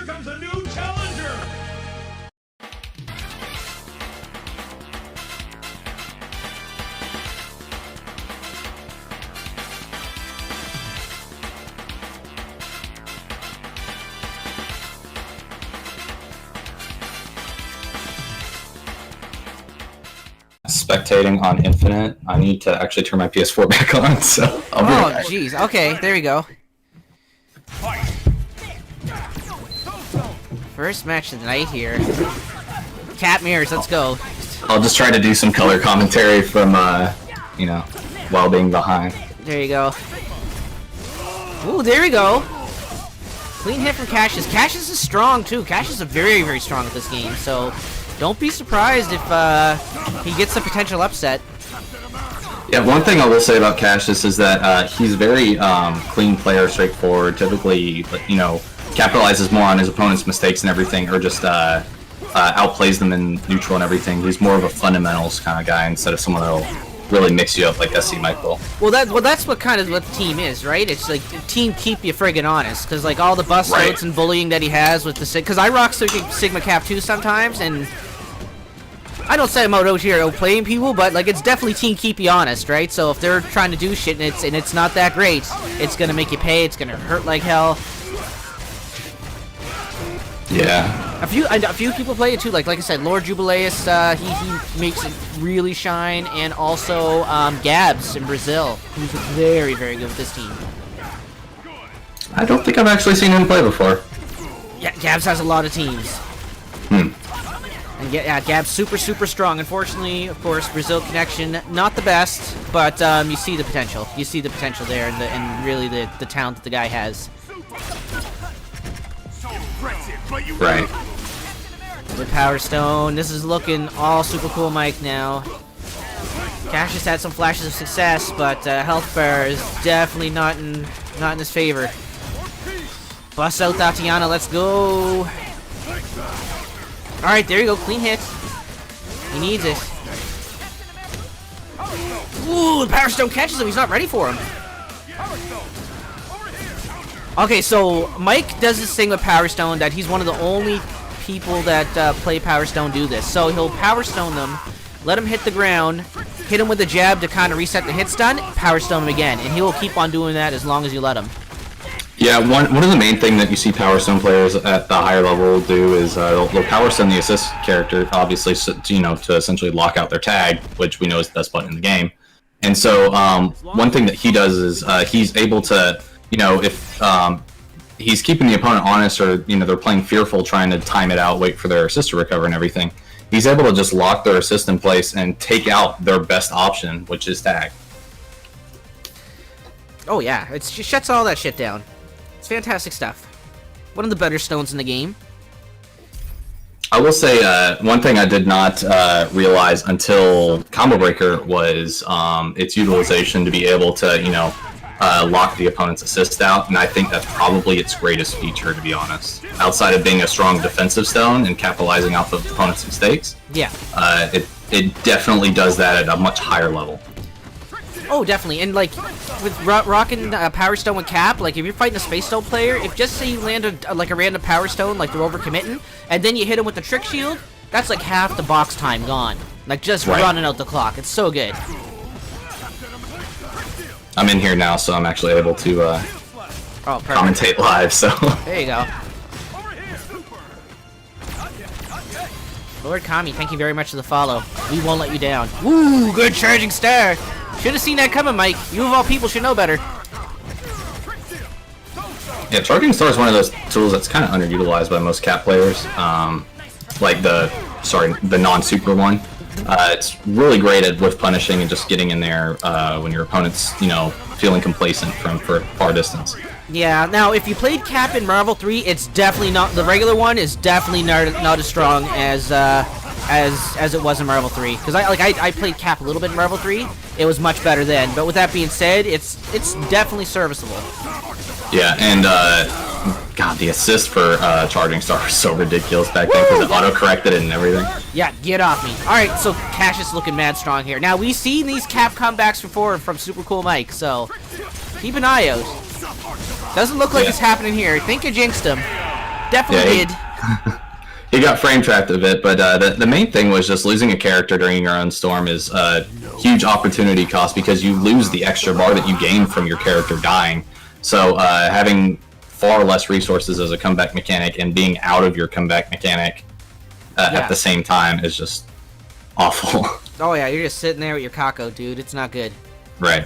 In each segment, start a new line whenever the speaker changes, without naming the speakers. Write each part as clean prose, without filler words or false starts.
comes a new challenger!
Spectating on Infinite. I need to actually turn my PS4 back on, so I'll be right back.
Jeez. Okay, there we go. First match of the night here. Cat mirrors, let's go.
I'll just try to do some color commentary from, you know, while being behind.
There you go. Ooh, there we go. Clean hit from Cassius. Cassius is strong, too. Cassius is very, very strong at this game, so don't be surprised if he gets a potential upset.
Yeah, one thing I will say about Cassius is that he's very clean player, straightforward. Typically, you know, capitalizes more on his opponent's mistakes and everything, or just outplays them in neutral and everything. He's more of a fundamentals kind of guy instead of someone that'll really mix you up like SC Michael.
Well, that's what kind of what the team is, right? It's like the team keep you friggin' honest, because like all the bust outs and bullying that he has with the because I rock Sigma Cap too sometimes, and I don't say I'm out here outplaying people, but like it's definitely team keep you honest, right? So if they're trying to do shit and it's not that great, it's gonna make you pay. It's gonna hurt like hell.
Yeah.
A few people play it too. Like I said, Lord Jubileus, he makes it really shine, and also Gabs in Brazil, who's very, very good with this team.
I don't think I've actually seen him play before.
Yeah, Gabs has a lot of teams. And yeah, Gab's super, super strong. Unfortunately, of course, Brazil connection, not the best, but you see the potential. You see the potential there, and really the talent that the guy has.
Right.
The Power Stone. This is looking all super cool, Mike. Now, Cassius had some flashes of success, but health bar is definitely not in his favor. Bust out Tatiana. Let's go. Alright, there you go, clean hit. He needs it. Ooh, the Power Stone catches him, he's not ready for him. Okay, so Mike does this thing with Power Stone that he's one of the only people that play Power Stone do this. So he'll Power Stone them, let him hit the ground, hit him with a jab to kind of reset the hit stun, Power Stone him again. And he will keep on doing that as long as you let him.
Yeah, one of the main things that you see Power Stone players at the higher level do is they'll Power Stone the assist character, obviously, you know, to essentially lock out their tag, which we know is the best button in the game. And so one thing that he does is he's able to, you know, if he's keeping the opponent honest, or you know they're playing fearful, trying to time it out, wait for their assist to recover and everything, he's able to just lock their assist in place and take out their best option, which is tag.
Oh yeah, it shuts all that shit down. It's fantastic stuff. One of the better stones in the game.
I will say one thing I did not realize until Combo Breaker was its utilization to be able to, you know, lock the opponent's assist out, and I think that's probably its greatest feature, to be honest. Outside of being a strong defensive stone and capitalizing off of opponent's mistakes,
yeah,
it definitely does that at a much higher level.
Oh, definitely. And like with rocking Power Stone with Cap, like if you're fighting a Space Stone player, if just say you land like a random Power Stone, like they're overcommitting, and then you hit him with the Trick Shield, that's like half the box time gone. Like just running out the clock. It's so good.
I'm in here now, so I'm actually able to commentate live. So
there you go. Lord Kami, thank you very much for the follow. We won't let you down. Woo, good charging star. Should have seen that coming, Mike. You of all people should know better.
Yeah, Charging Star is one of those tools that's kind of underutilized by most Cap players. Like the non-super one. It's really great at whiff punishing and just getting in there when your opponent's, you know, feeling complacent for far distance.
Yeah. Now, if you played Cap in Marvel 3, it's definitely not the regular one. Is definitely not as strong as it was in Marvel 3. Because I played Cap a little bit in Marvel 3. It was much better then. But with that being said, it's definitely serviceable.
Yeah, and God, the assist for Charging Star was so ridiculous back then because it auto-corrected it and everything.
Yeah, get off me. Alright, so Cassius looking mad strong here. Now, we've seen these Cap comebacks before from Super Cool Mike, so keep an eye out. Doesn't look like it's happening here. I think you jinxed him. Definitely did.
He got frame trapped a bit, but the main thing was just losing a character during your own storm is a huge opportunity cost because you lose the extra bar that you gain from your character dying. So having far less resources as a comeback mechanic and being out of your comeback mechanic at the same time is just awful.
Oh yeah, you're just sitting there with your Kako, dude. It's not good.
Right.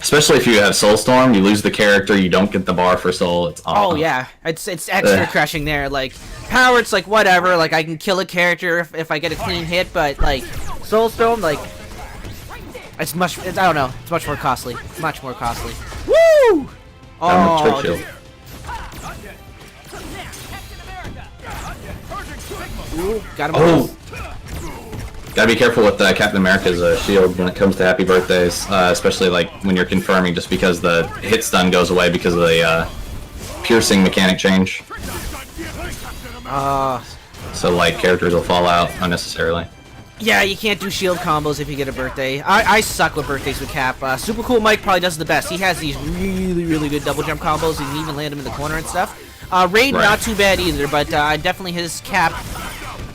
Especially if you have Soulstorm, you lose the character, you don't get the bar for Soul. It's awful.
Oh yeah, it's extra crushing there. Like power, it's like whatever. Like I can kill a character if I get a clean hit, but like Soulstorm, like it's much. I don't know. It's much more costly. Much more costly. Woo! Oh. Ooh, got him.
Oh. Gotta be careful with Captain America's shield when it comes to happy birthdays, especially like when you're confirming, just because the hit stun goes away because of the piercing mechanic change. So like characters will fall out unnecessarily. Yeah,
you can't do shield combos if you get a birthday. I suck with birthdays with Cap. Super Cool Mike probably does the best. He has these really good double jump combos. He can even land them in the corner and stuff. Raid, not too bad either, but definitely his Cap.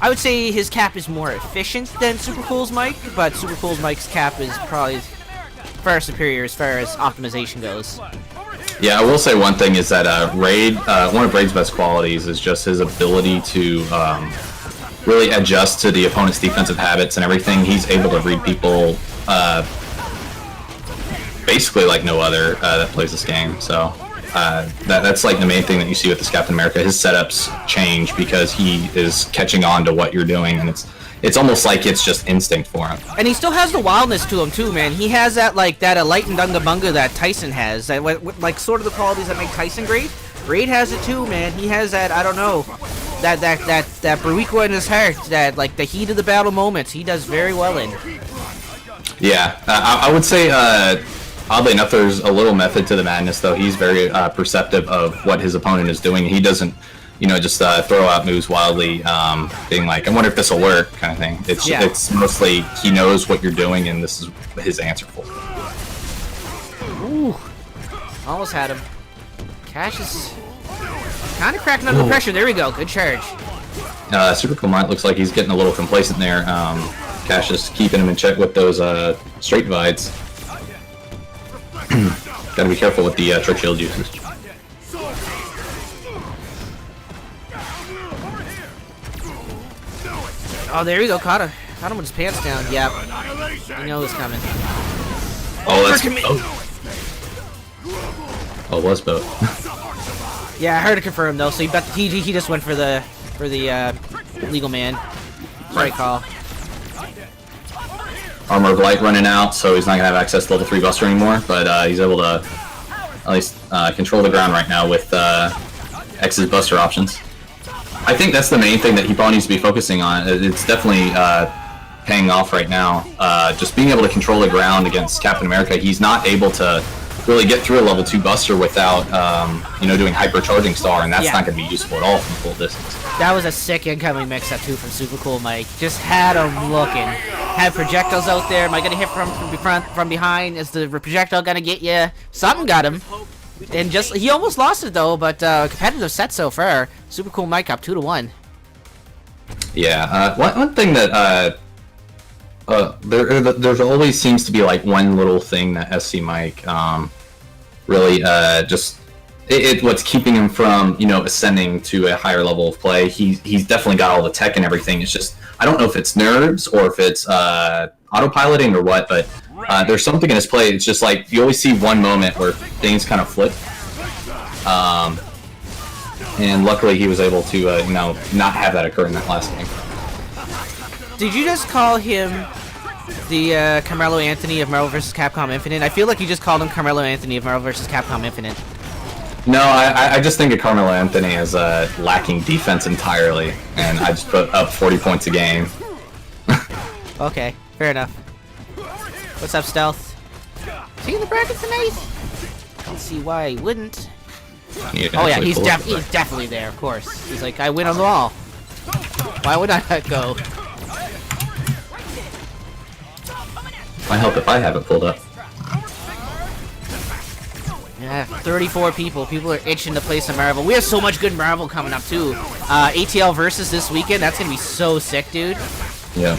I would say his Cap is more efficient than Super Cool's Mike, but Super Cool's Mike's Cap is probably far superior as far as optimization goes.
Yeah, I will say one thing is that Raid, one of Raid's best qualities is just his ability to really adjust to the opponent's defensive habits and everything. He's able to read people basically like no other that plays this game. So that's like the main thing that you see with this Captain America. His setups change because he is catching on to what you're doing, and it's almost like it's just instinct for him.
And he still has the wildness to him too, man. He has that like that light and dunga bunga that Tyson has. That like sort of the qualities that make Tyson great. Raid has it too, man. He has that, I don't know, that Baruico in his heart, that like the heat of the battle moments. He does very well in.
Yeah, I would say. Oddly enough, there's a little method to the madness, though. He's very perceptive of what his opponent is doing. He doesn't, just throw out moves wildly, being like, I wonder if this will work, kind of thing. It's mostly he knows what you're doing, and this is his answer for it.
Ooh. Almost had him. Cash is kind of cracking under pressure. There we go. Good charge.
Super Cool Mike looks like he's getting a little complacent there. Cash is keeping him in check with those straight divides. Gotta be careful with the trick shield uses.
Oh, there you go. Caught him with his pants down. Yep. You know it's coming.
Oh, that's Oh, it was both.
Yeah, I heard it confirmed though. So he just went for the legal man. Right call.
Armor of Light running out, so he's not gonna have access to level 3 Buster anymore. But he's able to at least control the ground right now with X's Buster options. I think that's the main thing that he probably needs to be focusing on. It's definitely paying off right now. Just being able to control the ground against Captain America. He's not able to really get through a level 2 Buster without, doing hypercharging star, and that's not going to be useful at all from full distance.
That was a sick incoming mix-up too from Super Cool Mike. Just had him looking. Had projectiles out there. Am I going to hit from behind? Is the projectile going to get you? Something got him. And he almost lost it though, but competitive set so far. Super Cool Mike up 2-1.
Yeah, one thing that there's always seems to be like one little thing that SC Mike really what's keeping him from ascending to a higher level of play. He's definitely got all the tech and everything. It's just I don't know if it's nerves or if it's autopiloting or what, but there's something in his play. It's just like you always see one moment where things kind of flip. And luckily he was able to not have that occur in that last game.
Did you just call him the Carmelo Anthony of Marvel vs. Capcom Infinite? I feel like you just called him Carmelo Anthony of Marvel vs. Capcom Infinite.
No, I just think of Carmelo Anthony as lacking defense entirely, and I just put up 40 points a game.
Okay, fair enough. What's up, Stealth? Is he in the bracket tonight? Don't see why he wouldn't. Oh yeah, he's definitely there, of course. He's like, I win on them all. Why would I let go?
Might help if I have it pulled up.
Yeah, 34 people. People are itching to play some Marvel. We have so much good Marvel coming up too. ATL versus this weekend. That's gonna be so sick, dude.
Yeah.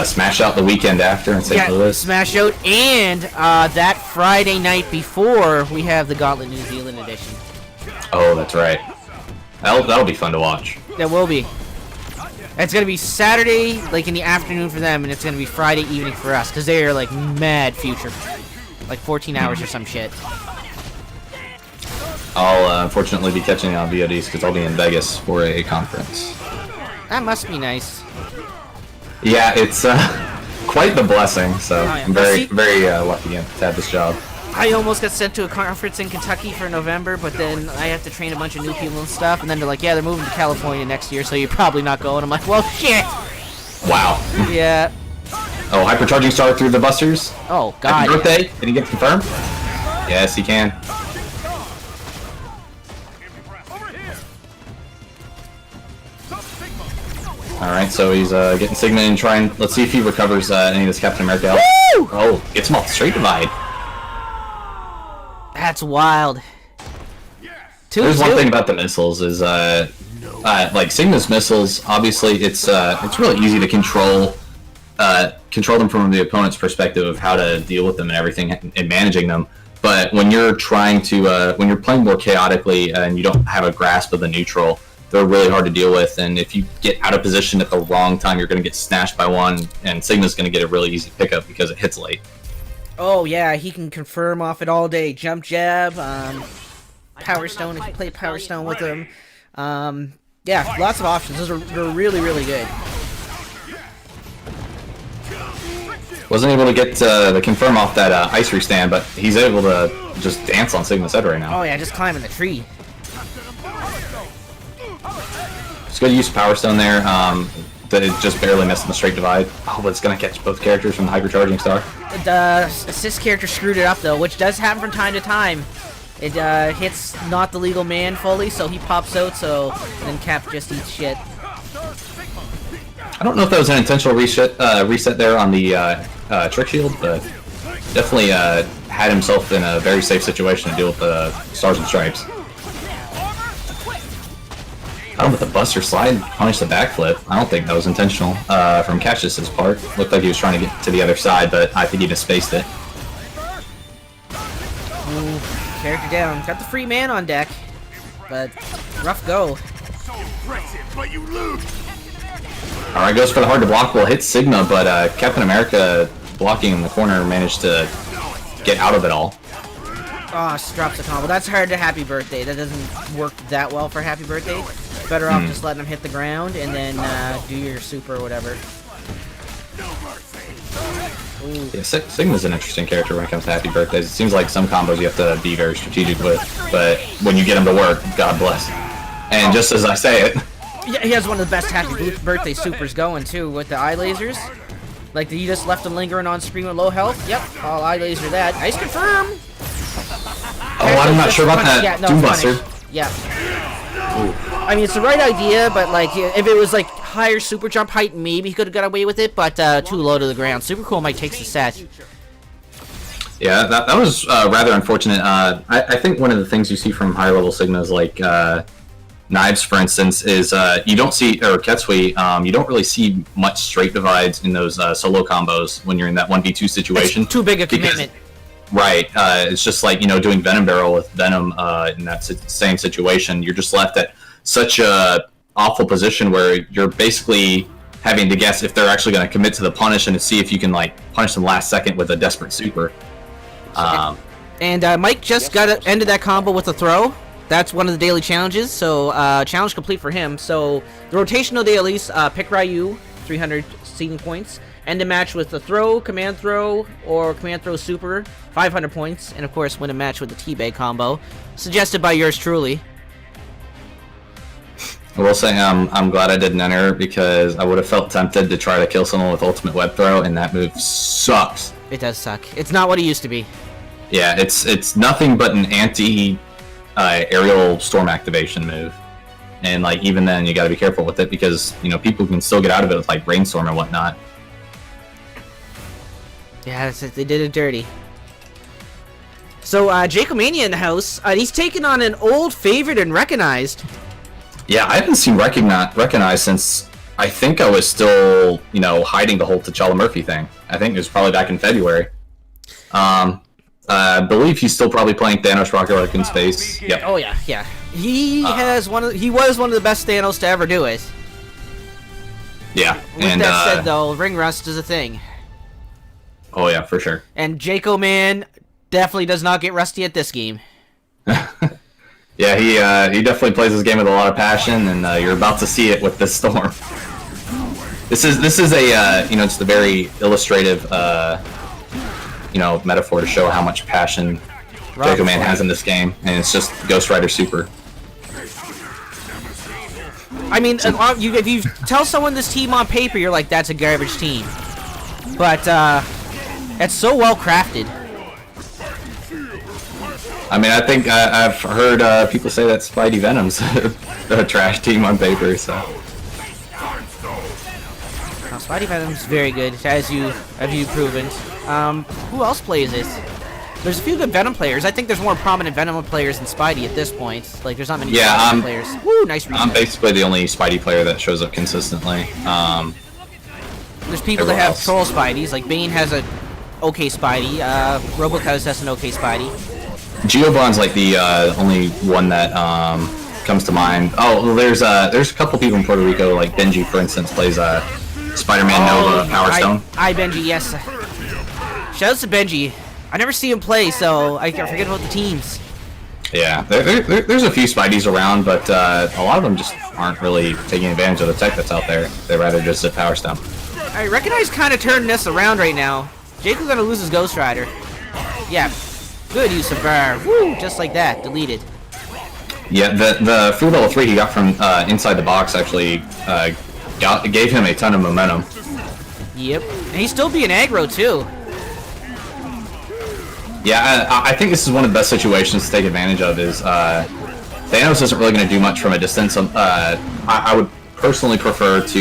Smash Out the weekend after in St. Louis.
Smash Out, and that Friday night before we have the Gauntlet New Zealand edition.
Oh, that's right. That'll be fun to watch.
That will be. It's gonna be Saturday, like in the afternoon for them, and it's gonna be Friday evening for us, because they are like mad future, like 14 hours or some shit.
I'll unfortunately be catching it on VODs because I'll be in Vegas for a conference.
That must be nice.
Yeah, it's quite the blessing. So
Oh, yeah.
I'm very lucky to have this job.
I almost got sent to a conference in Kentucky for November, but then I have to train a bunch of new people and stuff, and then they're like, yeah, they're moving to California next year, so you're probably not going. I'm like, well, shit!
Wow.
Yeah.
Oh, hypercharging star through the busters.
Oh, God.
Happy birthday. Can he get confirmed? Yes, he can. Alright, so he's getting Sigma and trying. Let's see if he recovers any of this Captain America health.
Woo!
Oh, gets him off the straight divide.
That's wild.
There's one thing about the missiles is like Sigma's missiles. Obviously, it's really easy to control them from the opponent's perspective of how to deal with them and everything and managing them. But when you're trying to when you're playing more chaotically and you don't have a grasp of the neutral, they're really hard to deal with. And if you get out of position at the wrong time, you're going to get snatched by one, and Sigma's going to get a really easy pickup because it hits late.
Oh, yeah, he can confirm off it all day. Jump jab, Power Stone, if you play Power Stone with him. Yeah, lots of options. They're really, really good.
Wasn't able to get the confirm off that ice restand, but he's able to just dance on Sigma's head right now.
Oh, yeah, just climbing the tree.
It's good to use Power Stone there. That is just barely missing the straight divide. Oh, but it's going to catch both characters from the hypercharging star.
The assist character screwed it up, though, which does happen from time to time. It hits not the legal man fully, so he pops out, so then Cap just eats shit.
I don't know if that was an intentional reset there on the trick shield, but definitely had himself in a very safe situation to deal with the Stars and Stripes. Oh, but the Buster Slide punished the backflip. I don't think that was intentional from Cassius's part. Looked like he was trying to get to the other side, but I think he just spaced it.
Ooh, character down. Got the free man on deck, but rough go.
Alright, goes for the hard to block. Will hit Sigma, but Captain America blocking in the corner managed to get out of it all.
Oh, drops the combo. That's hard to Happy Birthday. That doesn't work that well for Happy Birthday. Better off just letting him hit the ground and then do your super or whatever. Ooh.
Yeah, Sigma's an interesting character when it comes to Happy Birthdays. It seems like some combos you have to be very strategic with, but when you get them to work, God bless. And just as I say it...
Yeah, he has one of the best Happy Birthday supers going, too, with the eye lasers. Like, you just left him lingering on screen with low health. Yep, I'll eye laser that. Ice confirm!
Oh, I'm not sure about that.
Yeah, no,
Doom Buster.
Yeah. Ooh. I mean, it's the right idea, but, like, if it was, like, higher super jump height, maybe he could have got away with it, but too low to the ground. Super Cool might take the set.
Yeah, that was rather unfortunate. I think one of the things you see from higher level Sigmas, like Knives, for instance, is you don't see, or Ketsui, you don't really see much straight divides in those solo combos when you're in that 1v2 situation.
It's too big a commitment.
Right. It's just like, you know, doing Venom Barrel with Venom in that same situation. You're just left at such a awful position where you're basically having to guess if they're actually going to commit to the punish and to see if you can, like, punish them last second with a desperate super.
And Mike just ended that combo with a throw. That's one of the daily challenges, so challenge complete for him. So the rotational dailies, pick Ryu, 300 seeding points. End the match with a throw, or command throw super, 500 points. And of course, win a match with the T-Bag combo, suggested by yours truly.
I will say I'm glad I didn't enter because I would have felt tempted to try to kill someone with ultimate web throw, and that move sucks.
It does suck. It's not what it used to be.
Yeah, it's nothing but an anti aerial storm activation move, and like even then you got to be careful with it because you know people can still get out of it with like brainstorm and whatnot.
Yeah, that's it. They did it dirty. So, Jako Mania in the house. He's taken on an old favorite and recognized.
Yeah, I haven't seen recognized since I think I was still, you know, hiding the whole T'Challa Murphy thing. I think it was probably back in February. I believe he's still probably playing Thanos Rocket Raccoon Space. Yep.
Oh yeah, yeah. He was one of the best Thanos to ever do it.
Yeah.
With that said, though, ring rust is a thing.
Oh yeah, for sure.
And Jako Man definitely does not get rusty at this game.
Yeah, he definitely plays his game with a lot of passion, and you're about to see it with this storm. This is a you know, just a very illustrative you know, metaphor to show how much passion Jako Man has in this game, and it's just Ghost Rider Super.
I mean, if you tell someone this team on paper, you're like, that's a garbage team. But it's so well crafted.
I mean, I think I've heard people say that Spidey Venom's a trash team on paper, so.
Now, Spidey Venom's very good, as you've proven. Who else plays it? There's a few good Venom players. I think there's more prominent Venom players than Spidey at this point. Like, there's not many Venom players. Woo, nice reset.
I'm basically the only Spidey player that shows up consistently.
There's people that have troll Spideys. Like, Bane has a okay Spidey. Robocuz has an okay Spidey.
Giovan's like the only one that comes to mind. Oh, there's a couple people in Puerto Rico, like Benji, for instance, plays Spider-Man Nova Power Stone.
Benji, yes. Shouts to Benji. I never see him play, so I forget about the teams.
Yeah, there's a few Spideys around, but a lot of them just aren't really taking advantage of the tech that's out there. They'd rather just zip Power Stone.
I recognize kind of turning this around right now. Jaco's gonna lose his Ghost Rider. Yeah, good use of Bar. Woo, just like that, deleted.
Yeah, the free level 3 he got from inside the box actually gave him a ton of momentum.
Yep, and he's still being aggro too.
Yeah, I think this is one of the best situations to take advantage of. Is Thanos isn't really going to do much from a distance. I would personally prefer to,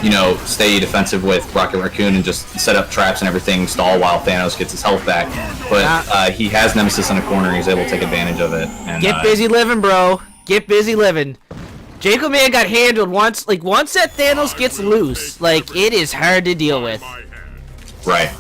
you know, stay defensive with Rocket Raccoon and just set up traps and everything, stall while Thanos gets his health back. But he has Nemesis in the corner, and he's able to take advantage of it. And,
get busy living, bro. Get busy living. Jako Man got handled once. Like, once that Thanos gets loose, like, it is hard to deal with.
Right.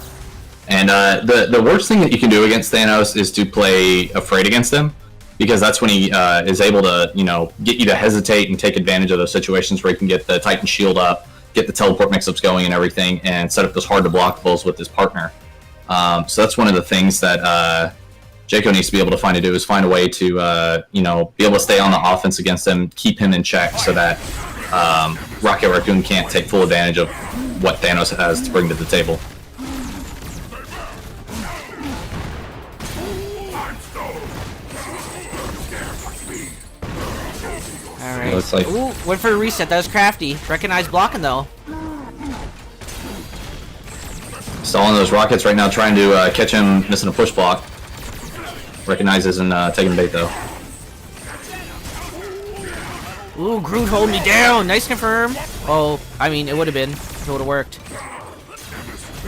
And the worst thing that you can do against Thanos is to play afraid against him, because that's when he is able to, you know, get you to hesitate and take advantage of those situations where he can get the Titan shield up, get the teleport mix-ups going and everything, and set up those hard-to-block pulls with his partner. So that's one of the things that Jako needs to be able to find a way to, you know, be able to stay on the offense against him, keep him in check so that Rocket Raccoon can't take full advantage of what Thanos has to bring to the table.
Alright.
Looks like...
Ooh, went for a reset. That was crafty. Recognized blocking, though.
Stalling those rockets right now, trying to catch him missing a push block. Recognizes and taking bait, though.
Ooh, Groot holding me down. Nice confirm. Oh, I mean, it would have been if it would have worked.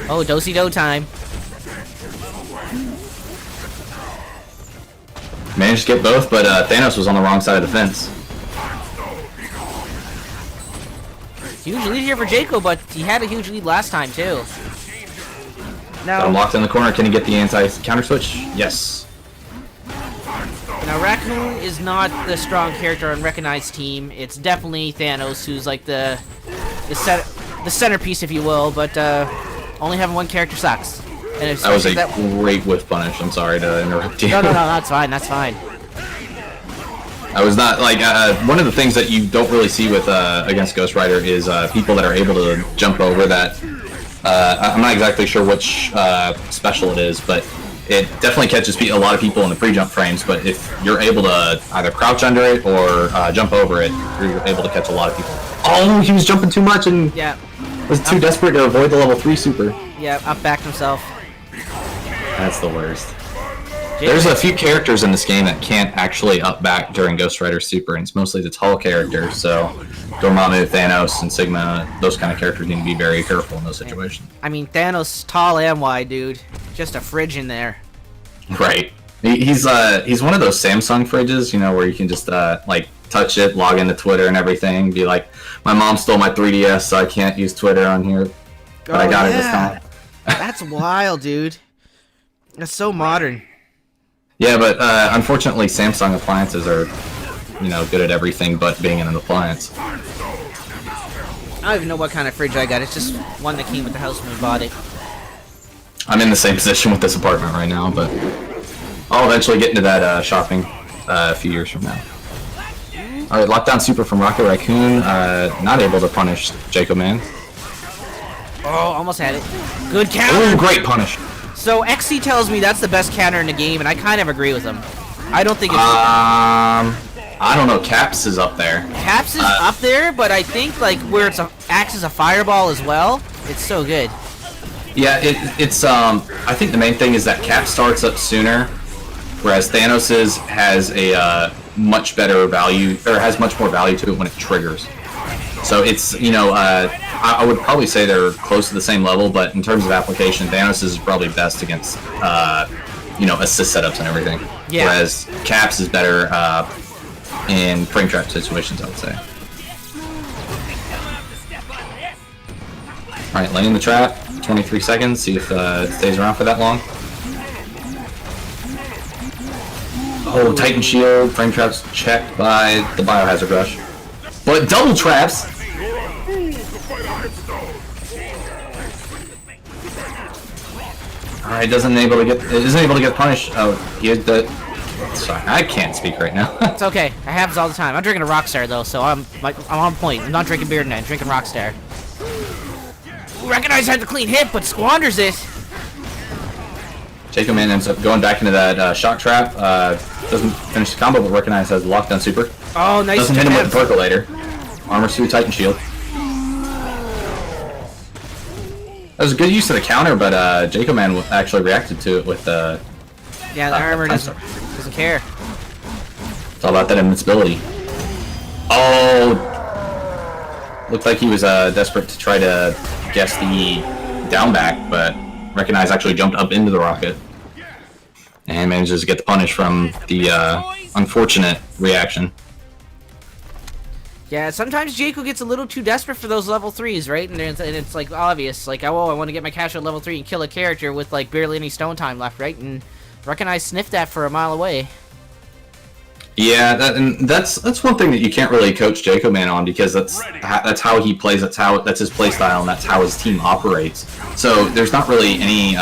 Oh, do-si-do time.
Managed to get both, but Thanos was on the wrong side of the fence.
Huge lead here for Jako, but he had a huge lead last time, too.
Got him locked in the corner. Can he get the anti-counter switch? Yes.
Now, Raccoon is not the strong character on Recognized team. It's definitely Thanos, who's like the centerpiece, if you will, but only having one character sucks. And
that was a great whiff punish. I'm sorry to interrupt you.
No, that's fine, that's fine.
I was not, like, one of the things that you don't really see with against Ghost Rider is people that are able to jump over that. I'm not exactly sure which special it is, but it definitely catches a lot of people in the pre-jump frames, but if you're able to either crouch under it or jump over it, you're able to catch a lot of people. Oh, he was jumping too much and was too desperate to avoid the level 3 super.
Yeah, up-backed himself.
That's the worst. There's a few characters in this game that can't actually up back during Ghost Rider Super, and it's mostly the tall characters, so Dormammu, Thanos, and Sigma, those kind of characters need to be very careful in those situations.
I mean, Thanos tall and wide, dude. Just a fridge in there.
Right. He's one of those Samsung fridges, you know, where you can just like touch it, log into Twitter and everything, be like, my mom stole my 3DS, so I can't use Twitter on here, but I got it this time.
That's wild, dude. That's so modern.
Yeah, but unfortunately, Samsung appliances are, you know, good at everything but being an appliance.
I don't even know what kind of fridge I got. It's just one that came with the house when we bought it.
I'm in the same position with this apartment right now, but I'll eventually get into that shopping a few years from now. Alright, lockdown super from Rocket Raccoon, not able to punish Jako Man.
Oh, almost had it. Good counter!
Oh, great punish!
So, XC tells me that's the best counter in the game, and I kind of agree with him. I don't think it's...
I don't know, Caps is up there.
Caps is up there, but I think, like, where it's acts as a fireball as well, it's so good.
Yeah, it's I think the main thing is that Cap starts up sooner, whereas Thanos's has a much better value, or has much more value to it when it triggers. So it's, you know, I would probably say they're close to the same level, but in terms of application, Thanos is probably best against, you know, assist setups and everything.
Yeah.
Whereas Caps is better in frame trap situations, I would say. Alright, laying the trap, 23 seconds, see if it stays around for that long. Oh, Titan Shield, frame traps checked by the Biohazard Rush. But double traps! Alright, isn't able to get punished. Oh, he had the... Sorry, I can't speak right now.
It's okay. It happens all the time. I'm drinking a Rockstar, though, so I'm on point. I'm not drinking beer tonight. I'm drinking Rockstar. Recognize had the clean hit, but squanders it.
Jako Man ends up going back into that shock trap. Doesn't finish the combo, but Recognize has the lockdown super.
Oh, nice.
Doesn't hit him with the percolator. Armors through Titan Shield. That was a good use of the counter, but Jako Man actually reacted to it with
yeah, the armor doesn't care.
It's all about that invincibility. Oh! Looked like he was desperate to try to guess the down back, but Recognize actually jumped up into the rocket and manages to get the punish from the unfortunate reaction.
Yeah, sometimes Jako gets a little too desperate for those level 3s, right? And it's like obvious, like, oh, I want to get my cash at level 3 and kill a character with like barely any stone time left, right? And Recognize sniffed that for a mile away.
Yeah, that's one thing that you can't really coach Jako Man on, because that's how he plays. That's his play style, and that's how his team operates. So there's not really any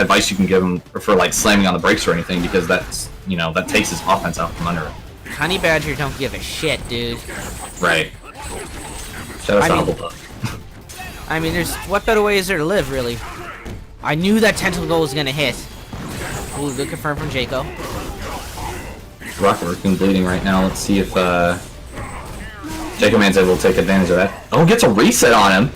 advice you can give him for like slamming on the brakes or anything, because that's, you know, that takes his offense out from under him.
Honey Badger don't give a shit, dude.
Right. Shout out to Hubblepuff.
I mean, there's what better way is there to live, really? I knew that tentacle was gonna hit. Ooh, good confirm from Jako.
Rocket Raccoon bleeding right now. Let's see if Jako Man's able to take advantage of that. Oh, gets a reset on him.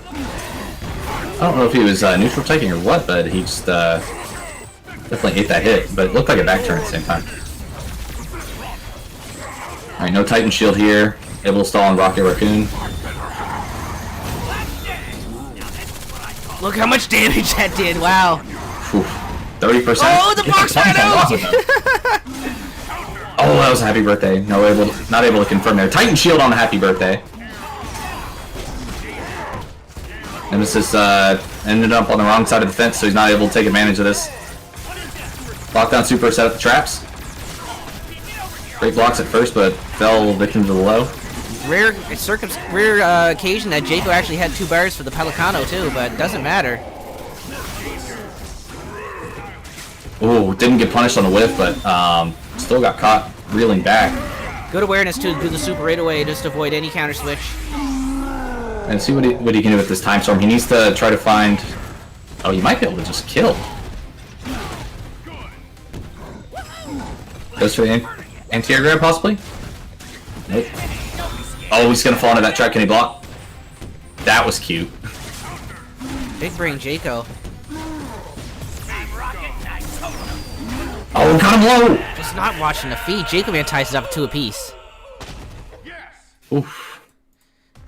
I don't know if he was neutral taking or what, but he just definitely ate that hit. But it looked like a back turn at the same time. Alright, no Titan Shield here. Able to stall on Rocket Raccoon.
Look how much damage that did, wow.
30%.
Oh, the box ran out!
Oh, that was a happy birthday. Not able to confirm there. Titan Shield on the happy birthday. Nemesis ended up on the wrong side of the fence, so he's not able to take advantage of this. Lockdown super, set up the traps. Great blocks at first, but fell victim to the low.
Rare occasion that Jako actually had 2 bars for the Pelicano too, but it doesn't matter.
Ooh, didn't get punished on the whiff, but still got caught reeling back.
Good awareness to do the super right away, just to avoid any counter switch.
And see what he can do with this time storm. He needs to try to find... Oh, he might be able to just kill. Goes for the anti-air grab, possibly? Nope. Oh, he's gonna fall into that trap. Can he block? That was cute.
Big brain Jako.
Oh, got him low!
Just not watching the feed. Jako Man ties it up 2 apiece.
Oof.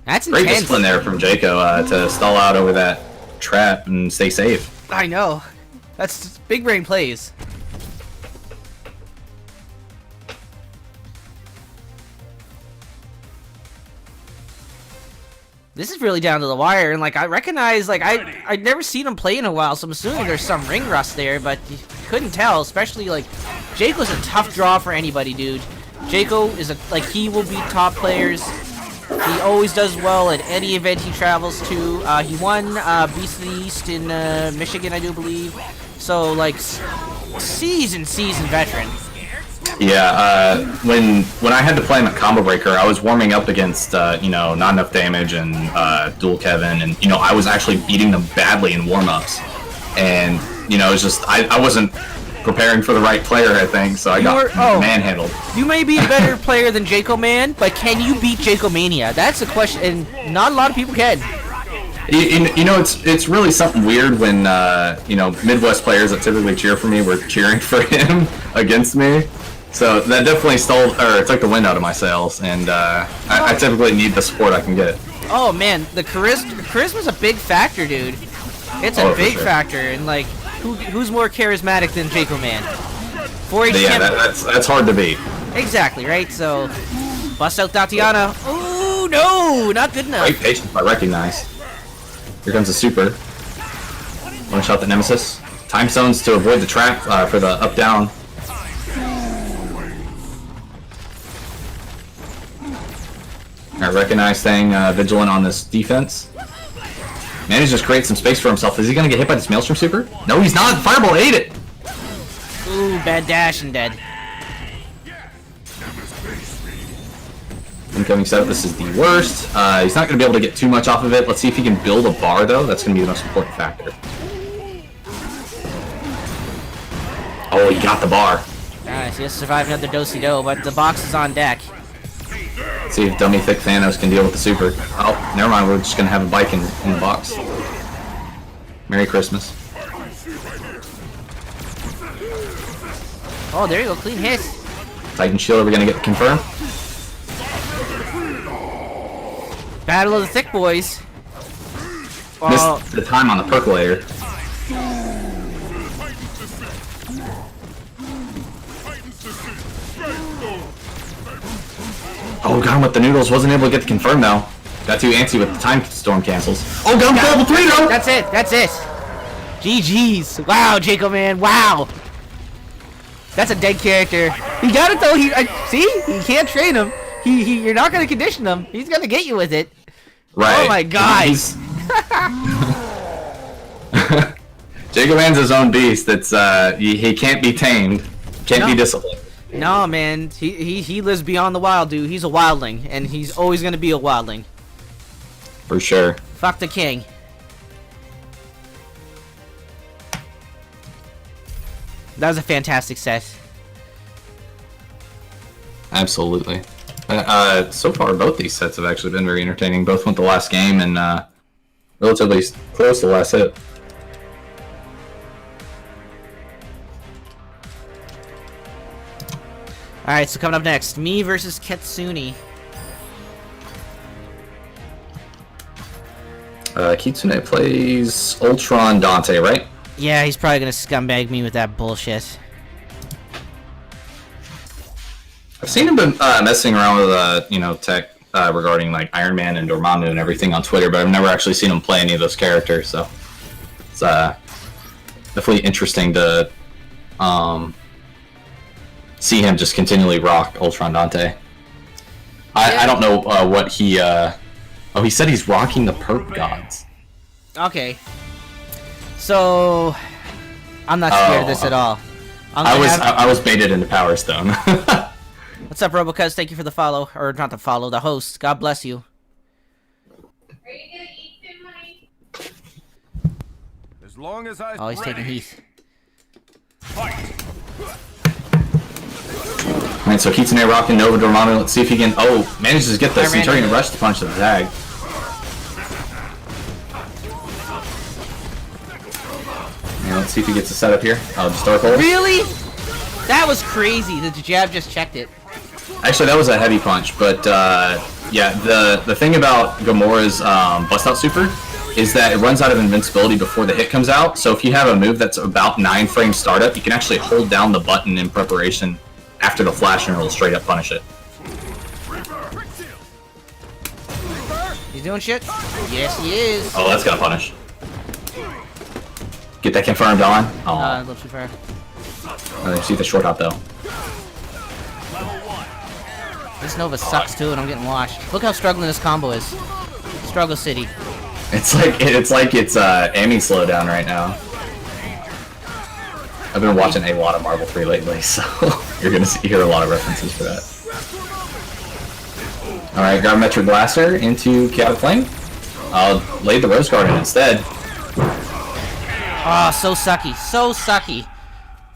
That's
Great
intense.
discipline there from Jako to stall out over that trap and stay safe.
I know. That's big brain plays. This is really down to the wire, and like I recognize, like I'd never seen him play in a while, so I'm assuming there's some ring rust there, but you couldn't tell. Especially like Jaco's a tough draw for anybody, dude. Jako is he will beat top players. He always does well at any event he travels to. He won Beast of the East in Michigan, I do believe. So like seasoned veteran.
Yeah, when I had to play him at Combo Breaker, I was warming up against not enough damage and Dual Kevin, and I was actually beating them badly in warm-ups, and it was just I wasn't preparing for the right player, I think, so I got manhandled.
You may be a better player than Jako Man, but can you beat Jako Mania? That's the question, and not a lot of people can.
It's really something weird when Midwest players that typically cheer for me were cheering for him against me. So that definitely took the wind out of my sails, and I typically need the support I can get.
Oh man, the charisma's a big factor, dude. It's a big factor, and like, who's more charismatic than Jako Man?
Yeah, that's hard to beat.
Exactly, right? So, bust out Tatiana. Oh no, not good enough.
Great patience, I recognize. Here comes the super. One shot the Nemesis. Time zones to avoid the trap for the up-down. Alright, recognize staying vigilant on this defense. Manages to create some space for himself. Is he going to get hit by this Maelstrom super? No, he's not. Fireball ate it.
Ooh, bad dash and dead.
Incoming setup. This is the worst. He's not going to be able to get too much off of it. Let's see if he can build a bar, though. That's going to be the most important factor. Oh, he got the bar.
Nice. He has to survive another do-si-do, but the box is on deck.
Let's see if Dummy Thick Thanos can deal with the super. Oh, never mind. We're just going to have a bike in the box. Merry Christmas.
Oh, there you go. Clean hit.
Titan Shield, are we going to get confirmed?
Battle of the Thick Boys.
Missed the time on the percolator. Oh, got him with the noodles. Wasn't able to get the confirm though. Got too antsy with the time storm cancels. Oh, got him level 3 though!
That's it. That's it. GG's. Wow, Jako Man. Wow. That's a dead character. He got it though. See? You can't train him. You're not gonna condition him. He's gonna get you with it.
Right.
Oh my god.
Jako Man's his own beast. It's he can't be tamed. Can't be disciplined.
No, man. He lives beyond the wild, dude. He's a wildling, and he's always gonna be a wildling.
For sure.
Fuck the king. That was a fantastic set.
Absolutely. So far, both these sets have actually been very entertaining. Both went the last game and relatively close to the last hit.
Alright, so coming up next, me versus Kitsune.
Kitsune plays Ultron Dante, right?
Yeah, he's probably gonna scumbag me with that bullshit.
I've seen him been messing around with tech regarding like Iron Man and Dormammu and everything on Twitter, but I've never actually seen him play any of those characters. So it's definitely interesting to see him just continually rock Ultron Dante. I don't know what he. Oh, he said he's rocking the perp gods.
Okay. So I'm not scared of this at all.
I was baited into Power Stone.
What's up, RoboCuz? Thank you for the follow. Or not the follow, the host. God bless you.
Are you gonna eat food, honey?
As long as I
Oh, he's taking Heath.
fight.
Alright, so Kitsune rocking Nova Dormammu. Let's see if he can. Oh, manages to get this. He's turning a rush to punch to the tag. Yeah, let's see if he gets a setup here. Oh, just Dark Hole.
Really? That was crazy. The jab just checked it.
Actually, that was a heavy punch, but yeah, the thing about Gamora's bust out super is that it runs out of invincibility before the hit comes out. So if you have a move that's about 9 frame startup, you can actually hold down the button in preparation after the flash and it'll straight up punish it.
He's doing shit? Yes, he is.
Oh, that's gonna punish. Get that confirmed on. Oh,
A little too far.
I see the short hop though.
This Nova sucks too, and I'm getting washed. Look how struggling this combo is. Struggle City.
It's like it's Amy slowdown right now. I've been watching a lot of Marvel 3 lately, so you're gonna hear a lot of references for that. All right, Gravimetric Blaster into Chaotic Flame. I'll lay the Rose Garden instead.
Oh, so sucky. So sucky.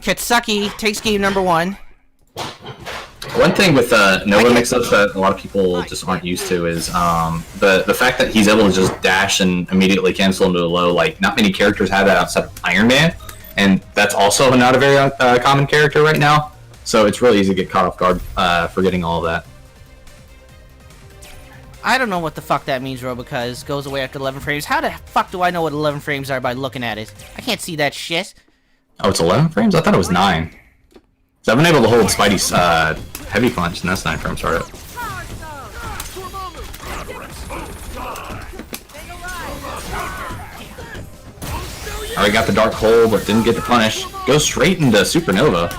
Kitsucky takes game number 1.
One thing with Nova mix-ups that a lot of people just aren't used to is the fact that he's able to just dash and immediately cancel into the low. Like, not many characters have that outside of Iron Man, and that's also not a very common character right now. So it's really easy to get caught off guard forgetting all of that.
I don't know what the fuck that means, Ro, because goes away after 11 frames. How the fuck do I know what 11 frames are by looking at it? I can't see that shit.
Oh, it's 11 frames? I thought it was 9. So I've been able to hold Spidey's heavy punch, and that's 9 frames startup. Alright, got the Dark Hole, but didn't get the punish. Goes straight into Supernova.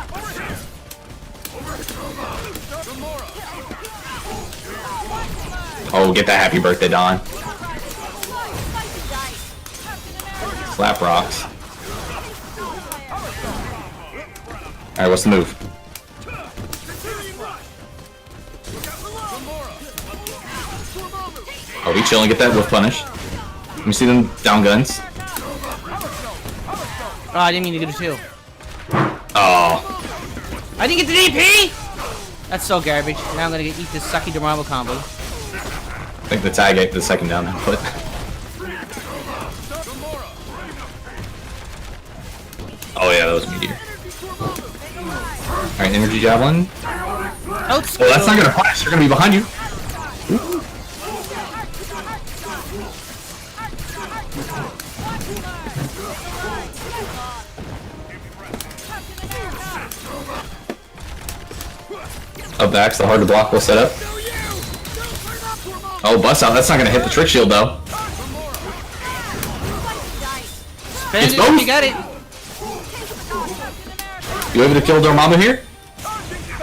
Oh, get that happy birthday, Don. Slap rocks. Alright, what's the move? Oh, we chilling, get that with punish. Let me see them down guns.
Oh, I didn't mean to get a 2.
Oh.
I didn't get the DP! That's so garbage. Now I'm gonna eat this sucky Dormammu combo.
I think the tag ate the second down input. Oh yeah, that was Meteor. Alright, Energy Javelin. Oh, that's not gonna punish, they're gonna be behind you. Ooh. Up backs, the hard to block will set up. Oh, bust out, that's not gonna hit the trick shield though.
Spend it if you got it.
You able to kill Dormammu here?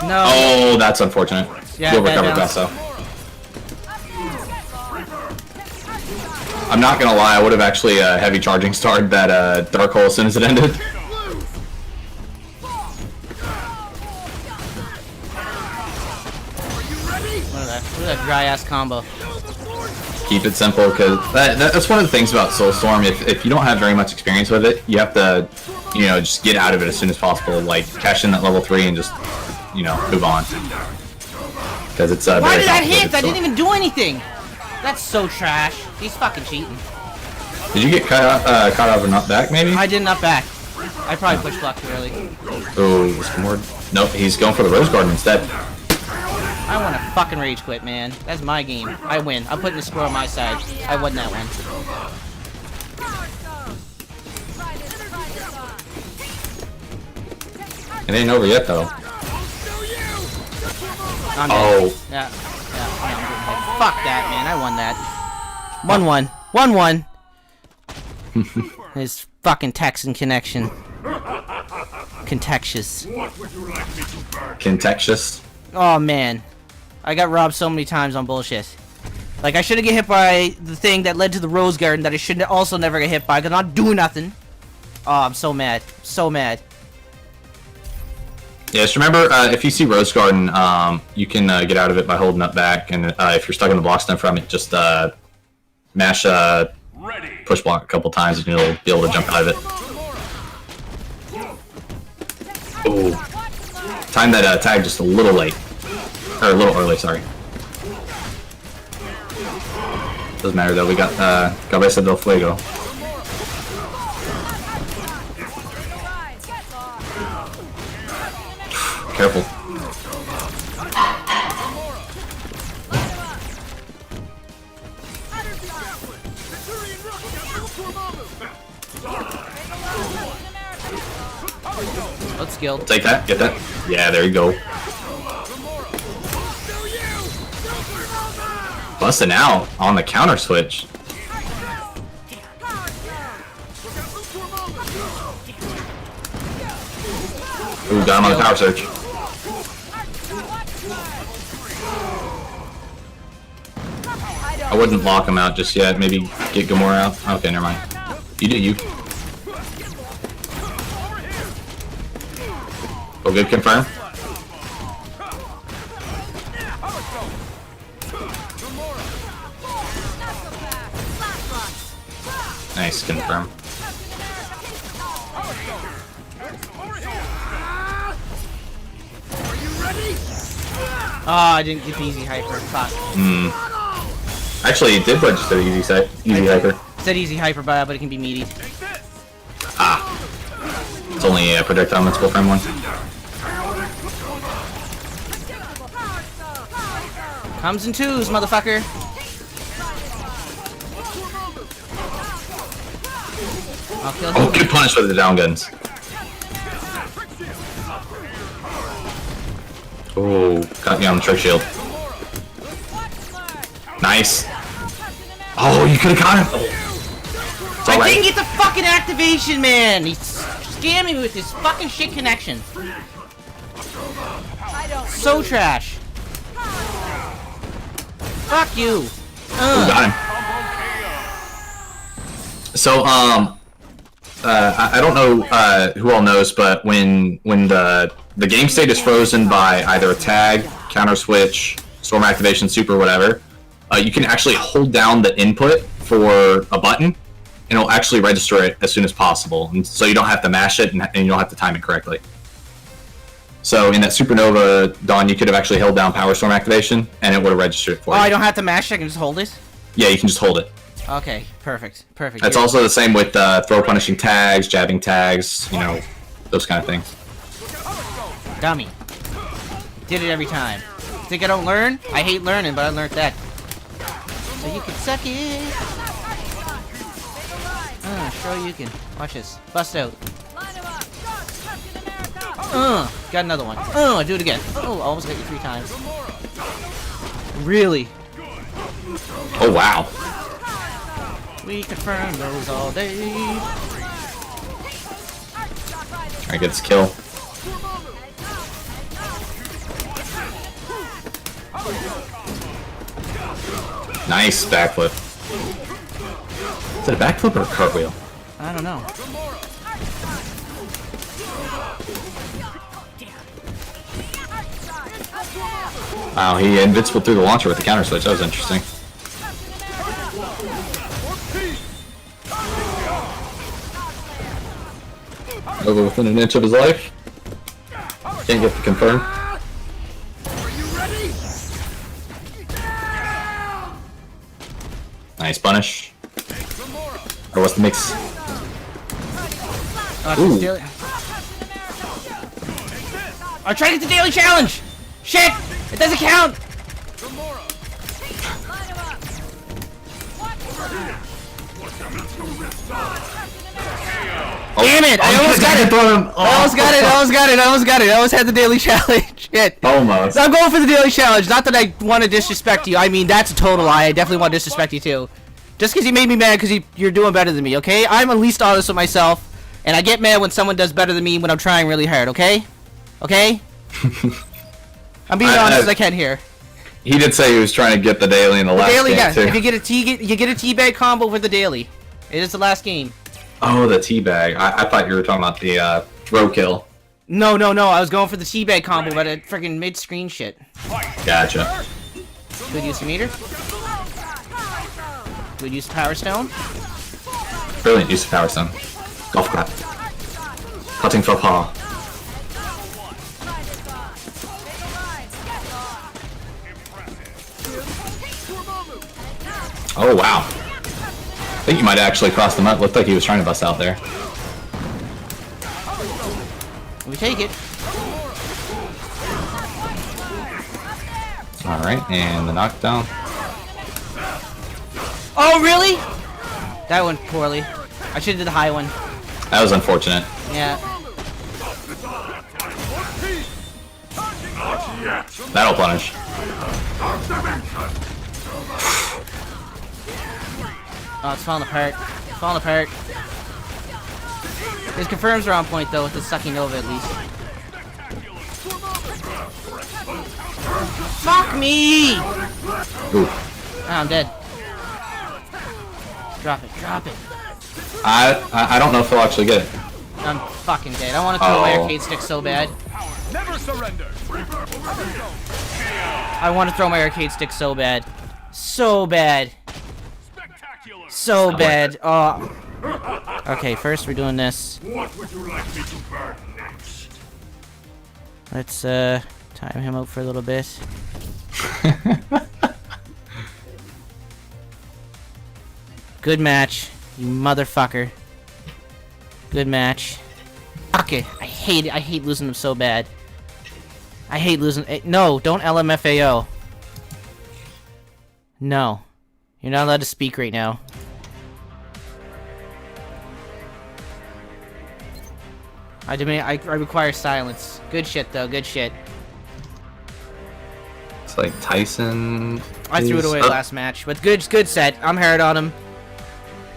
No.
Oh, that's unfortunate.
Yeah,
You'll recover fast though. I'm not gonna lie, I would have actually heavy charging started that Dark Hole as soon as it ended.
Look at that dry ass combo.
Keep it simple, because that's one of the things about Soulstorm. If you don't have very much experience with it, you have to, you know, just get out of it as soon as possible. Like cash in that level 3 and just, you know, move on. Because it's
Why did that hit?
So.
I didn't even do anything. That's so trash. He's fucking cheating.
Did you get caught off a nut back, maybe?
I did not back. I probably pushed block too early.
Oh, was more. Nope, he's going for the Rose Garden instead.
I want to fucking rage quit, man. That's my game. I win. I'm putting the score on my side. I won that one.
It ain't over yet, though.
I'm dead.
Oh.
Yeah. I'm getting hit. Fuck that, man. I won that. 1-1. 1-1. His fucking Texan connection. Contextuous.
Contextuous.
Oh, man. I got robbed so many times on bullshit. Like, I should've get hit by the thing that led to the Rose Garden that I should also never get hit by because I'm not doing nothing. Oh, I'm so mad. So mad.
Yeah, just remember, if you see Rose Garden, you can get out of it by holding up back, and if you're stuck in the block stun from it, just mash push block a couple times and you'll be able to jump out of it. Ooh. Time that tag just a little late. Or a little early, sorry. Doesn't matter though, we got Cabeza del Fuego. Careful.
skilled.
Take that. Get that. Yeah, there you go. Busting out on the counter switch. Ooh, got him on the power surge. I wouldn't lock him out just yet. Maybe get Gamora out. Okay, never mind. You do you. Oh, good. Confirm. Nice. Confirm.
Oh, I didn't get the easy hyper. Fuck.
Actually, it did register easy hyper.
It said easy hyper, but it can be meaty.
Ah. It's only a projectile that's full frame one.
Comes in twos, motherfucker. I'll kill
Oh,
you.
good punish with the down guns. Oh, got me on the trick shield. Nice. Oh, you could have got him. Oh.
I didn't get the fucking activation, man. He's scamming me with his fucking shit connection. So trash. Fuck you.
Got him. So, I don't know who all knows, but when the game state is frozen by either a tag, counter switch, storm activation, super, whatever, you can actually hold down the input for a button, and it'll actually register it as soon as possible. And so you don't have to mash it, and you don't have to time it correctly. So in that Supernova, Dawn, you could have actually held down power storm activation, and it would have registered it for
Oh,
you.
I don't have to mash it, I can just hold it?
Yeah, you can just hold it.
Okay, perfect. Perfect.
That's also the same with throw punishing tags, jabbing tags, you know, those kind of things.
Dummy. Did it every time. Think I don't learn? I hate learning, but I learned that. So you can suck it. Sure you can. Watch this. Bust out. Got another one. Do it again. Oh, almost got you 3 times. Really?
Oh, wow.
We confirm those all day.
Alright, get this kill. Nice backflip. Is it a backflip or a cartwheel?
I don't know.
Wow, he invincible through the launcher with the counter switch. That was interesting. Over within an inch of his life. Can't get the confirm. Nice punish. Or what's the mix? Ooh.
I'm trying to get the daily challenge! Shit! It doesn't count! Damn it! I almost got it! I almost got it! I almost got it! I almost got it! I almost had the daily challenge! Shit!
Almost.
I'm going for the daily challenge! Not that I want to disrespect you. I mean, that's a total lie. I definitely want to disrespect you too. Just because you made me mad because you're doing better than me, okay? I'm at least honest with myself. And I get mad when someone does better than me when I'm trying really hard, okay? Okay? I'm being honest as I can here.
He did say he was trying to get the daily in the last
Daily,
game
yeah.
too.
If you get a teabag combo with the daily. It is the last game.
Oh, the teabag. I thought you were talking about the roadkill.
No. I was going for the teabag combo, but it freaking mid-screen shit.
Gotcha.
Good use of meter. Good use of power stone.
Brilliant use of power stone. Golf clap. Cutting faux pas. Oh wow. I think you might have actually crossed him up. Looked like he was trying to bust out there.
We take it.
Alright, and the knockdown.
Oh, really? That went poorly. I should have did the high one.
That was unfortunate.
Yeah.
That'll punish.
Oh, it's falling apart. It's falling apart. His confirms are on point though with the sucking Nova at least. Fuck me!
Ooh.
Oh, I'm dead. Drop it, drop it.
I don't know if he'll actually get it.
I'm fucking dead. I want to throw my arcade stick so bad.
Never surrender.
I want to throw my arcade stick so bad. So bad.
Spectacular.
So bad. Oh. Okay, first we're doing this.
What would you like me to burn next?
Let's time him out for a little bit. Good match, you motherfucker. Good match. Fuck it. I hate losing him so bad. I hate losing. No, don't LMFAO. No. You're not allowed to speak right now. I require silence. Good shit, though. Good shit.
It's like Tyson.
I threw it away last match, but good set. I'm hard on him.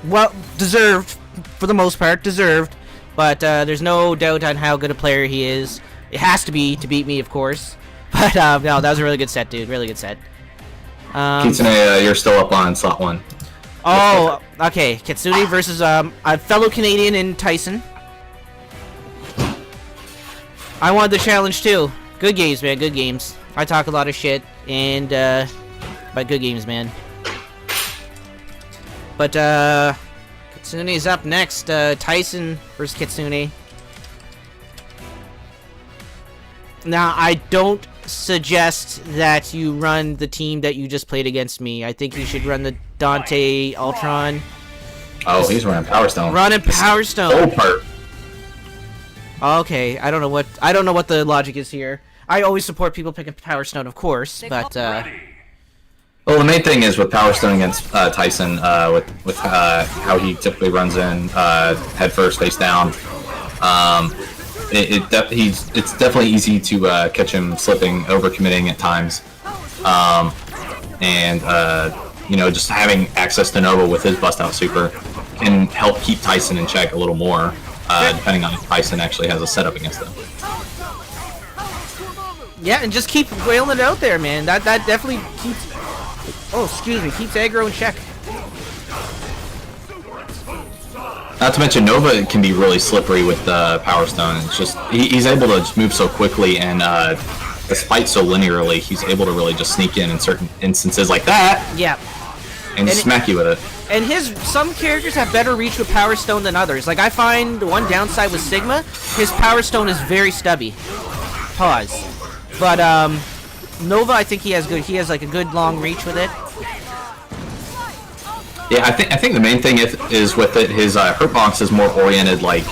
Well, deserved, for the most part, deserved. But there's no doubt on how good a player he is. It has to be to beat me, of course. But no, that was a really good set, dude. Really good set.
Kitsune, you're still up on slot 1.
Oh, okay. Kitsune versus a fellow Canadian in Tyson. I wanted the challenge too. Good games, man. Good games. I talk a lot of shit, and but good games, man. But Kitsune's up next. Tyson versus Kitsune. Now, I don't suggest that you run the team that you just played against me. I think you should run the Dante Ultron.
Oh, he's running Power Stone.
Running Power Stone.
Oh, part.
Okay, I don't know what the logic is here. I always support people picking Power Stone, of course, but
Well, the main thing is with Power Stone against Tyson, with how he typically runs in head first, face down. It's definitely easy to catch him slipping, overcommitting at times, and you know, just having access to Nova with his bust out super can help keep Tyson in check a little more, depending on if Tyson actually has a setup against him.
yeah, and just keep wailing it out there, man. That definitely keeps. Oh, excuse me, keeps aggro in check.
Not to mention Nova can be really slippery with Power Stone. It's just he's able to just move so quickly, and despite so linearly, he's able to really just sneak in certain instances like that.
Yeah.
And smack you with it.
And some characters have better reach with Power Stone than others. Like I find the one downside with Sigma, his Power Stone is very stubby. Pause. But Nova, I think he has like a good long reach with it.
Yeah, I think the main thing is with it, his hurtbox is more oriented like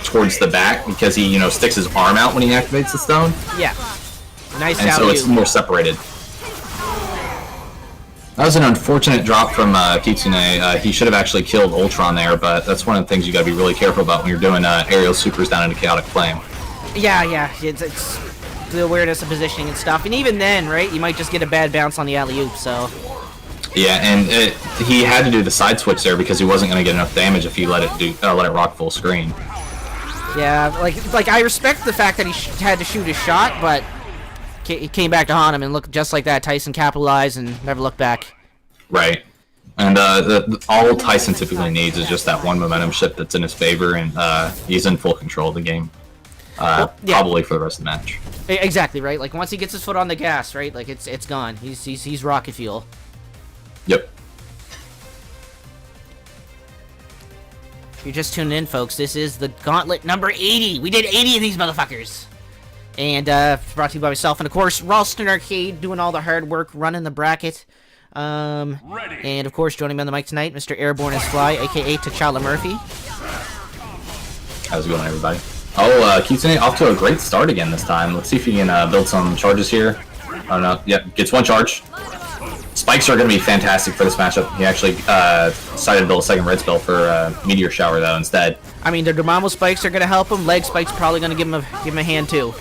towards the back because he sticks his arm out when he activates the stone.
Yeah. Nice.
And so it's more separated. That was an unfortunate drop from Kitsune. He should have actually killed Ultron there, but that's one of the things you got to be really careful about when you're doing aerial supers down into Chaotic Flame.
Yeah. It's the awareness of positioning and stuff, and even then, right, you might just get a bad bounce on the alley-oop. So.
Yeah, and he had to do the side switch there because he wasn't going to get enough damage if he let it rock full screen.
Yeah, like I respect the fact that he had to shoot his shot, but he came back to haunt him and looked just like that. Tyson capitalized and never looked back.
Right, and all Tyson typically needs is just that one momentum shift that's in his favor, and he's in full control of the game. Probably for the rest of the match.
Exactly right. Like once he gets his foot on the gas, right? Like it's gone. He's rocket fuel.
Yep.
If you're just tuning in, folks, this is the Gauntlet number 80. We did 80 of these motherfuckers. And brought to you by myself, and of course, Ralston Arcade doing all the hard work, running the bracket. And of course, joining me on the mic tonight, Mr. Airborne is Fly, aka T'Challa Murphy.
How's it going, everybody? Oh, Kitsune off to a great start again this time. Let's see if he can build some charges here. Oh no, yep, gets one charge. Spikes are going to be fantastic for this matchup. He actually decided to build a second red spell for Meteor Shower, though, instead. I
mean, the Dormammu spikes are going to help him. Leg spikes probably going to give him a hand, too.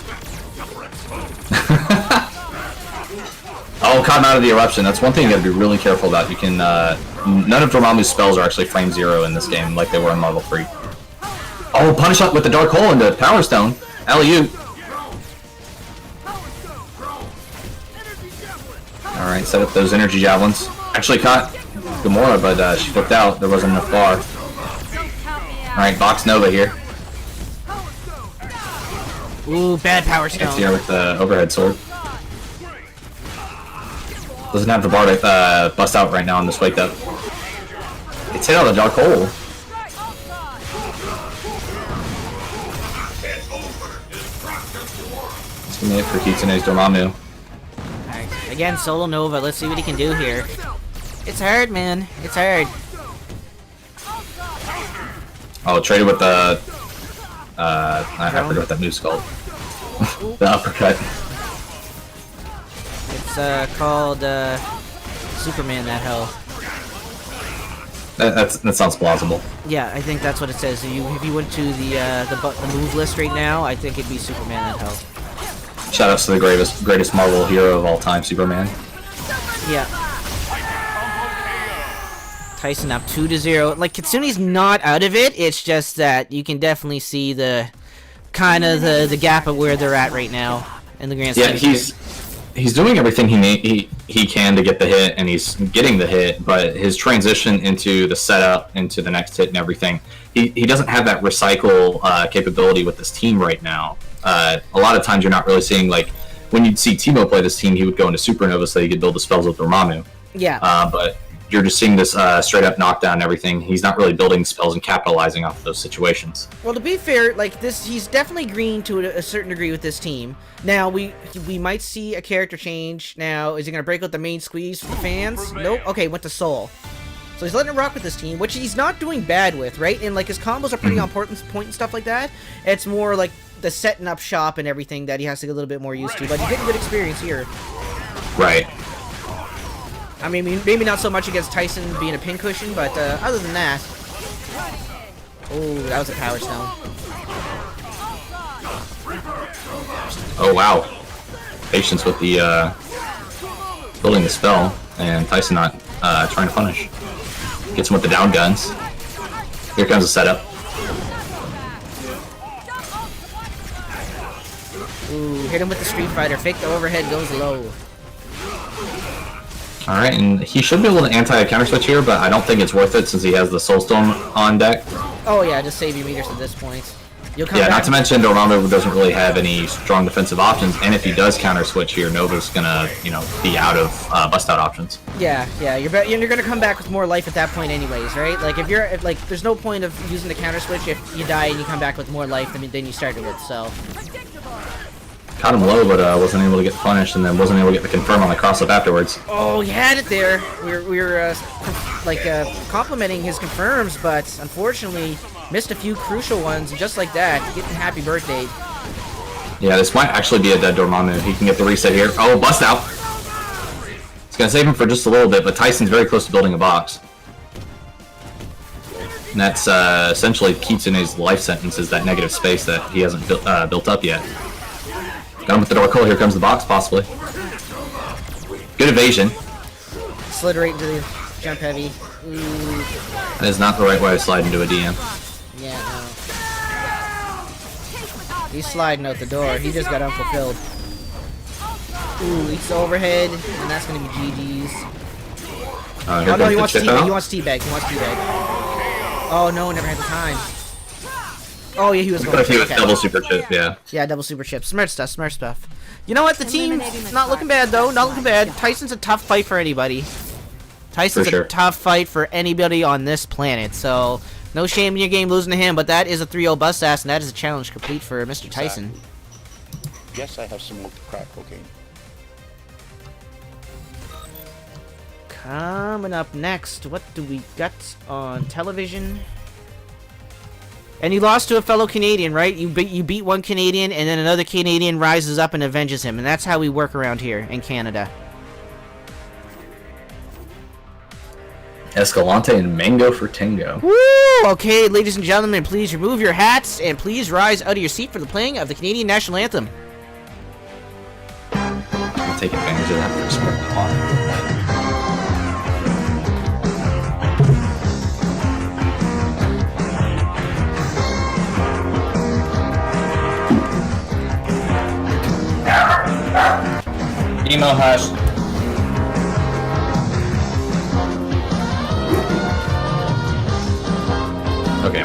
Oh, caught him out of the eruption. That's one thing you gotta be really careful about. You can, none of Dormammu's spells are actually frame 0 in this game, like they were in Marvel 3. Oh, punish up with the Dark Hole into Power Stone. Alley-oop. Alright, set up those energy javelins. Actually caught Gamora, but she flipped out. There wasn't enough bar. Alright, Box Nova here.
Ooh, bad Power
It's
Stone.
here with the overhead sword. Doesn't have the bar to bust out right now in this wake up. It's hit on the Dark Hole. It's gonna hit for Kitsune's Dormammu.
Alright, again, Solo Nova. Let's see what he can do here. It's hard, man. It's hard.
Oh, traded with the... I forgot what that move's called. The uppercut.
It's called Superman, that hell.
That sounds plausible.
Yeah, I think that's what it says. If you went to the move list right now, I think it'd be Superman, that hell.
Shoutouts to the greatest Marvel hero of all time, Superman.
Yeah. Tyson up 2-0. Like, Kitsune's not out of it. It's just that you can definitely see the kind of the gap of where they're at right now in the grand
Yeah,
scheme.
he's doing everything he can to get the hit, and he's getting the hit. But his transition into the setup, into the next hit, and everything, he doesn't have that recycle capability with this team right now. A lot of times you're not really seeing, like, when you'd see Timo play this team, he would go into Supernova so he could build the spells with Dormammu.
Yeah.
But you're just seeing this straight up knockdown and everything. He's not really building spells and capitalizing off of those situations.
Well, to be fair, like this, he's definitely green to a certain degree with this team. Now we might see a character change. Now, is he gonna break out the main squeeze for the fans? Nope. Okay, went to Soul. So he's letting it rock with this team, which he's not doing bad with, right? And like his combos are pretty on point and stuff like that. It's more like the setting up shop and everything that he has to get a little bit more used to. But he's getting good experience here.
Right.
I mean, maybe not so much against Tyson being a pincushion, but other than that... Oh, that was a Power Stone.
Oh, wow. Patience with the, building the spell, and Tyson not, trying to punish. Gets him with the down guns. Here comes the setup.
Ooh, hit him with the Street Fighter. Fake the overhead, goes low.
Alright, and he should be able to anti-counter switch here, but I don't think it's worth it since he has the Soulstone on deck.
Oh yeah, just save your meters at this point. You'll come
Yeah,
back.
not to mention Dormammu doesn't really have any strong defensive options, and if he does counter switch here, Nova's gonna, you know, be out of bust out options.
Yeah, you're gonna come back with more life at that point anyways, right? Like if there's no point of using the counter switch if you die and you come back with more life than you started with. So
Caught him low, but wasn't able to get punished, and then wasn't able to get the confirm on the cross-up afterwards.
oh, he had it there. We were complimenting his confirms, but unfortunately missed a few crucial ones. And just like that, getting happy birthday.
Yeah, this might actually be a dead Dormammu. He can get the reset here. Oh, bust out! It's gonna save him for just a little bit, but Tyson's very close to building a box. And that's essentially Kitsune's life sentence, is that negative space that he hasn't built up yet. Got him with the Dark Hole. Here comes the box, possibly. Good evasion.
Slid right into the jump heavy. Ooh,
That is not the right way to slide into a DM.
yeah, no. He's sliding out the door. He just got unfulfilled. Ooh, eats the overhead, and that's gonna be GG's.
Here
Oh no,
comes
he
the
wants
chip
teabag.
out.
He wants teabag. He wants teabag. Oh no, never had the time. Oh yeah, he was going
But if he
for
was
it.
double super chip, yeah.
Yeah, double super chip. Smart stuff, smart stuff. You know what? The team's not looking bad, though. Not looking bad. Tyson's a tough fight for anybody. Tyson's
For sure.
a tough fight for anybody on this planet, so no shame in your game losing to him, but that is a 3-0 bust ass, and that is a challenge complete for Mr. Tyson.
Yes, I have smoked crack cocaine.
Coming up next, what do we got on television? And you lost to a fellow Canadian, right? You beat one Canadian, and then another Canadian rises up and avenges him, and that's how we work around here in Canada.
Escalante and Mango for Tango.
Woo! Okay, ladies and gentlemen, please remove your hats, and please rise out of your seat for the playing of the Canadian National Anthem.
I'll take advantage of that for a split. Emo hash. Okay.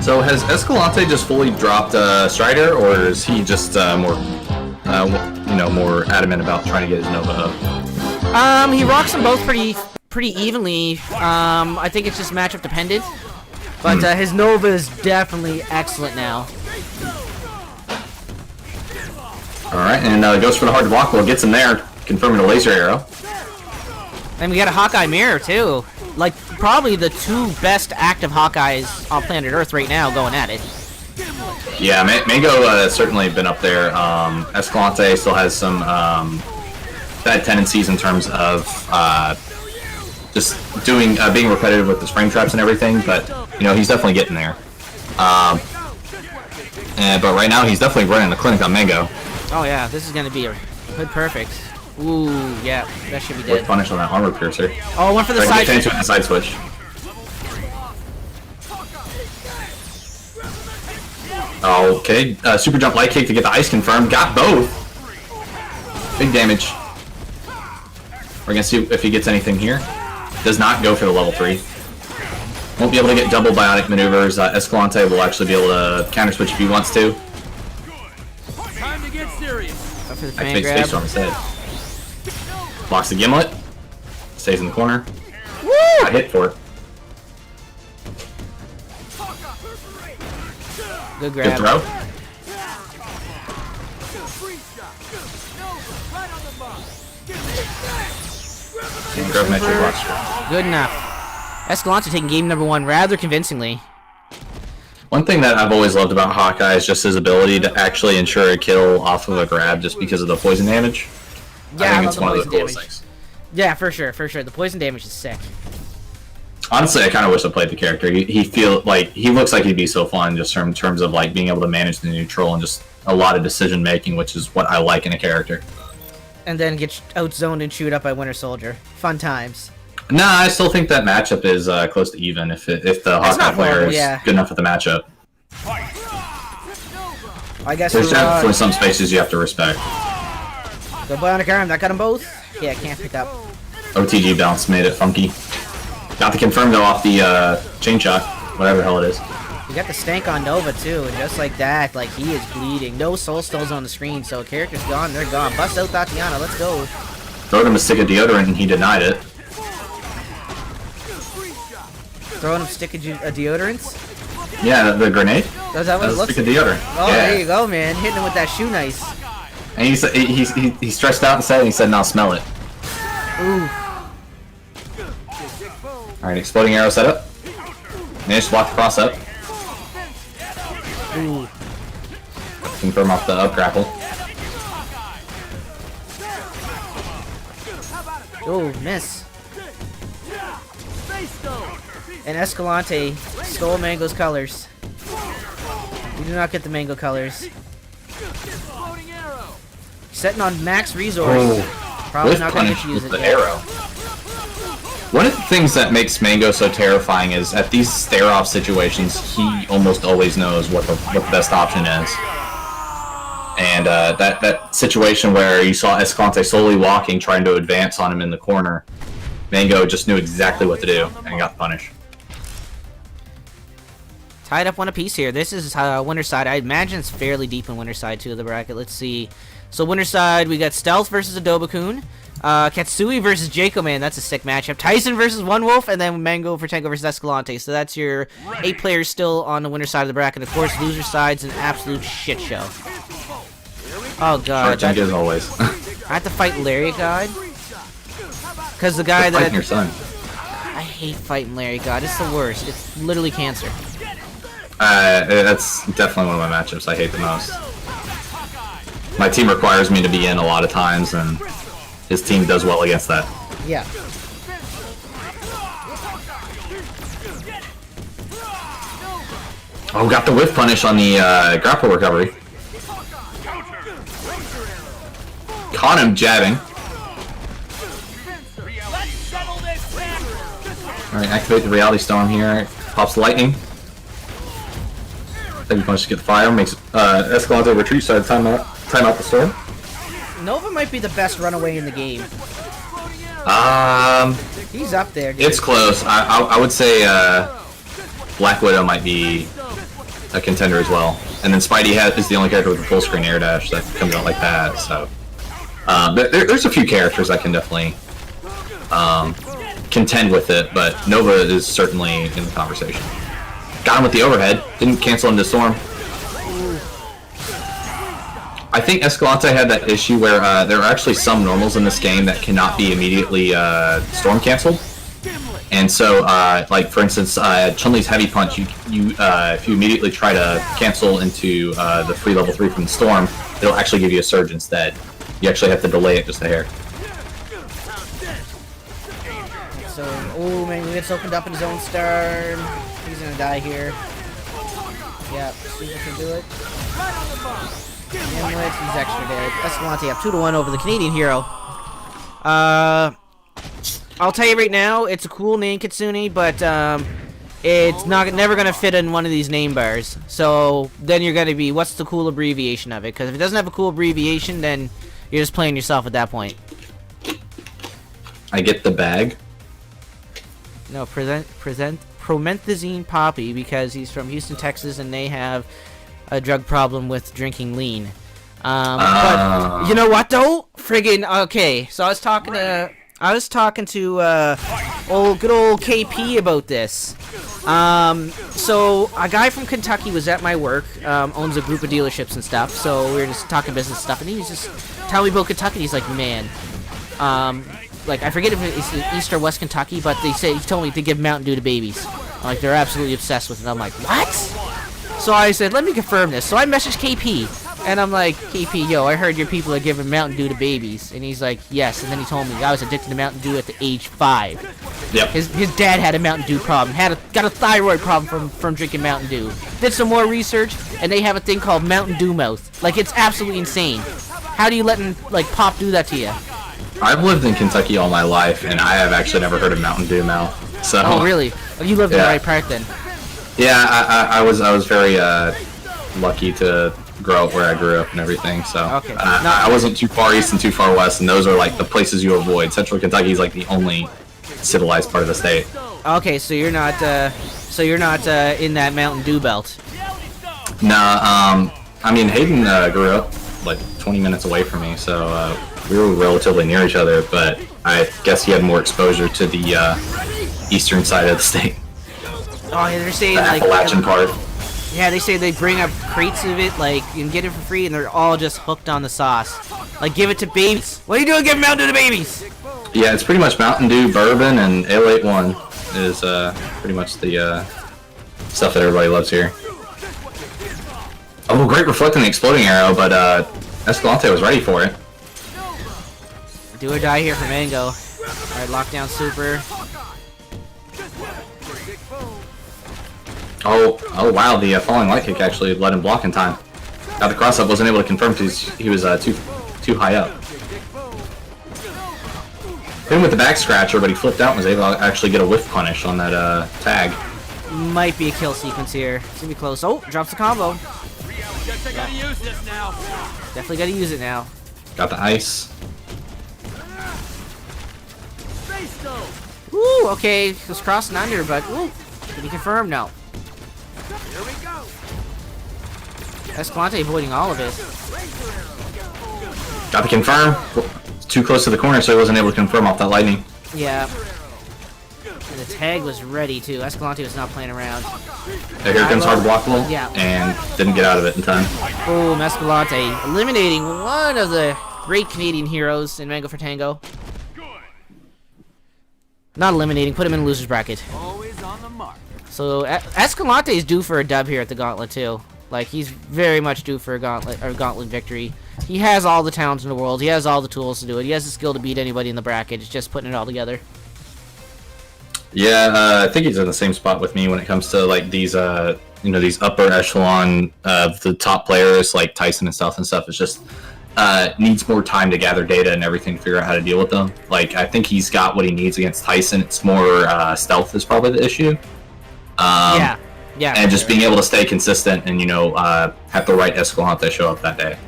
So has Escalante just fully dropped Strider, or is he just more, more adamant about trying to get his Nova up?
He rocks them both pretty evenly. I think it's just matchup dependent. But his Nova is definitely excellent now.
Alright, and goes for the hard block. Well, gets him there, confirming a laser arrow.
And we got a Hawkeye mirror too. Like probably the two best active Hawkeyes on planet Earth right now going at it.
Yeah, Mango has certainly been up there. Escalante still has some bad tendencies in terms of just being repetitive with the frame traps and everything, but he's definitely getting there. But right now he's definitely running the clinic on Mango.
Oh yeah, this is gonna be a good perfect. Ooh, yeah, that should be dead.
With punish on that armor piercer.
Oh, one for the side.
Into the side switch. Okay, super jump light kick to get the ice confirmed. Got both. Big damage. We're gonna see if he gets anything here. Does not go for the level 3. Won't be able to get double bionic maneuvers. Escalante will actually be able to counter switch if he wants to.
Time to get serious.
Go for the
Nice
fan
big
grab.
space storm instead. Blocks the gimlet. Stays in the corner.
Woo!
Got hit for it.
Good
Good
grab.
throw. And grab Metro block.
Good enough. Escalante taking game number 1 rather convincingly.
One thing that I've always loved about Hawkeye is just his ability to actually ensure a kill off of a grab just because of the poison damage.
Yeah,
I think
love
it's
the
one of the
poison
coolest
damage.
things.
Yeah, for sure, for sure. The poison damage is sick.
Honestly, I kind of wish I played the character. He looks like he'd be so fun just in terms of like being able to manage the neutral and just a lot of decision making, which is what I like in a character.
And then get outzoned and chewed up by Winter Soldier. Fun times.
Nah, I still think that matchup is close to even if the Hawkeye player
horrible,
is
yeah.
good enough at the matchup.
I guess
There's
we're,
definitely some spaces you have to respect.
the bionic arm, that got them both? Yeah, can't pick up.
OTG bounce made it funky. Got the confirm though off the chain shot, whatever the hell it is.
You got the stank on Nova too, and just like that, like he is bleeding. No soul stones on the screen, so character's gone, they're gone. Bust out Tatiana, let's go.
Throwed him a stick of deodorant and he denied it.
Throwing him stick of deodorants?
Yeah, the grenade.
Is that what
That
it
was a
looks
stick
like?
of deodorant.
Oh,
yeah.
there you go, man. Hitting him with that shoe nice.
And he stressed out and he said, "Now smell it."
Ooh.
All right, exploding arrow setup. Managed to block the cross up.
Ooh.
Confirm off the up grapple.
Ooh, miss. And Escalante stole Mango's colors. We do not get the Mango colors. Setting on max resource.
Oh,
Probably
with
not going to
punish
get to use
with
it
the
yet.
arrow. One of the things that makes Mango so terrifying is at these stare-off situations, he almost always knows what the best option is. And that situation where you saw Escalante slowly walking, trying to advance on him in the corner, Mango just knew exactly what to do and got the punish.
Tied up one apiece here. This is Winter Side. I imagine it's fairly deep in Winter Side too, the bracket. Let's see. So Winter Side, we got Stealth versus Adobakun. Katsui versus Jako Man. That's a sick matchup. Tyson versus One Wolf, and then Mango for Tango versus Escalante. So that's your 8 players still on the winner side of the bracket. Of course, loser side's an absolute shit show. Oh god.
Short tank as always.
I have to fight Larry God. Because the guy
Fighting
that
your son.
I hate fighting Larry God. It's the worst. It's literally cancer.
That's definitely one of my matchups I hate the most. My team requires me to be in a lot of times, and his team does well against that.
Yeah.
Oh, got the whiff punish on the grapple recovery. Caught him jabbing. Alright, activate the reality storm here. Pops the lightning. Heavy punch to get the fire. Makes Escalante retreat, so time out the storm.
Nova might be the best runaway in the game. He's up there, dude.
It's close. I would say Black Widow might be a contender as well. And then Spidey is the only character with a full screen air dash that comes out like that. So there's a few characters that can definitely contend with it, but Nova is certainly in the conversation. Got him with the overhead. Didn't cancel him to storm. I think Escalante had that issue where there are actually some normals in this game that cannot be immediately storm canceled. And so, like for instance, Chun-Li's heavy punch, if you immediately try to cancel into the free level 3 from the storm, it'll actually give you a surge instead. You actually have to delay it just a hair.
So, oh man, he gets opened up in his own star. He's gonna die here. Yeah, see if he can do it. Gimlet, he's extra dead. Escalante up 2-1 over the Canadian hero. I'll tell you right now, it's a cool name, Kitsune, but it's never gonna fit in one of these name bars. So then you're gonna be, what's the cool abbreviation of it? Because if it doesn't have a cool abbreviation, then you're just playing yourself at that point.
I get the bag.
No, promethazine Poppy, because he's from Houston, Texas, and they have a drug problem with drinking lean. But you know what though? Friggin' okay. So I was talking to good old KP about this. So a guy from Kentucky was at my work, owns a group of dealerships and stuff. So we were just talking business stuff, and he was just telling me about Kentucky. He's like, man, like I forget if it's East or West Kentucky, but he told me to give Mountain Dew to babies. Like they're absolutely obsessed with it. I'm like, what? So I said, let me confirm this. So I messaged KP, and I'm like, KP, yo, I heard your people are giving Mountain Dew to babies. And he's like, yes. And then he told me I was addicted to Mountain Dew at the age 5.
Yep.
His dad had a Mountain Dew problem, got a thyroid problem from drinking Mountain Dew. Did some more research, and they have a thing called Mountain Dew mouth. Like, it's absolutely insane. How do you let Pop do that to you?
I've lived in Kentucky all my life, and I have actually never heard of Mountain Dew mouth. So.
Oh, really? Well, you lived in the right part then.
Yeah, I was very lucky to grow up where I grew up and everything. So
okay.
I wasn't too far east and too far west, and those are like the places you avoid. Central Kentucky is like the only civilized part of the state.
Okay, so you're not in that Mountain Dew belt.
Nah, I mean Hayden grew up like 20 minutes away from me, so we were relatively near each other. But I guess he had more exposure to the eastern side of the state.
Oh, yeah, they're saying
The
like
Appalachian part.
Yeah, they say they bring up crates of it, like, and get it for free, and they're all just hooked on the sauce. Like, give it to babies. What are you doing giving Mountain Dew to babies?
Yeah, it's pretty much Mountain Dew, bourbon, and Ale 81 is pretty much the stuff that everybody loves here. Oh, great reflecting the exploding arrow, but Escalante was ready for it.
Do or die here for Mango. Alright, lockdown super.
Oh wow, the falling light kick actually let him block in time. Got the cross up, wasn't able to confirm because he was too high up. Hit him with the back scratcher, but he flipped out and was able to actually get a whiff punish on that tag.
Might be a kill sequence here. It's gonna be close. Oh, drops the combo.
Guess I gotta use this now.
Definitely gotta use it now.
Got the ice.
Woo, okay, it was crossing under, but ooh, can you confirm? No.
Here we go.
Escalante avoiding all of it.
Got the confirm. Too close to the corner, so he wasn't able to confirm off that lightning.
Yeah. And the tag was ready too. Escalante was not playing around.
Yeah, here comes hard blockable.
Yeah.
And didn't get out of it in time.
Boom, Escalante eliminating one of the great Canadian heroes in Mango for Tango. Not eliminating, put him in the loser's bracket.
Always on the mark.
So Escalante is due for a dub here at the Gauntlet too. Like, he's very much due for a gauntlet victory. He has all the talents in the world. He has all the tools to do it. He has the skill to beat anybody in the bracket. It's just putting it all together.
Yeah, I think he's in the same spot with me when it comes to like these, these upper echelon of the top players like Tyson and stuff. It's just needs more time to gather data and everything to figure out how to deal with them. Like, I think he's got what he needs against Tyson. It's more stealth is probably the issue.
Yeah,
and just being able to stay consistent and have the right Escalante show up that day.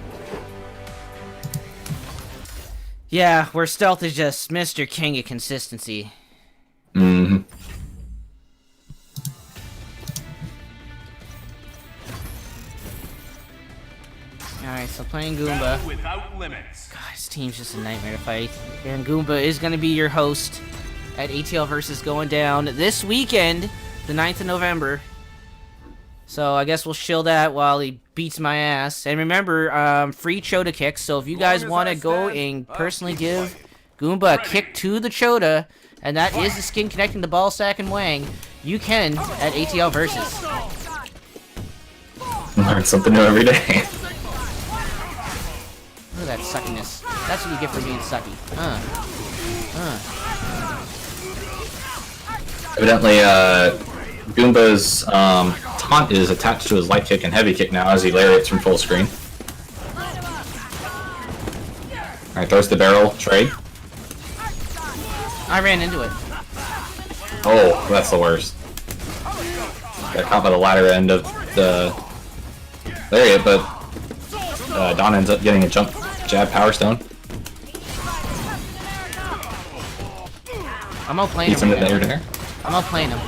Yeah, where stealth is just Mr. King of consistency.
Mm-hmm.
Alright, so playing Goomba.
Without limits.
God, this team's just a nightmare to fight. And Goomba is going to be your host at ATL Versus going down this weekend, the 9th of November. So I guess we'll shill that while he beats my ass. And remember, free Chota kicks. So if you guys want to go and personally give Goomba a kick to the Chota, and that is the skin connecting the ball sack and wang, you can at ATL Versus.
Learn something new every day.
Look at that suckiness. That's what you get for being sucky.
Evidently, Goomba's taunt is attached to his light kick and heavy kick now as he lariats from full screen. Alright, throws the barrel trade.
I ran into it.
Oh, that's the worst. Got caught by the latter end of the lariat, but Don ends up getting a jump jab power stone.
I'm outplaying
Beats him
him.
to the air to air.
I'm outplaying him.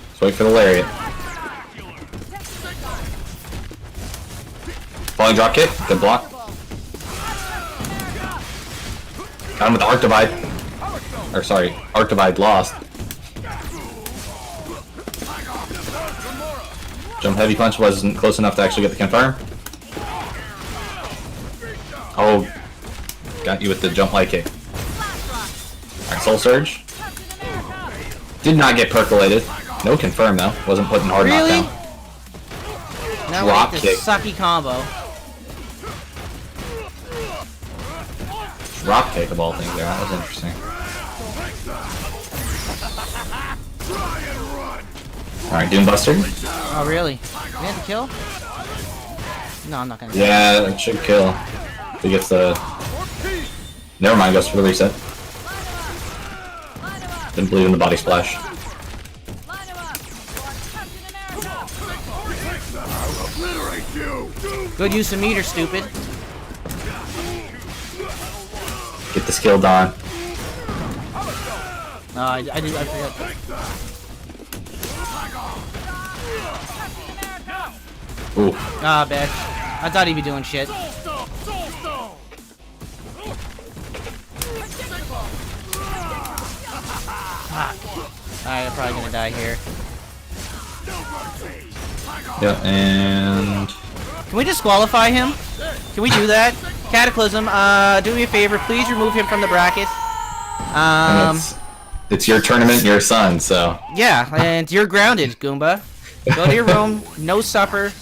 Let's wait for the lariat. Falling drop kick, good block. Got him with the arc divide. Or sorry, arc divide lost. Jump heavy punch wasn't close enough to actually get the confirm. Oh, got you with the jump light kick. Alright, soul surge. Did not get percolated. No confirm though. Wasn't putting hard
Really?
knockdown.
Now
Drop
we get
kick.
this sucky combo.
Drop kick of all things there. That was interesting. Alright, Doom Buster.
Oh, really? You have to kill? No, I'm not gonna.
Yeah, that should kill. If he gets the... Never mind, goes for the reset. Didn't believe in the body splash.
Good use of meter, stupid.
Get the skill, Don.
I forgot.
Ooh.
Ah, bad. I thought he'd be doing shit. Alright, I'm probably gonna die here.
Yep, and...
Can we disqualify him? Can we do that? Cataclysm, do me a favor, please remove him from the bracket.
It's your tournament, your son, so...
Yeah, and you're grounded, Goomba. Go to your room, no supper,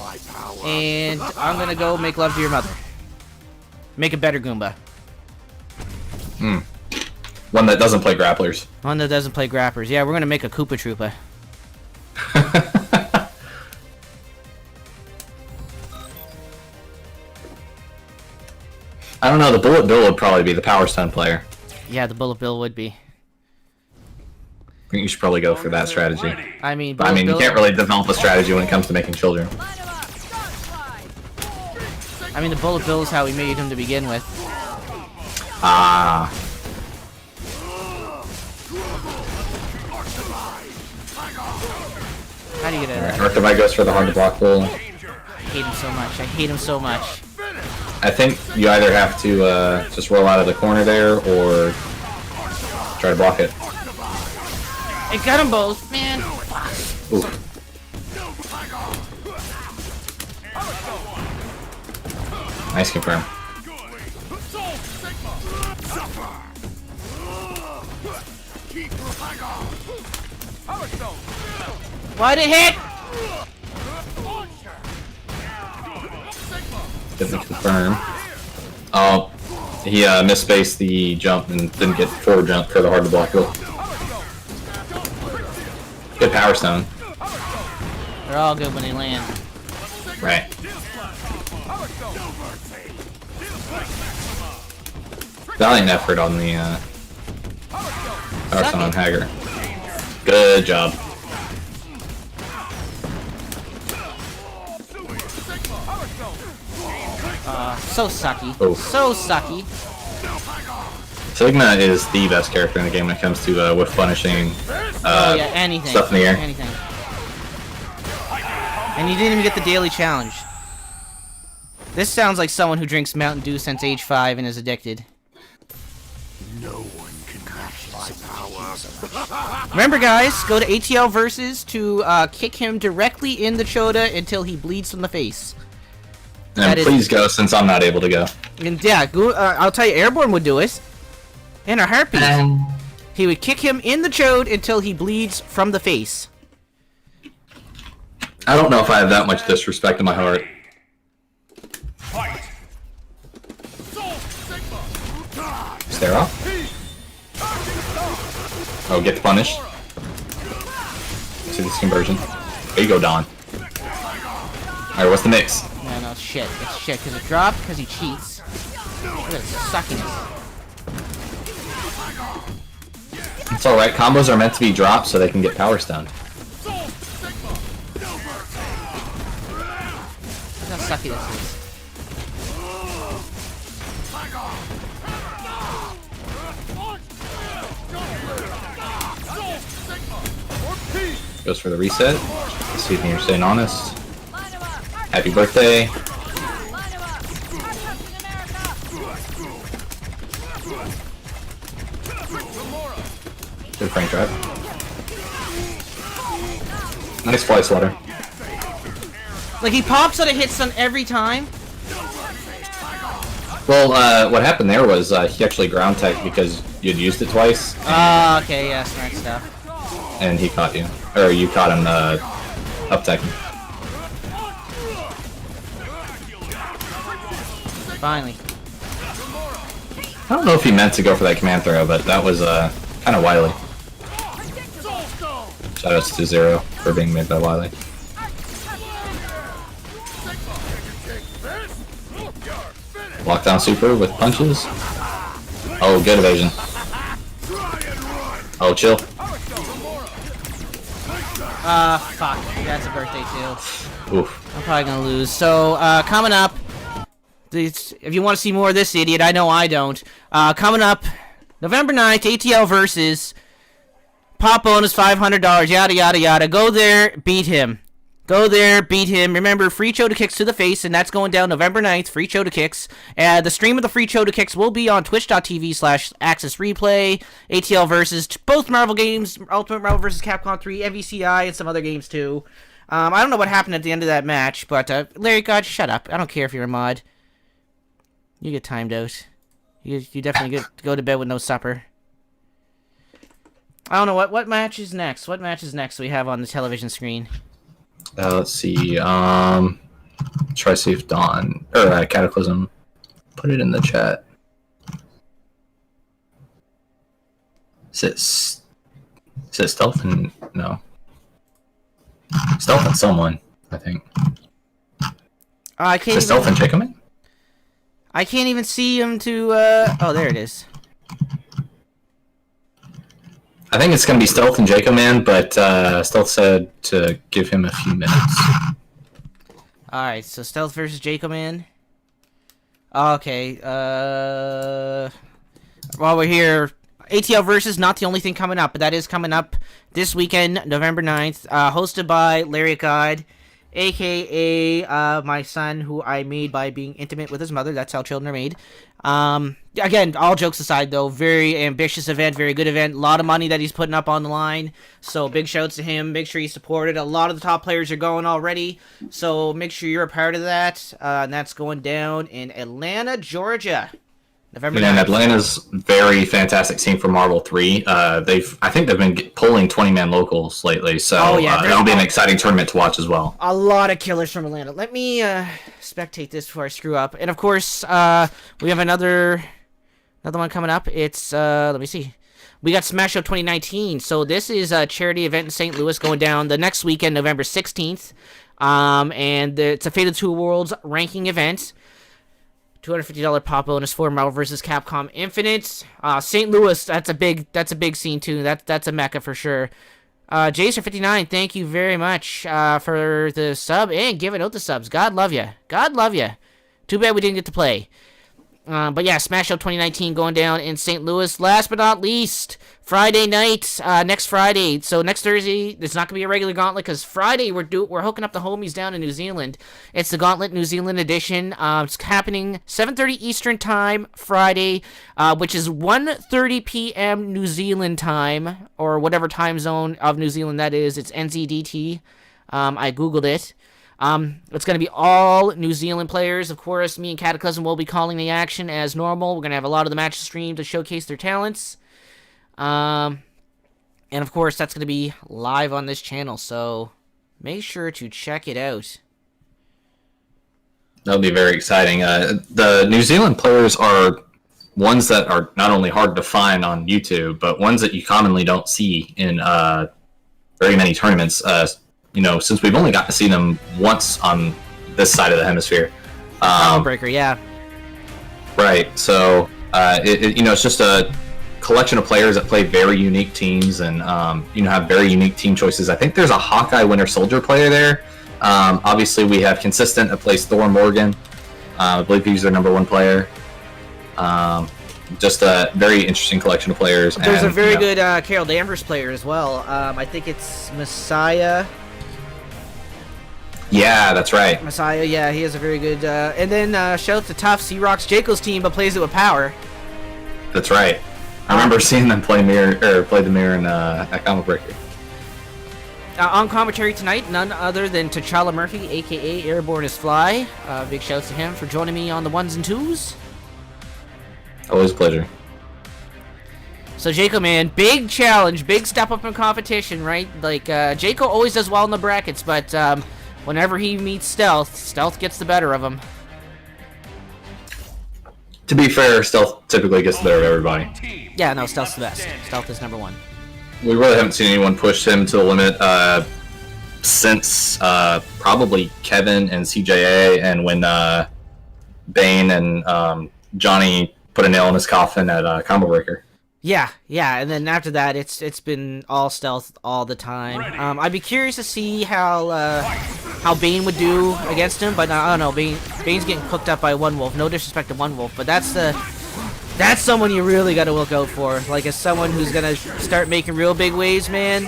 and I'm gonna go make love to your mother. Make a better Goomba.
One that doesn't play grapplers.
One that doesn't play grappers. Yeah, we're gonna make a Koopa Troopa.
I don't know, the Bullet Bill would probably be the Power Stone player.
Yeah, the Bullet Bill would be.
I think you should probably go for that strategy.
I mean,
But, I mean, you can't really develop a strategy when it comes to making children.
I mean, the Bullet Bill is how we made him to begin with.
Ah.
How do you get
Alright,
it?
Arc Divide goes for the hard to block bull.
I hate him so much. I hate him so much.
I think you either have to just roll out of the corner there or try to block it.
I got them both, man.
Ooh. Nice confirm.
Why'd it hit?
Didn't confirm. Oh, he misspaced the jump and didn't get forward jump for the hard to block goal. Good power stone.
They're all good when they land.
Right. Valiant effort on the power stone on Hager. Good job.
So sucky.
Oh.
So sucky.
Sigma is the best character in the game when it comes to whiff punishing
Oh yeah, anything.
stuff in the air.
Anything. And you didn't even get the daily challenge. This sounds like someone who drinks Mountain Dew since age 5 and is addicted.
No one can match my power.
Remember, guys, go to ATL Versus to kick him directly in the Chota until he bleeds from the face.
And please go, since I'm not able to go.
And yeah, go, I'll tell you, Airborne would do it. In a heartbeat. He would kick him in the chode until he bleeds from the face.
I don't know if I have that much disrespect in my heart. Stare off. Oh, get the punish. See this conversion. There you go, Don. Alright, what's the mix?
No, it's shit. It's shit, because it dropped, because he cheats. Look at this suckiness.
It's alright, combos are meant to be dropped so they can get power stoned.
Look how sucky this is.
Goes for the reset. Let's see if you're staying honest. Happy birthday. Good Frank drive. Nice fly swatter.
Like, he pops out of hits on every time.
Well, what happened there was he actually ground tech because you'd used it twice.
Okay, yeah, smart stuff.
And he caught you. Or you caught him up teching.
Finally.
I don't know if he meant to go for that command throw, but that was kind of wily. Shoutouts to Zero for being made by Wily. Lockdown super with punches. Oh, good evasion. Oh, chill.
Fuck. That's a birthday too.
Oof.
I'm probably gonna lose. So, coming up, if you want to see more of this idiot, I know I don't. Coming up, November 9th, ATL Versus. Pop bonus $500, yada yada yada. Go there, beat him. Go there, beat him. Remember, free Chota Kicks to the face, and that's going down November 9th, free Chota Kicks. The stream of the free Chota Kicks will be on twitch.tv/Access Replay, ATL Versus, both Marvel games, Ultimate Marvel vs. Capcom 3, MVCI, and some other games too. I don't know what happened at the end of that match, but Larry God, shut up. I don't care if you're a mod. You get timed out. You definitely go to bed with no supper. I don't know what match is next. What match is next we have on the television screen?
Let's see. Try to see if Dawn or Cataclysm put it in the chat. Is it Stealth and no? Stealth and someone, I think.
I can't.
Is it Stealth and Jako Man?
I can't even see him to. Oh, there it is.
I think it's gonna be Stealth and Jako Man, but Stealth said to give him a few minutes.
Alright, so Stealth versus Jako Man. Okay, while we're here, ATL Versus, not the only thing coming up, but that is coming up this weekend, November 9th, hosted by Larry God, a.k.a. my son, who I made by being intimate with his mother. That's how children are made. Again, all jokes aside, though, very ambitious event, very good event. A lot of money that he's putting up on the line. So big shouts to him. Make sure you support it. A lot of the top players are going already. So make sure you're a part of that. And that's going down in Atlanta, Georgia. November
And
9th.
Atlanta's very fantastic team for Marvel 3. I think they've been pulling 20-man locals lately, so
Oh, yeah,
that'll be an exciting tournament to watch as well.
A lot of killers from Atlanta. Let me spectate this before I screw up. And of course, we have another one coming up. It's let me see. We got Smash Up 2019. So this is a charity event in St. Louis going down the next weekend, November 16th. And it's a Fatal 2 Worlds ranking event. $250 pop bonus for Marvel vs. Capcom Infinite. St. Louis, that's a big scene too. That's a mecca for sure. Jason59, thank you very much for the sub and giving out the subs. God love you. God love you. Too bad we didn't get to play. But yeah, Smash Up 2019 going down in St. Louis. Last but not least, Friday night, next Friday. So next Thursday, it's not gonna be a regular Gauntlet because Friday we're hooking up the homies down in New Zealand. It's the Gauntlet New Zealand edition. It's happening 7:30 Eastern time Friday, which is 1:30 p.m. New Zealand time or whatever time zone of New Zealand that is. It's NZDT. I googled it. It's going to be all New Zealand players. Of course, me and Cataclysm will be calling the action as normal. We're going to have a lot of the matches streamed to showcase their talents. And of course, that's going to be live on this channel, so make sure to check it out.
That'll be very exciting. The New Zealand players are ones that are not only hard to find on YouTube, but ones that you commonly don't see in very many tournaments. Since we've only got to see them once on this side of the hemisphere.
Breaker, yeah.
Right. So it's just a collection of players that play very unique teams and have very unique team choices. I think there's a Hawkeye Winter Soldier player there. Obviously, we have Consistent that plays Thor Morgan. I believe he's their #1 player. Just a very interesting collection of players.
There's a very good Carol Danvers player as well. I think it's Messiah.
Yeah, that's right.
Messiah, yeah, he has a very good... and then shout out to Tough Rock's Jaco's team, but plays it with power.
That's right. I remember seeing them play the mirror in at Comic Breaker.
On commentary tonight, none other than T'Challa Murphy, a.k.a. Airborne is Fly. Big shouts to him for joining me on the ones and twos.
Always a pleasure.
So, Jako Man, big challenge, big step up in competition, right? Like, Jako always does well in the brackets, but whenever he meets Stealth gets the better of him.
To be fair, Stealth typically gets the better of everybody.
Yeah, no, Stealth's the best. Stealth is #1.
We really haven't seen anyone push him to the limit since probably Kevin and CJA, and when Bane and Johnny put a nail in his coffin at Combo Breaker.
Yeah, and then after that, it's been all Stealth all the time. I'd be curious to see how Bane would do against him, but I don't know. Bane's getting cooked up by One Wolf. No disrespect to One Wolf, but that's someone you really got to look out for. Like, as someone who's gonna start making real big waves, man.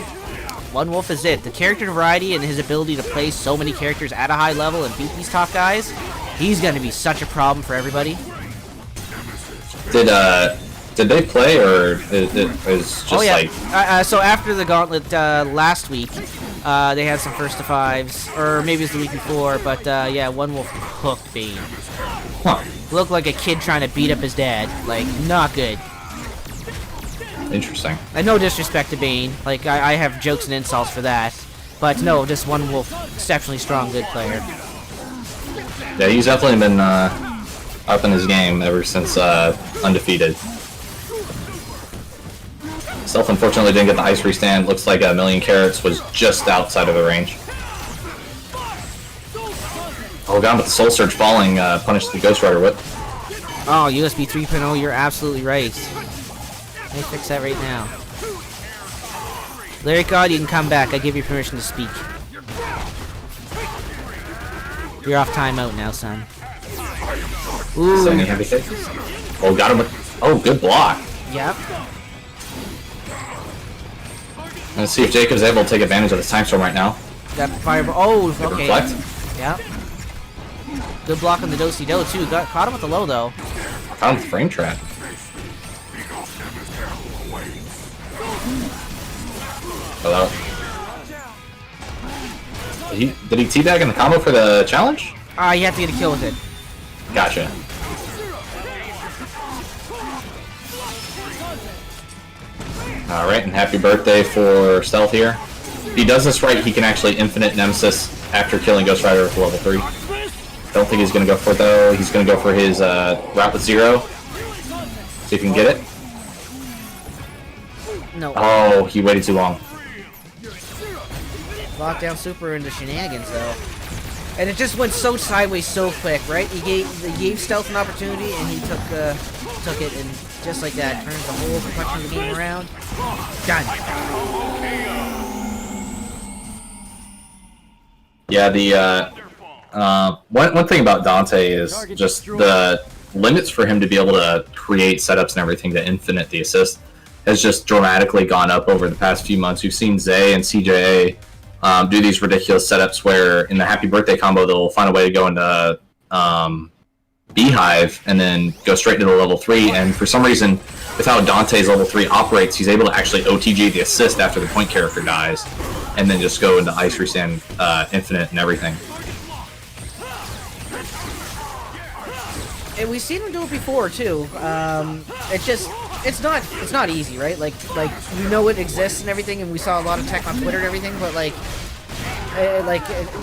One Wolf is it. The character variety and his ability to play so many characters at a high level and beat these top guys, he's gonna be such a problem for everybody.
Did they play, or it was just like...
So after the Gauntlet last week, they had some first to fives, or maybe it was the week before, but yeah, One Wolf cooked Bane.
Huh.
Looked like a kid trying to beat up his dad. Like, not good.
Interesting.
And no disrespect to Bane. Like, I have jokes and insults for that. But no, just One Wolf, exceptionally strong, good player.
Yeah, he's definitely been up in his game ever since Undefeated. Stealth unfortunately didn't get the ice restand. Looks like a Million Carrots was just outside of the range. Oh god, but the Soul Surge falling punished the Ghost Rider whip.
Oh, USB 3.0, you're absolutely right. Let me fix that right now. Lyric God, you can come back. I give you permission to speak. You're off timeout now, son. Ooh.
So any heavy hits? Oh, got him with... Oh, good block.
Yep.
Let's see if Jacob's able to take advantage of this time storm right now.
That fireball. Oh, okay.
Reflect.
Yep. Good block on the do-si-do, too. Caught him with the low, though.
Found the frame trap. Hello. Did he teabag in the combo for the challenge?
You have to get a kill with it.
Gotcha. Alright, and happy birthday for Stealth here. If he does this right, he can actually infinite Nemesis after killing Ghost Rider with level 3. Don't think he's going to go for it though. He's going to go for his route with 0. See if he can get it.
No.
Oh, he waited too long.
Lockdown super into shenanigans though. And it just went so sideways so quick, right? He gave Stealth an opportunity and he took it, and just like that turns the whole complexion of the game around. Done.
Yeah, the one thing about Dante is just the limits for him to be able to create setups and everything to infinite the assist has just dramatically gone up over the past few months. We've seen Zay and CJA do these ridiculous setups where in the Happy Birthday combo they'll find a way to go into Beehive and then go straight to the level 3, and for some reason with how Dante's level 3 operates, he's able to actually OTG the assist after the point character dies and then just go into Ice Restand Infinite and everything.
And we've seen him do it before too. It's not easy, right? Like you know it exists and everything, and we saw a lot of tech on Twitter and everything, but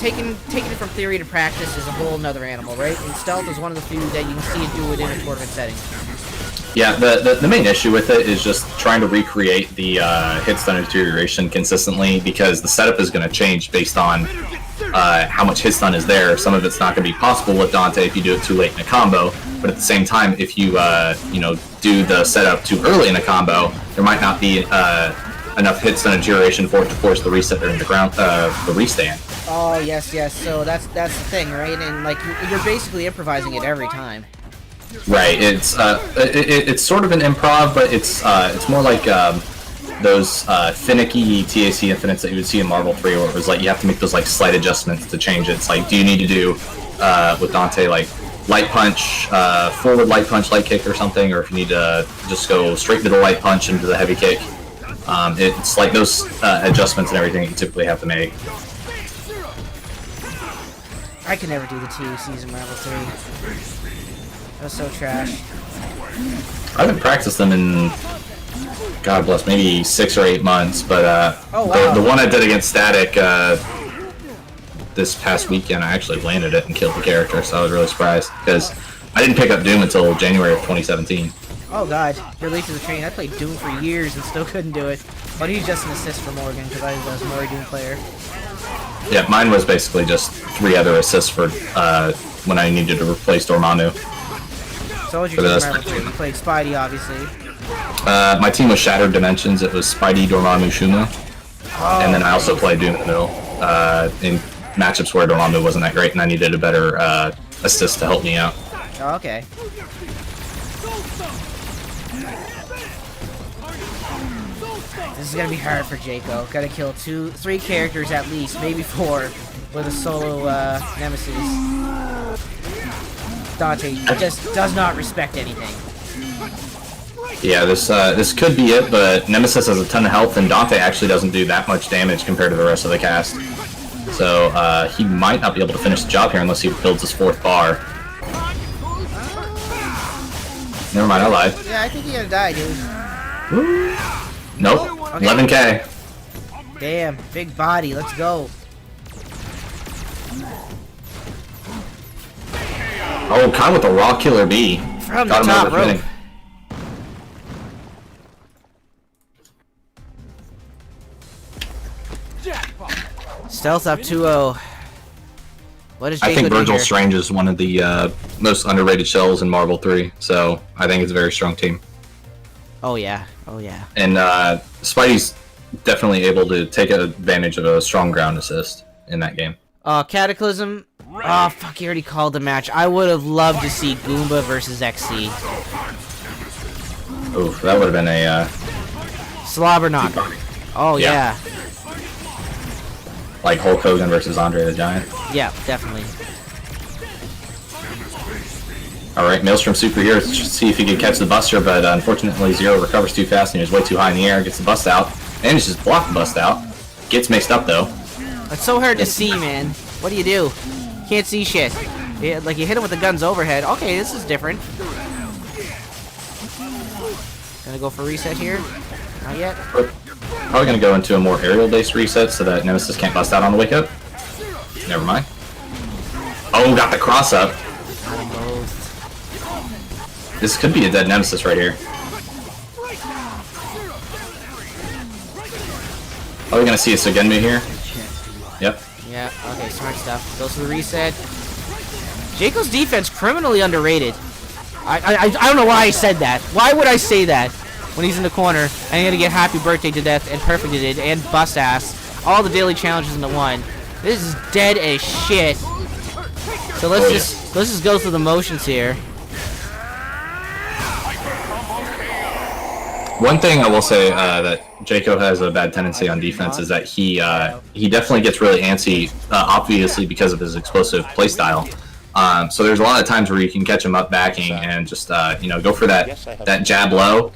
taking it from theory to practice is a whole nother animal, right? And Stealth is one of the few that you can see it do it in a tournament setting.
Yeah, the main issue with it is just trying to recreate the hit stun deterioration consistently, because the setup is going to change based on how much hit stun is there. Some of it's not going to be possible with Dante if you do it too late in a combo, but at the same time, if you do the setup too early in a combo, there might not be enough hit stun deterioration for it to force the reset during the restand.
Oh yes. So that's the thing, right? And like you're basically improvising it every time.
Right. It's sort of an improv, but it's more like those finicky TAC infinites that you would see in Marvel 3, where it was like you have to make those like slight adjustments to change it. It's like, do you need to do with Dante like light punch, forward light punch, light kick or something, or if you need to just go straight to the light punch into the heavy kick. It's like those adjustments and everything you typically have to make.
I can never do the TACs in Marvel 3. That was so trash.
I haven't practiced them in, God bless, maybe 6 or 8 months, but
oh, wow.
the one I did against Static this past weekend, I actually landed it and killed the character, so I was really surprised, because I didn't pick up Doom until January of 2017.
Oh god, you're late to the train. I played Doom for years and still couldn't do it. But he's just an assist for Morgan, because I was a Mori Doom player.
Yeah, mine was basically just 3 other assists for when I needed to replace Dormammu.
So what did you do in Marvel 3? You played Spidey, obviously.
My team was Shattered Dimensions. It was Spidey, Dormammu, Shuma.
Oh,
And then I also played Doom in the middle. In matchups where Dormammu wasn't that great and I needed a better assist to help me out.
Oh, okay. This is gonna be hard for Jako. Gotta kill 3 characters at least, maybe 4, with a solo nemesis. Dante just does not respect anything.
Yeah, this could be it, but Nemesis has a ton of health, and Dante actually doesn't do that much damage compared to the rest of the cast. So he might not be able to finish the job here unless he builds his 4th bar. Never mind, I lied.
Yeah, I think you're gonna die, dude.
Woo. Nope.
Okay.
11k.
Damn, big body, let's go.
Oh, Kai with a raw killer B.
From
Got
the
him
top
over
rope.
hitting.
Stealth up 2-0. What does Jako
I think
do
Virgil
here?
Strange is one of the most underrated shells in Marvel 3, so I think it's a very strong team.
Oh yeah, oh yeah.
And Spidey's definitely able to take advantage of a strong ground assist in that game.
Cataclysm. Oh fuck, he already called the match. I would have loved to see Goomba versus XC.
Oof, that would have been a
Slobber knock. Oh yeah.
Like Hulk Hogan versus Andre the Giant.
Yeah, definitely.
Alright, Maelstrom Super here to see if he can catch the Buster, but unfortunately Zero recovers too fast and he was way too high in the air, gets the bust out, and he's just blocked the bust out. Gets mixed up though.
It's so hard to see, man. What do you do? Can't see shit. Yeah, like you hit him with the guns overhead. Okay, this is different. Gonna go for reset here. Not yet.
We're probably going to go into a more aerial-based reset so that Nemesis can't bust out on the wake-up. Never mind. Oh, got the cross-up.
Got them both.
This could be a dead Nemesis right here. Are we going to see a Sugenmu here? Yep.
Yeah, okay, smart stuff. Goes to the reset. Jaco's defense criminally underrated. I don't know why I said that. Why would I say that when he's in the corner and he's gonna get happy birthday to death and perfected it and bust ass all the daily challenges into one? This is dead as shit. So let's just go through the motions here.
One thing I will say that Jako has a bad tendency on defense is that he definitely gets really antsy, obviously because of his explosive playstyle. So there's a lot of times where you can catch him up backing and just go for that jab low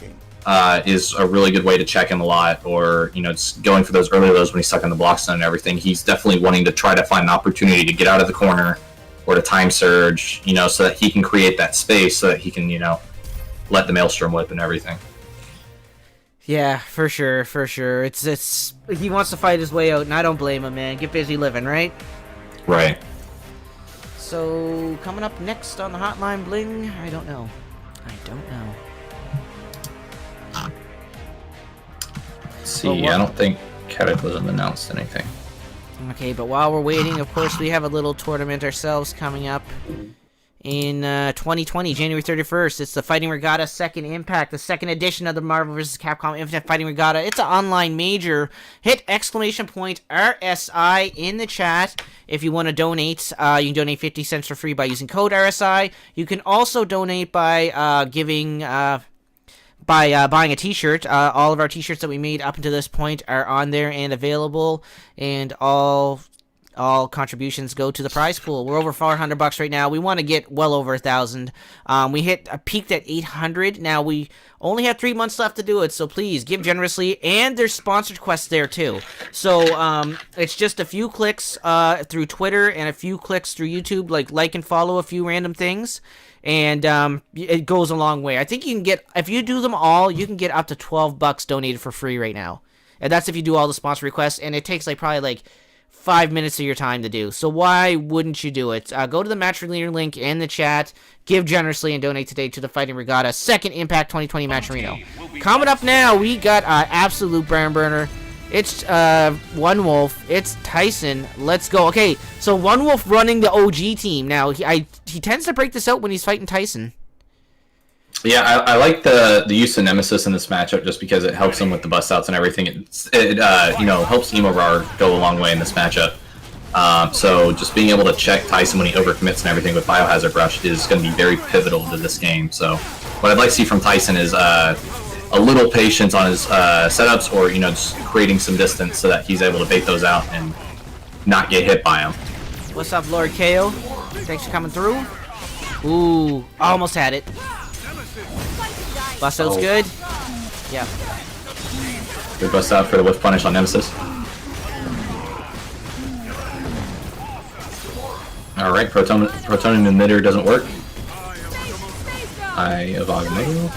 is a really good way to check him a lot, or just going for those early lows when he's stuck in the block stun and everything. He's definitely wanting to try to find an opportunity to get out of the corner or to time surge, so that he can create that space so that he can let the Maelstrom whip and everything.
Yeah, for sure, for sure. It's he wants to fight his way out, and I don't blame him, man. Get busy living, right?
Right.
So, coming up next on the Hotline Bling, I don't know.
Let's see, I don't think Cataclysm announced anything.
Okay, but while we're waiting, of course, we have a little tournament ourselves coming up in 2020, January 31st. It's the Fighting Regatta Second Impact, the second edition of the Marvel vs. Capcom Infinite Fighting Regatta. It's an online major. Hit !RSI in the chat if you want to donate. You can donate 50 cents for free by using code RSI. You can also donate by buying a t-shirt. All of our t-shirts that we made up until this point are on there and available, and all contributions go to the prize pool. We're over $400 right now. We want to get well over 1,000. We peaked at 800. Now we only have 3 months left to do it, so please give generously. And there's sponsored quests there too. So it's just a few clicks through Twitter and a few clicks through YouTube, like and follow a few random things, and it goes a long way. I think you can get, if you do them all, you can get up to $12 donated for free right now, and that's if you do all the sponsor requests. And it takes probably 5 minutes of your time to do. So why wouldn't you do it? Go to the match leader link in the chat, give generously, and donate today to the Fighting Regatta Second Impact 2020 Match Reno. Coming up now, we got absolute barn burner. It's One Wolf. It's Tyson. Let's go. Okay, so One Wolf running the OG team. Now he tends to break this out when he's fighting Tyson.
Yeah, I like the use of Nemesis in this matchup just because it helps him with the bust outs and everything. It helps Emorar go a long way in this matchup. So just being able to check Tyson when he overcommits and everything with Biohazard Rush is going to be very pivotal to this game. So what I'd like to see from Tyson is a little patience on his setups, or just creating some distance so that he's able to bait those out and not get hit by them.
What's up, Lord KO? Thanks for coming through. Ooh, almost had it. Bust out's good. Yeah.
Good bust out for the whiff punish on Nemesis. Alright, Proton emitter doesn't work. Eye of Agamotto.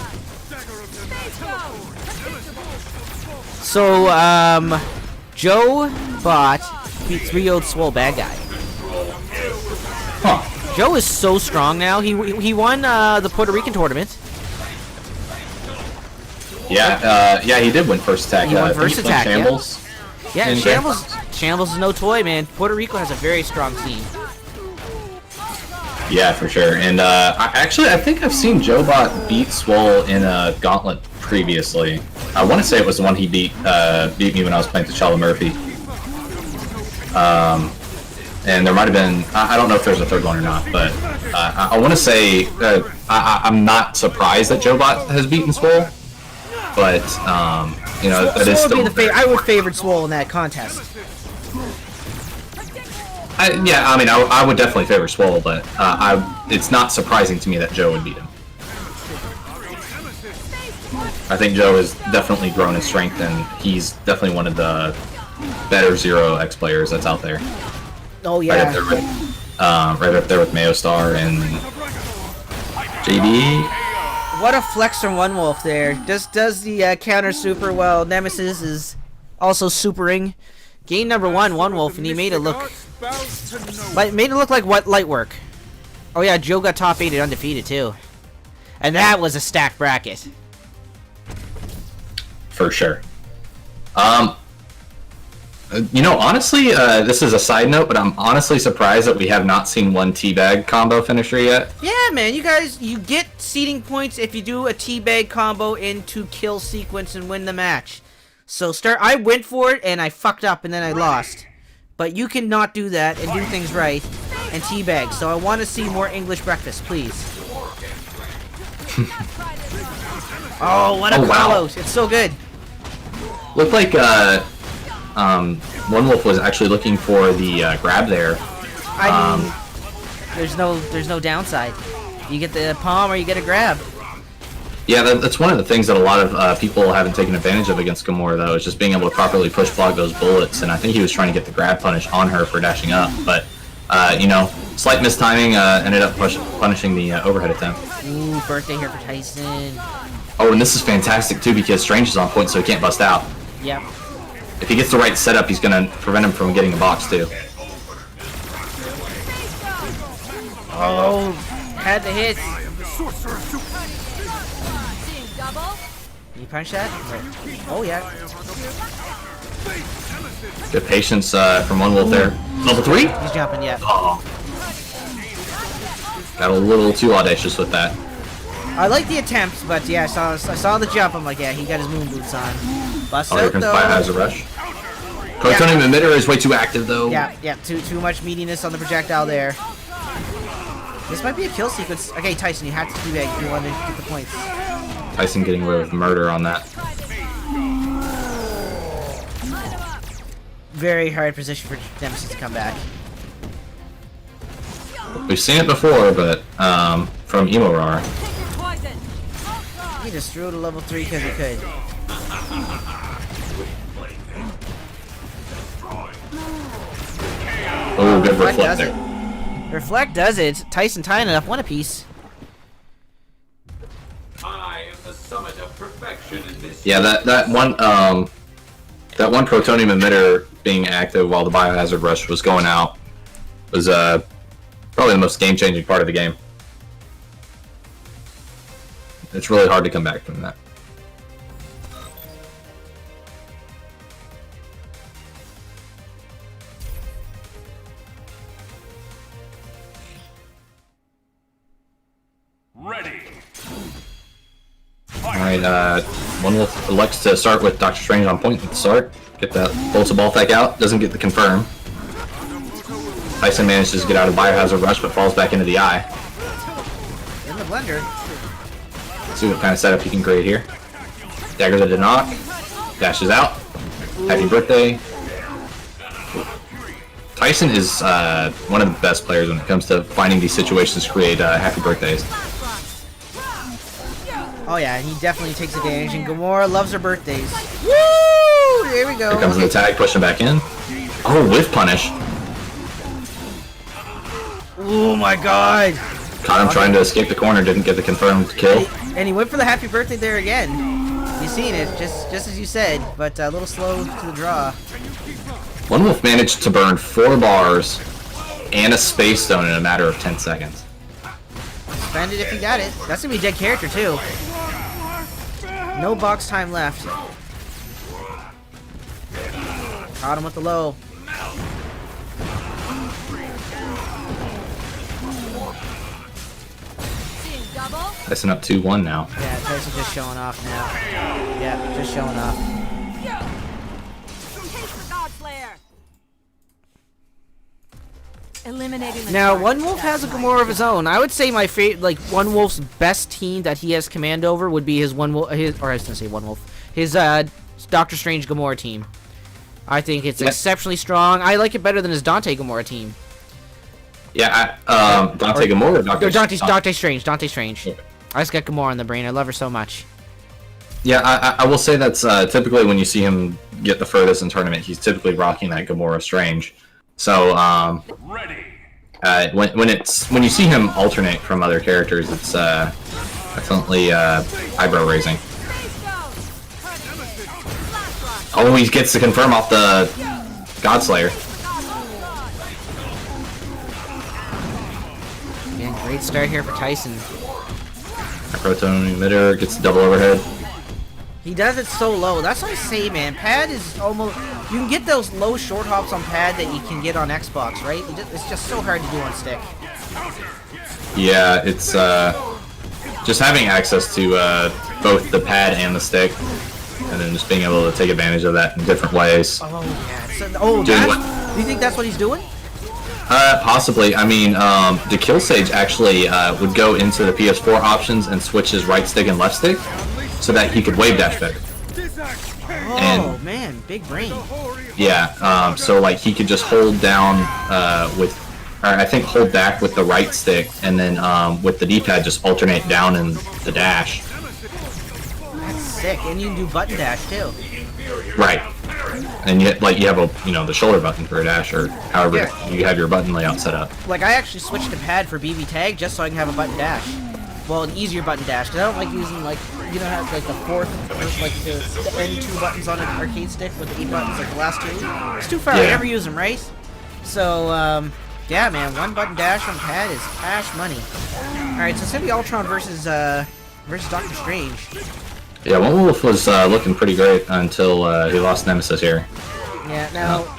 So, Joe Bot beat 3-0 Swole Bad Guy.
Huh.
Joe is so strong now. He won the Puerto Rican tournament.
Yeah, he did win first attack.
He won first attack,
Shambles.
Yeah, Shambles is no toy, man. Puerto Rico has a very strong team.
Yeah, for sure. And I think I've seen Jobot beat Swole in a Gauntlet previously. I want to say it was the one he beat me when I was playing T'Challa Murphy. And there might have been, I don't know if there's a third one or not, but I want to say I'm not surprised that Jobot has beaten Swole. But that is still.
I would favor Swole in that contest.
I would definitely favor Swole, but it's not surprising to me that Joe would beat him. I think Joe has definitely grown in strength, and he's definitely one of the better 0x players that's out there.
Oh yeah.
Right up there with Mayo Star and JD.
What a flex from One Wolf there. Just does the counter super well. Nemesis is also supering. Game number 1, One Wolf, and he made it look like what light work. Oh yeah, Joe got top 8 undefeated too. And that was a stacked bracket.
For sure. You know, honestly, this is a side note, but I'm honestly surprised that we have not seen one teabag combo finisher yet.
Yeah, man, you guys, you get seeding points if you do a teabag combo into kill sequence and win the match. So I went for it and I fucked up and then I lost. But you cannot do that and do things right and teabag. So I want to see more English breakfast, please. Oh, what a call out. It's so good.
Looked like One Wolf was actually looking for the grab there.
I mean, there's no downside. You get the palm or you get a grab.
Yeah, that's one of the things that a lot of people haven't taken advantage of against Gamora, though, is just being able to properly push block those bullets. And I think he was trying to get the grab punish on her for dashing up, but you know, slight mistiming ended up punishing the overhead attempt.
Ooh, birthday here for Tyson.
Oh, and this is fantastic too because Strange is on point, so he can't bust out.
Yep.
If he gets the right setup, he's gonna prevent him from getting a box too.
Oh, had the hit. Can you punch that? Oh yeah.
Good patience from One Wolf there. Level 3?
He's jumping, yeah.
Oh. Got a little too audacious with that.
I like the attempts, but yeah, I saw the jump. I'm like, yeah, he got his moon boots on. Bust
Here
out
comes
though.
Biohazard Rush. Protonium emitter is way too active though.
Yeah, too much meatiness on the projectile there. This might be a kill sequence. Okay, Tyson, you have to do that if you want to get the points.
Tyson getting away with murder on that.
Very hard position for Nemesis to come back.
We've seen it before, but from Emorar.
He just threw to level 3 because he could.
Oh, good reflect
does
there.
it. Reflect does it. Tyson tying it up one apiece.
I am the summit of perfection in this.
Yeah, that one Protonium emitter being active while the Biohazard Rush was going out was probably the most game-changing part of the game. It's really hard to come back from that.
Ready.
Alright, One Wolf elects to start with Doctor Strange on point at the start. Get that Bolts of Balthek out, doesn't get the confirm. Tyson manages to get out of Biohazard Rush, but falls back into the eye.
In the blender.
See what kind of setup he can create here. Dagger the knock. Dashes out. Happy birthday. Tyson is one of the best players when it comes to finding these situations to create happy birthdays.
Oh yeah, he definitely takes advantage, and Gamora loves her birthdays. Woo! Here we go.
Here comes the tag, pushing back in. Oh, whiff punish.
Oh my god.
Caught him trying to escape the corner, didn't get the confirmed kill.
And he went for the happy birthday there again. You seen it, just as you said, but a little slow to the draw.
One Wolf managed to burn 4 bars and a Space Stone in a matter of 10 seconds.
Spend it if you got it. That's gonna be a dead character too. No box time left. Caught him with the low.
Tyson up 2-1 now.
Yeah, Tyson's just showing off now. Yeah, just showing off. Now, One Wolf has a Gamora of his own. I would say my favorite, like One Wolf's best team that he has command over would be his One Wolf, or I was gonna say One Wolf, his Doctor Strange Gamora team. I think it's exceptionally strong. I like it better than his Dante Gamora team.
Yeah, Dante Gamora or
Dante Strange. Dante Strange.
Okay.
I just got Gamora in the brain. I love her so much.
Yeah, I will say that's typically when you see him get the furthest in tournament, he's typically rocking that Gamora Strange. So when you see him alternate from other characters, it's Definitely eyebrow raising. Oh, he gets to confirm off the Godslayer.
Man, great start here for Tyson.
Proton emitter gets a double overhead.
He does it so low. That's what I say, man. Pad is almost... You can get those low short hops on pad that you can get on Xbox, right? It's just so hard to do on stick.
Yeah, it's just having access to both the pad and the stick, and then just being able to take advantage of that in different ways.
Oh, yeah. So, do you think that's what he's doing?
Possibly. I mean, the Kill Sage actually would go into the PS4 options and switch his right stick and left stick so that he could wave dash better.
Oh, man. Big brain.
Yeah, so like he could just hold down with, or I think hold back with the right stick, and then with the D-pad just alternate down and the dash.
That's sick. And you can do button dash, too.
Right. And you have the shoulder button for a dash, or however you have your button layout set up.
Like, I actually switched to pad for BB tag just so I can have a button dash. Well, an easier button dash, because I don't like using, like, you know how it's like the fourth, like the end two buttons on an arcade stick with the 8 buttons, like the last two? It's too far, I never use them, right? So, yeah, man, one button dash on pad is cash money. Alright, so it's gonna be Ultron versus Doctor Strange.
Yeah, One Wolf was looking pretty great until he lost Nemesis here.
Yeah, now,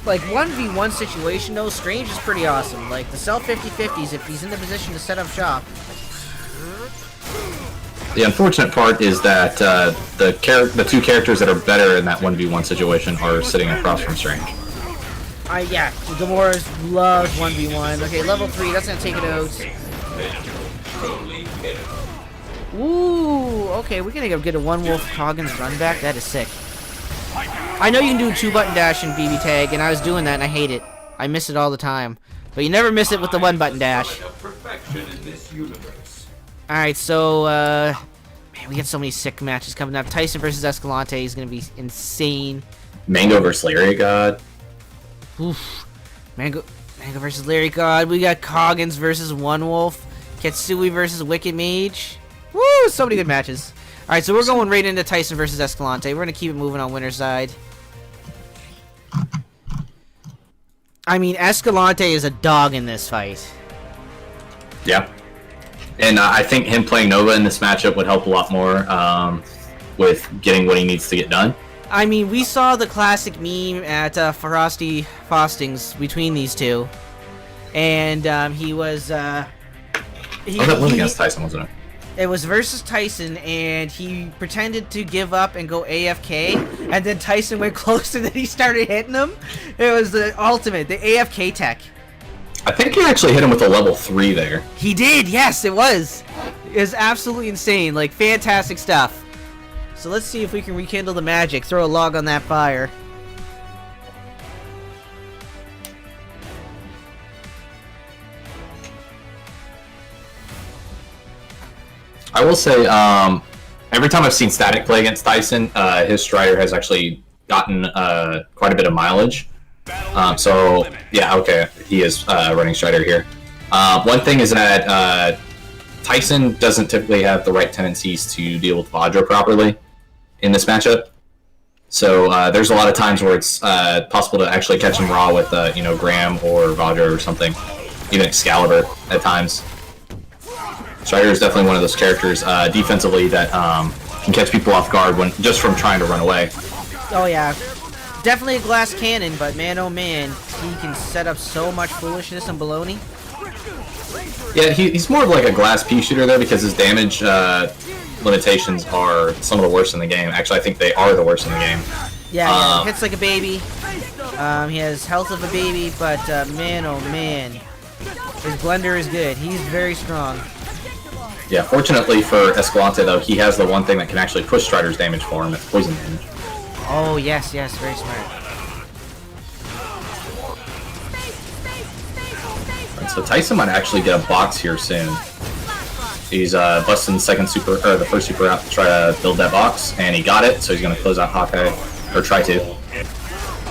like 1v1 situation though, Strange is pretty awesome. Like the sell 50/50s if he's in the position to set up shop.
The unfortunate part is that the two characters that are better in that 1v1 situation are sitting across from Strange.
Yeah, Gamora's loves 1v1. Okay, level 3, that's gonna take it out. Ooh, okay, we're gonna get a One Wolf Coggins run back. That is sick. I know you can do 2-button dash in BB tag, and I was doing that and I hate it. I miss it all the time. But you never miss it with the 1-button dash. Alright, so, man, we got so many sick matches coming up. Tyson versus Escalante is gonna be insane.
Mango versus Larry God.
Oof. Mango versus Larry God. We got Coggins versus One Wolf. Ketsui versus Wicked Mage. Woo! So many good matches. Alright, so we're going right into Tyson versus Escalante. We're going to keep it moving on winner's side. I mean, Escalante is a dog in this fight.
Yeah. And I think him playing Nova in this matchup would help a lot more with getting what he needs to get done.
I mean, we saw the classic meme at Frosty Fostings between these two. And he was... that
was against Tyson, wasn't it?
It was versus Tyson, and he pretended to give up and go AFK, and then Tyson went close, and then he started hitting him. It was the ultimate, the AFK tech.
I think he actually hit him with a level 3 there.
He did, yes, it was. It was absolutely insane, like, fantastic stuff. So let's see if we can rekindle the magic, throw a log on that fire.
I will say, every time I've seen Static play against Tyson, his Strider has actually gotten quite a bit of mileage. So, yeah, okay, he is running Strider here. One thing is that Tyson doesn't typically have the right tendencies to deal with Vajra properly in this matchup. So there's a lot of times where it's possible to actually catch him raw with, Graham or Vajra or something, even Excalibur at times. Strider is definitely one of those characters defensively that can catch people off guard when just from trying to run away.
Oh yeah, definitely a glass cannon, but man oh man, he can set up so much foolishness and baloney.
Yeah, he's more of like a glass pea shooter there because his damage limitations are some of the worst in the game. Actually, I think they are the worst in the game.
Yeah, hits like a baby. He has health of a baby, but man oh man, his blender is good. He's very strong.
Yeah, fortunately for Escalante, though, he has the one thing that can actually push Strider's damage for him, it's poison damage.
Oh, yes, very smart.
Right, so Tyson might actually get a box here soon. He's busting the first super out to try to build that box, and he got it, so he's going to close out Hawkeye, or try to.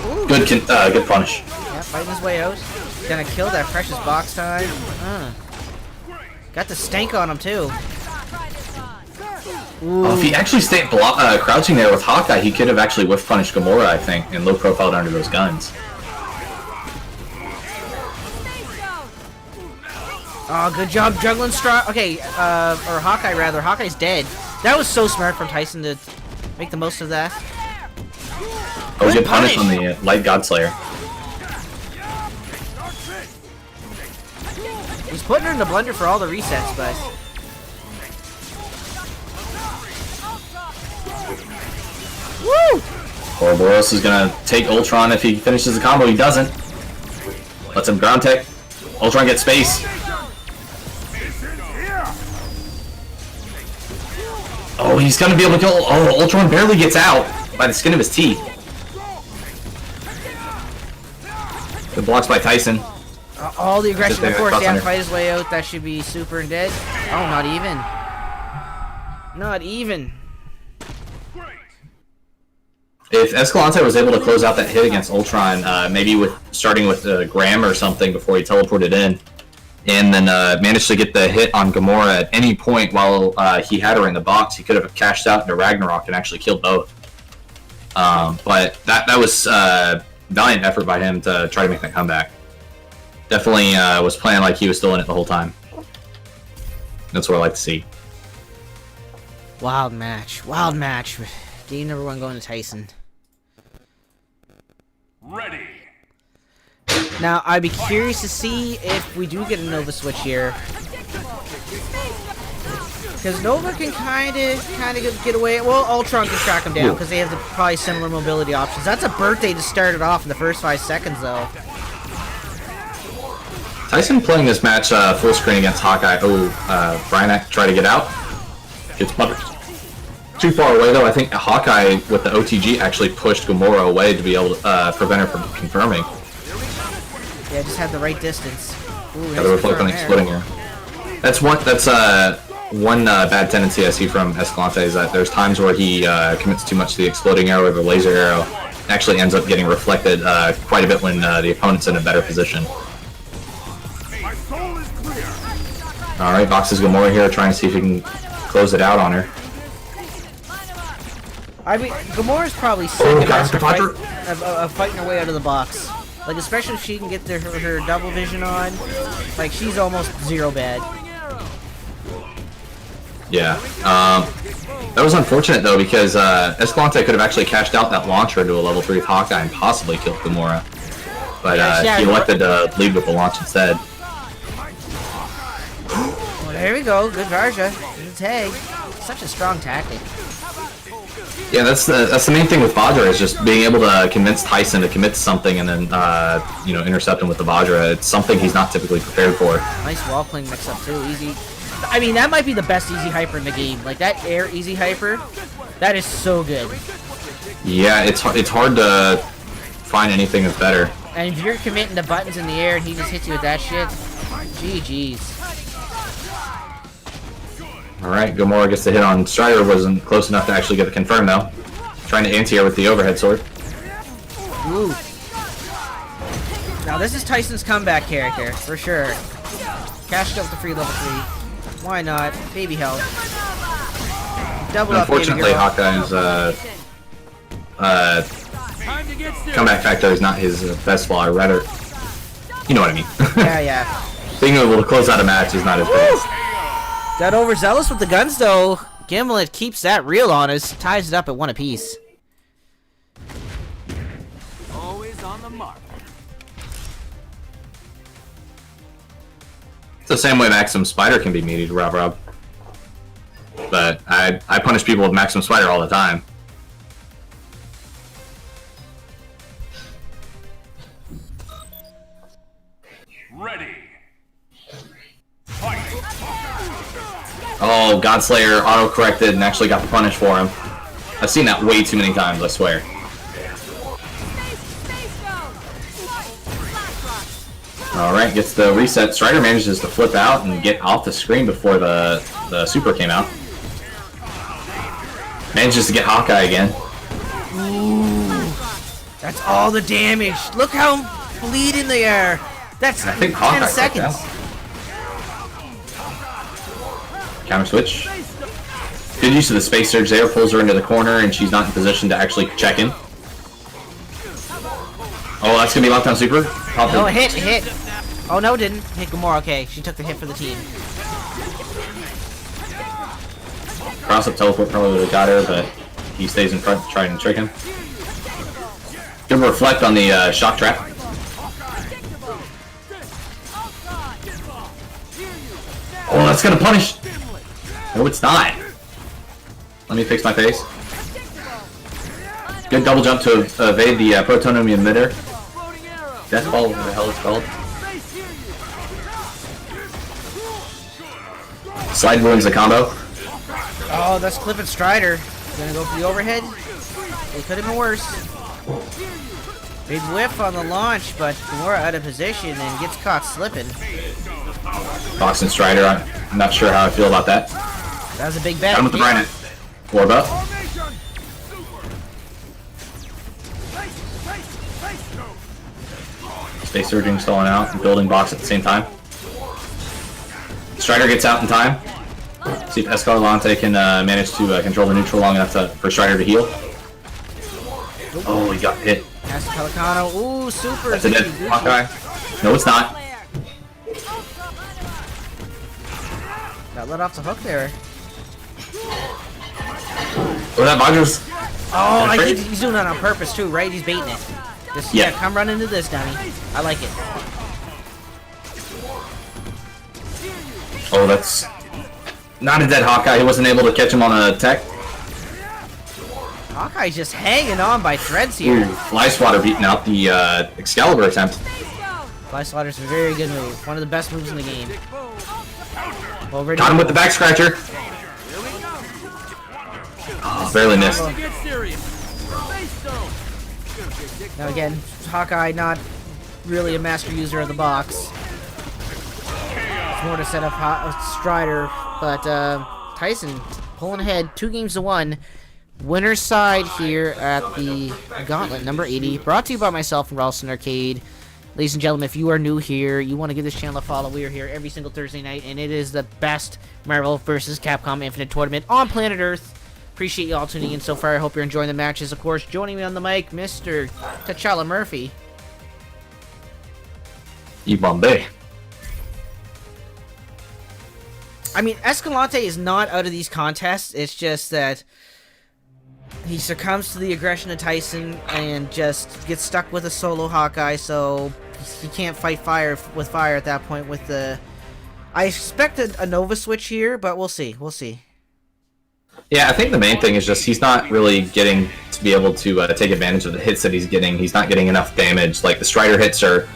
Ooh,
good punish.
Yeah, fighting his way out. Gonna kill that precious box time. Got the stank on him too.
If he actually stayed crouching there with Hawkeye, he could have actually whiff punished Gamora, I think, and low profiled under those guns.
Oh, good job juggling strong. Okay, or Hawkeye rather. Hawkeye's dead. That was so smart from Tyson to make the most of that.
Oh, good punish on the Light Godslayer.
He's putting her in the blender for all the resets, but... Woo!
Ouroboros is gonna take Ultron if he finishes the combo. He doesn't. Lets him ground tech. Ultron gets space. Oh, he's gonna be able to kill. Oh, Ultron barely gets out by the skin of his teeth. Good blocks by Tyson.
All the aggression,
Just
of course,
cross
yeah,
under.
fight his way out. That should be super and dead. Oh, not even. Not even.
If Escalante was able to close out that hit against Ultron, maybe with starting with Graham or something before he teleported in, and then managed to get the hit on Gamora at any point while he had her in the box, he could have cashed out into Ragnarok and actually killed both. But that was valiant effort by him to try to make that comeback. Definitely was playing like he was still in it the whole time. That's what I like to see.
Wild match. Wild match. Game number 1 going to Tyson.
Ready.
Now, I'd be curious to see if we do get a Nova switch here. Because Nova can kind of get away. Well, Ultron can track him down because they have probably similar mobility options. That's a birthday to start it off in the first 5 seconds, though.
Tyson playing this match full screen against Hawkeye. Oh, Bryanak tried to get out. Gets punished. Too far away though. I think Hawkeye with the OTG actually pushed Gamora away to be able to prevent her from confirming.
Yeah, just had the right distance. Ooh,
Got to reflect on the exploding here. That's one bad tendency I see from Escalante is that there's times where he commits too much to the exploding arrow or the laser arrow. It actually ends up getting reflected quite a bit when the opponent's in a better position. Alright, boxes Gamora here, trying to see if he can close it out on her.
I mean, Gamora's probably sick of fighting her way out of the box. Like, especially if she can get her double vision on. Like, she's almost zero bad.
Yeah. That was unfortunate, though, because Escalante could have actually cashed out that launcher into a level 3 with Hawkeye and possibly killed Gamora. But he elected to lead with the launch instead.
Well, there we go. Good Varja. Good tag. Such a strong tactic.
Yeah, that's the main thing with Vajra is just being able to convince Tyson to commit to something and then intercept him with the Vajra. It's something he's not typically prepared for.
Nice wall playing mix up too. Easy. I mean, that might be the best easy hyper in the game. Like that air easy hyper, that is so good.
Yeah, it's hard to find anything that's better.
And if you're committing to buttons in the air and he just hits you with that shit, GG's.
Alright, Gamora gets the hit on Strider, wasn't close enough to actually get the confirm though. Trying to anti-air with the overhead sword.
Ooh. Now this is Tyson's comeback character, for sure. Cashed up the free level 3. Why not? Baby health. Double up, baby
Unfortunately,
girl.
Hawkeye's comeback factor is not his best flaw, or rather, you know what I mean.
Yeah.
Being able to close out a match is not his best.
That overzealous with the guns, though. Gauntlet keeps that real on us. Ties it up at 1 apiece.
Always on the mark.
It's the same way Maximum Spider can be meaty to Rob. But I punish people with Maximum Spider all the time.
Ready.
Oh, Godslayer auto-corrected and actually got the punish for him. I've seen that way too many times, I swear. Alright, gets the reset. Strider manages to flip out and get off the screen before the super came out. Manages to get Hawkeye again.
Ooh. That's all the damage. Look how bleeding they are. That's
I think
10
Hawkeye
seconds.
Counter switch. Good use of the space surge there, pulls her into the corner, and she's not in position to actually check in. Oh, that's gonna be lockdown super.
No, hit. Oh no, didn't hit Gamora. Okay, she took the hit for the team.
Cross up teleport probably would have got her, but he stays in front trying to trick him. Good reflect on the shock trap. Oh, that's gonna punish. No, it's not. Let me fix my face. Good double jump to evade the protonome emitter. Death ball, whatever the hell it's called. Slide ruins the combo.
Oh, that's clipping Strider. Gonna go for the overhead. It could have been worse. Big whiff on the launch, but Gamora out of position and gets caught slipping.
Fox and Strider, I'm not sure how I feel about that.
That was a big bet.
Got him with the Brandon. Orb up. Space surging, stalling out, and building box at the same time. Strider gets out in time. See if Escalante can manage to control the neutral long enough for Strider to heal. Oh, he got hit.
That's Pelicano. Ooh, super.
That's a dead Hawkeye. No, it's not.
Got let off the hook there.
Oh, that Vajra's.
Oh, I think he's doing that on purpose too, right? He's baiting it. Just, yeah, come run into this, dummy. I like it.
Oh, that's not a dead Hawkeye. He wasn't able to catch him on a tech.
Hawkeye's just hanging on by threads here.
Ooh, Fly Swatter beating out the Excalibur attempt.
Fly Swatter's a very good move. One of the best moves in the game.
Got him with the back scratcher. Oh, barely missed.
Now again, Hawkeye not really a master user of the box. It's more to set up Strider, but Tyson pulling ahead 2-1. Winner's side here at the Gauntlet number 80, brought to you by myself and Ralston Arcade. Ladies and gentlemen, if you are new here, you want to give this channel a follow. We are here every single Thursday night, and it is the best Marvel vs. Capcom Infinite tournament on planet Earth. Appreciate you all tuning in so far. I hope you're enjoying the matches. Of course, joining me on the mic, Mr. T'Challa Murphy.
Bombay.
I mean, Escalante is not out of these contests. It's just that he succumbs to the aggression of Tyson and just gets stuck with a solo Hawkeye, so he can't fight fire with fire at that point with the... I expected a Nova switch here, but we'll see. We'll see.
Yeah, I think the main thing is just he's not really getting to be able to take advantage of the hits that he's getting. He's not getting enough damage. Like the Strider hits are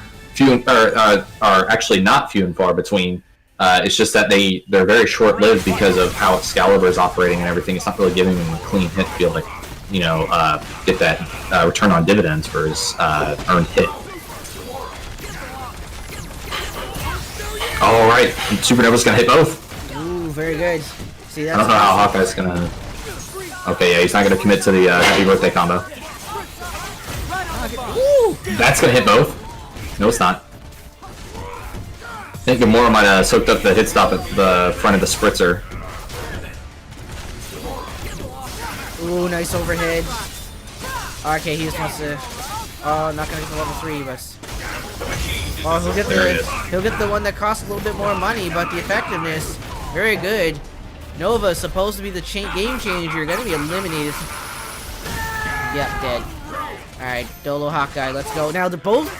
actually not few and far between. It's just that they're very short-lived because of how Excalibur is operating and everything. It's not really giving him a clean hit to be able to, you know, get that return on dividends for his earned hit. All right, Supernova's gonna hit both.
Ooh, very good. See, that's
I don't know how Hawkeye's gonna. Okay, yeah, he's not gonna commit to the happy birthday combo.
Ooh.
That's gonna hit both. No, it's not. I think Gamora might have soaked up the hit stop at the front of the spritzer.
Ooh, nice overhead. Okay, he just wants to... Oh, not gonna get the level 3, but... Oh, he'll get the one that costs a little bit more money, but the effectiveness, very good. Nova is supposed to be the game changer, gonna be eliminated. Yeah, dead. Alright, Dolo Hawkeye, let's go. Now, both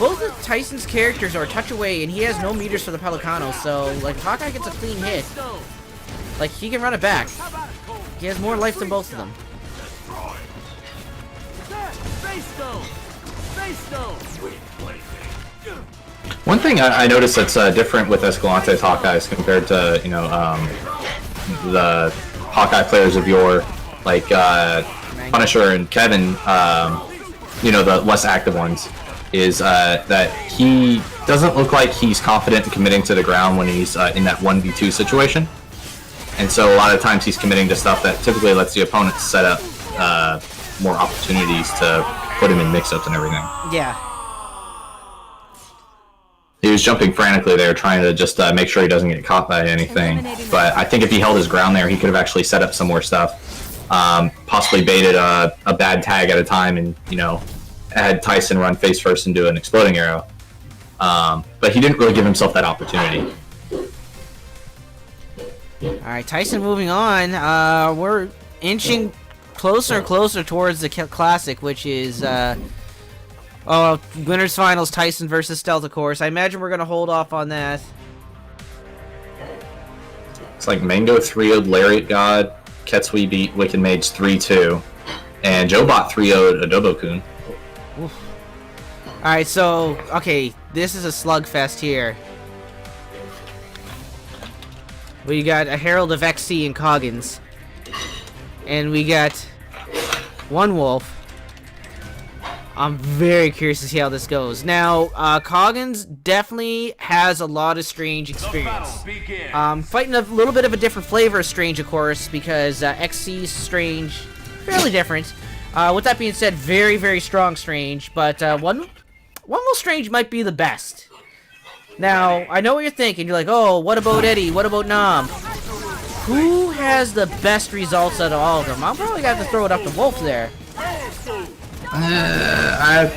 of Tyson's characters are a touch away, and he has no meters for the Pelicano, so, like, if Hawkeye gets a clean hit, like, he can run it back. He has more life than both of them.
One thing I noticed that's different with Escalante's Hawkeyes compared to, you know, the Hawkeye players of yore, like Punisher and Kevin, you know, the less active ones, is that he doesn't look like he's confident in committing to the ground when he's in that 1v2 situation. And so a lot of times he's committing to stuff that typically lets the opponent set up more opportunities to put him in mix-ups and everything.
Yeah.
was jumping frantically there, trying to just make sure he doesn't get caught by anything. But I think if he held his ground there, he could have actually set up some more stuff. Possibly baited a bad tag at a time and, you know, had Tyson run face first into an exploding arrow. But he didn't really give himself that opportunity.
Alright, Tyson moving on. We're inching closer and closer towards the Classic, which is winners finals, Tyson versus Stealth, of course. I imagine we're going to hold off on that.
It's like Mango 3-0'd Lariat God, Ketsui beat Wicked Mage 3-2, and Jobot 3-0'd Adobo-kun.
Alright, so, okay, this is a slugfest here. We got a Herald of XC and Coggins. And we got One Wolf. I'm very curious to see how this goes. Now, Coggins definitely has a lot of Strange experience. Fighting a little bit of a different flavor of Strange, of course, because XC's Strange, fairly different. With that being said, very, very strong Strange, but One Wolf Strange might be the best. Now, I know what you're thinking. You're like, oh, what about Eddie? What about Nam? Who has the best results out of all of them? I'll probably have to throw it up to Wolf there.
I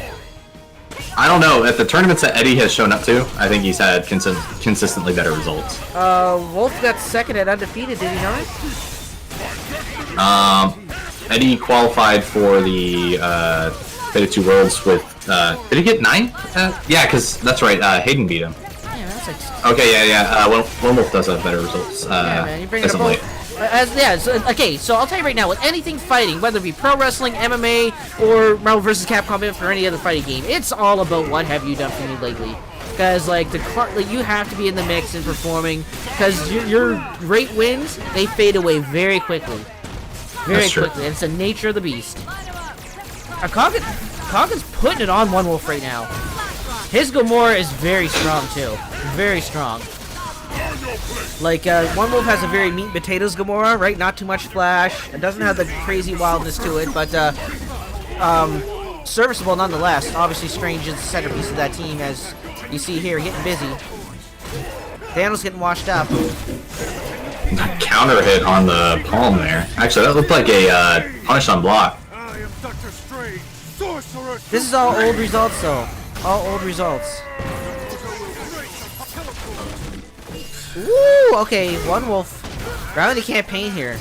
don't know. At the tournaments that Eddie has shown up to, I think he's had consistently better results.
Wolf got second at undefeated, did he not?
Eddie qualified for the Fate of Two Worlds with, did he get 9? Yeah, because that's right, Hayden beat him.
Yeah, that's like...
Okay, yeah. One Wolf does have better results.
Yeah, man, you bring it up. Okay, so I'll tell you right now, with anything fighting, whether it be pro wrestling, MMA, or Marvel vs. Capcom, or any other fighting game, it's all about what have you done for me lately. Because, like, you have to be in the mix and performing, because your great wins, they fade away very quickly. Very quickly, and it's the nature of the beast. Coggins putting it on One Wolf right now. His Gomorrah is very strong, too. Very strong. Like, One Wolf has a very meat and potatoes Gomorrah, right? Not too much flash. It doesn't have the crazy wildness to it, but, serviceable nonetheless. Obviously, Strange is the centerpiece of that team, as you see here, getting busy. Daniel's getting washed up.
Counter hit on the palm there. Actually, that looked like a punish on block.
This is all old results, though. All old results. Woo! Okay, One Wolf. Grounding the campaign here.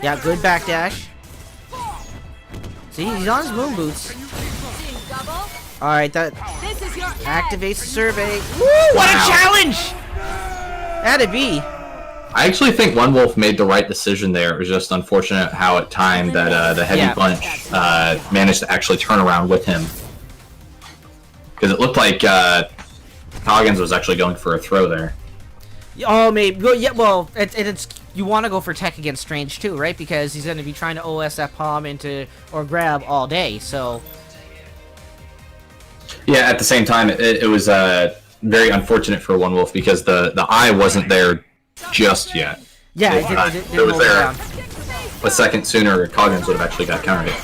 Yeah, good backdash. See, he's on his moon boots. Alright, that activates the survey. Woo! What a challenge! That'd be.
I actually think One Wolf made the right decision there. It was just unfortunate how it timed that the heavy punch managed to actually turn around with him. Because it looked like Coggins was actually going for a throw there.
Oh, maybe. Well, yeah, well, it's you want to go for tech against Strange too, right? Because he's going to be trying to OS that palm into or grab all day. So. Yeah.
At the same time, it was very unfortunate for One Wolf because the eye wasn't there just yet.
Yeah,
it was there a second sooner. Coggins would have actually got counter hit.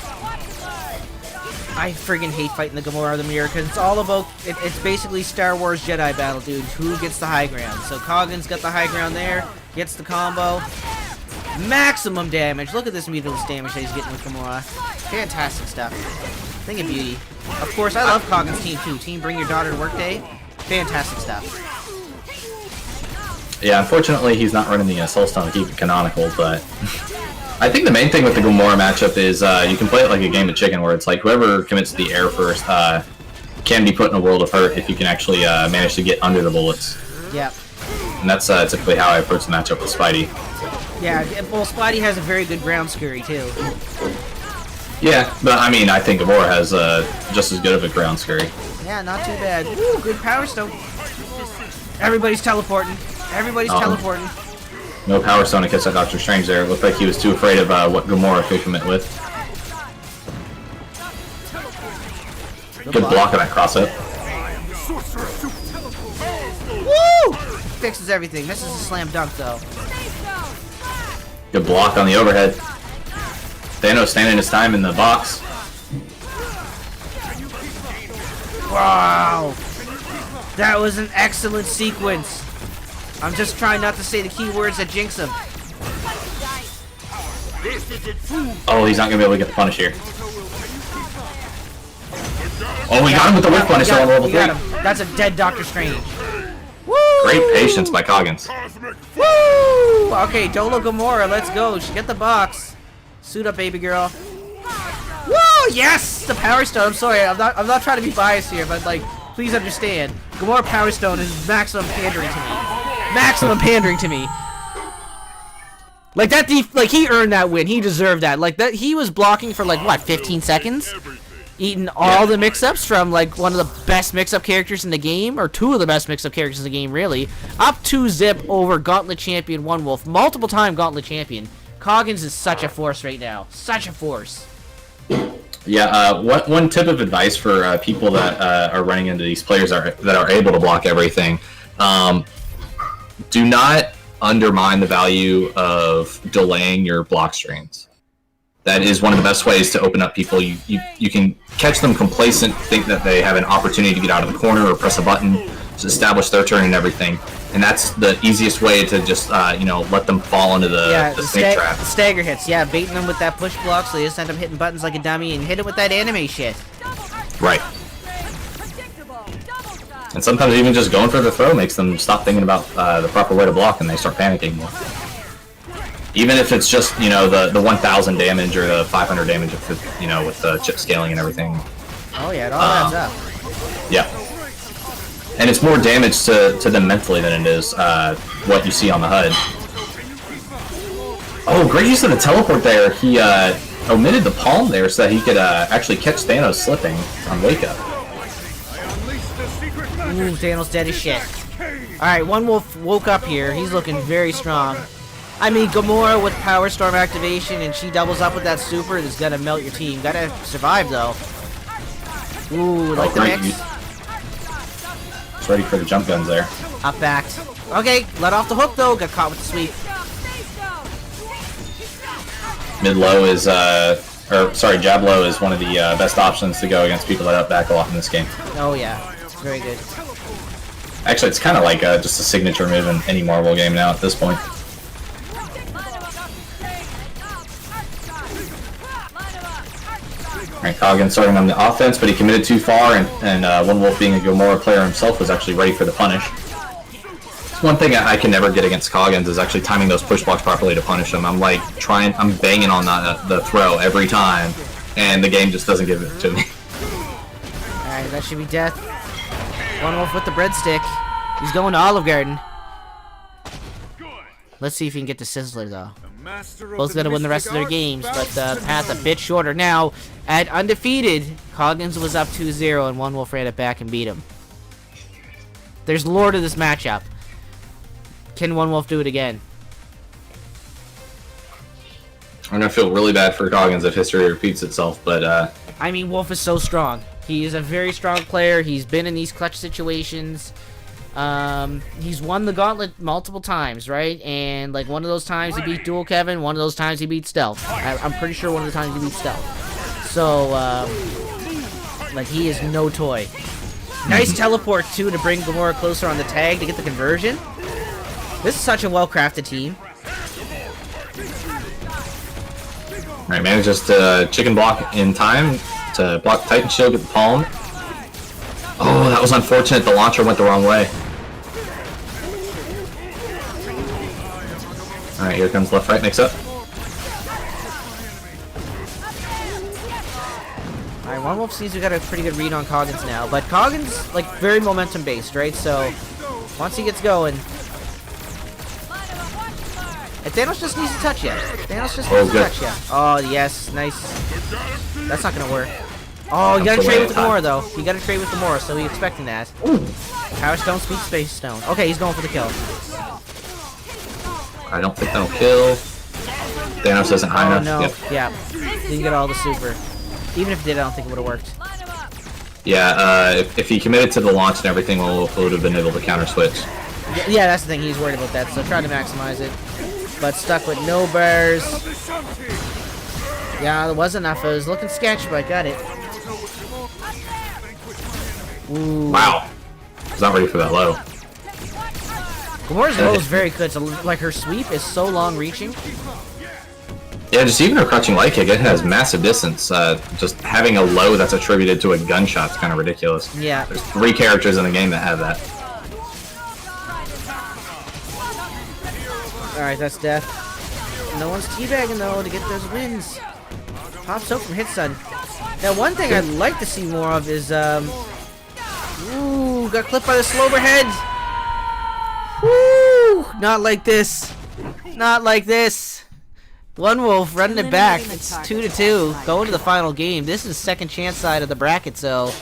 I friggin' hate fighting the Gomorrah of the Mirror because it's all about it's basically Star Wars Jedi battle, dude. Who gets the high ground? So Coggins got the high ground there, gets the combo, maximum damage. Look at this meterless damage that he's getting with Gomorrah. Fantastic stuff. Thing of beauty. Of course, I love Coggins' team too. Team Bring Your Daughter to Work Day. Fantastic stuff.
Yeah, unfortunately, he's not running the Soulstone to keep it canonical, but I think the main thing with the Gomorrah matchup is you can play it like a game of chicken, where it's like whoever commits to the air first can be put in a world of hurt if you can actually manage to get under the bullets.
Yep.
And that's typically how I approach the matchup with Spidey.
Yeah, well, Spidey has a very good ground scurry, too.
Yeah, but I mean, I think Gomorrah has just as good of a ground scurry.
Yeah, not too bad. Woo, good power stone. Everybody's teleporting. Everybody's teleporting.
No Power Stone against Doctor Strange there. It looked like he was too afraid of what Gomorrah could commit with. Good block of that cross-up.
Woo! Fixes everything. This is a slam dunk, though.
Good block on the overhead. Thanos standing his time in the box.
Wow! That was an excellent sequence. I'm just trying not to say the key words that jinx him.
Oh, he's not gonna be able to get the punish here. Oh, we got him with the whip punish on level 3.
That's a dead Doctor Strange. Woo!
Great patience by Coggins.
Woo! Okay, Dolo Gamora, let's go. She get the box. Suit up, baby girl. Woo! Yes! The Power Stone. I'm sorry, I'm not trying to be biased here, but like, please understand. Gamora Power Stone is maximum pandering to me. Maximum pandering to me. Like that, like he earned that win. He deserved that. Like that, he was blocking for like what, 15 seconds, eating all the mix-ups from like one of the best mix-up characters in the game, or two of the best mix-up characters in the game, really. Up 2-zip over Gauntlet champion One Wolf, multiple-time Gauntlet champion. Coggins is such a force right now. Such a force.
Yeah. One tip of advice for people that are running into these players that are able to block everything: do not undermine the value of delaying your block strings. That is one of the best ways to open up people. You can catch them complacent, think that they have an opportunity to get out of the corner or press a button to establish their turn and everything. And that's the easiest way to just let them fall into the snake trap.
The stagger hits, yeah, baiting them with that push block, so they just end up hitting buttons like a dummy and hit it with that anime shit.
Right. And sometimes even just going for the throw makes them stop thinking about the proper way to block, and they start panicking more. Even if it's just, the 1,000 damage or the 500 damage with the chip scaling and everything.
Oh yeah, it all adds up.
Yeah. And it's more damage to them mentally than it is what you see on the HUD. Oh, great use of the teleport there. He omitted the palm there so that he could actually catch Thanos slipping on Wake Up.
Ooh, Thanos dead as shit. Alright, One Wolf woke up here. He's looking very strong. I mean, Gamora with Power Storm activation and she doubles up with that super is gonna melt your team. Gotta survive though. Ooh, like the mix.
He's ready for the jump guns there.
Up backed. Okay, let off the hook though. Got caught with the sweep.
Mid-low is, jab low is one of the best options to go against people that up back a lot in this game.
Oh yeah, very good.
Actually, it's kind of like just a signature move in any Marvel game now at this point. Alright, Coggins starting on the offense, but he committed too far, and One Wolf being a Gamora player himself was actually ready for the punish. One thing I can never get against Coggins is actually timing those push blocks properly to punish him. I'm banging on the throw every time, and the game just doesn't give it to me.
Alright, that should be death. One Wolf with the breadstick. He's going to Olive Garden. Let's see if he can get the Sizzler though. Both gonna win the rest of their games, but the path a bit shorter. Now, at undefeated, Coggins was up 2-0 and One Wolf ran it back and beat him. There's lore to this matchup. Can One Wolf do it again?
I'm gonna feel really bad for Coggins if history repeats itself, but
I mean, Wolf is so strong. He is a very strong player. He's been in these clutch situations. He's won the Gauntlet multiple times, right? And like one of those times he beat Dual Kevin, one of those times he beat Stealth. I'm pretty sure one of the times he beat Stealth. So, like he is no toy. Nice teleport too to bring Gamora closer on the tag to get the conversion. This is such a well-crafted team.
Alright, manages to chicken block in time to block the Titan Shield, get the palm. Oh, that was unfortunate. The launcher went the wrong way. Alright, here comes left-right mix-up.
Alright, One Wolf seems we got a pretty good read on Coggins now, but Coggins, like, very momentum-based, right? So, once he gets going... And Thanos just needs to touch you. Thanos just needs to touch you. Oh, yes, nice. That's not gonna work. Oh, you gotta trade with the Gamora, though. You gotta trade with the Gamora, so he's expecting that. Power Stone, Speed Space Stone. Okay, he's going for the kill.
I don't think that'll kill. Thanos isn't high enough.
No.
Yep.
Yeah. Didn't get all the super. Even if it did, I don't think it would have worked.
Yeah, if he committed to the launch and everything, we would have been able to counter switch.
Yeah, that's the thing. He's worried about that, so try to maximize it. But stuck with no bears. Yeah, there was enough. It was looking sketchy, but I got it. Ooh.
Wow. was not ready for that low.
Gamora's low is very good. So, like, her sweep is so long-reaching.
Yeah, just even her crouching light kick, it has massive distance. Just having a low that's attributed to a gunshot is kind of ridiculous.
Yeah.
There's 3 characters in the game that have that.
Alright, that's death. No one's teabagging, though, to get those wins. Pop soap from Hitsun. Now, one thing I'd like to see more of is, ooh, got clipped by the slow overhead. Woo! Not like this. Not like this. One Wolf running it back. It's 2-2. Going to the final game. This is second chance side of the bracket, so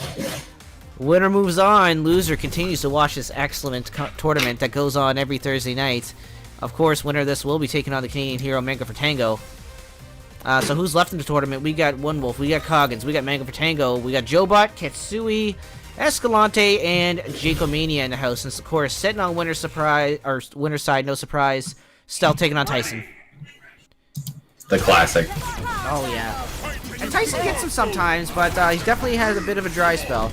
winner moves on. Loser continues to watch this excellent tournament that goes on every Thursday night. Of course, winner of this will be taking on the Canadian hero Mango for Tango. So who's left in the tournament? We got One Wolf, we got Coggins, we got Mango for Tango, we got Jobot, Katsui, Escalante, and Jako Mania in the house. And of course, sitting on winner's side, no surprise, Stealth taking on Tyson.
The classic.
Oh yeah. And Tyson gets him sometimes, but he definitely has a bit of a dry spell.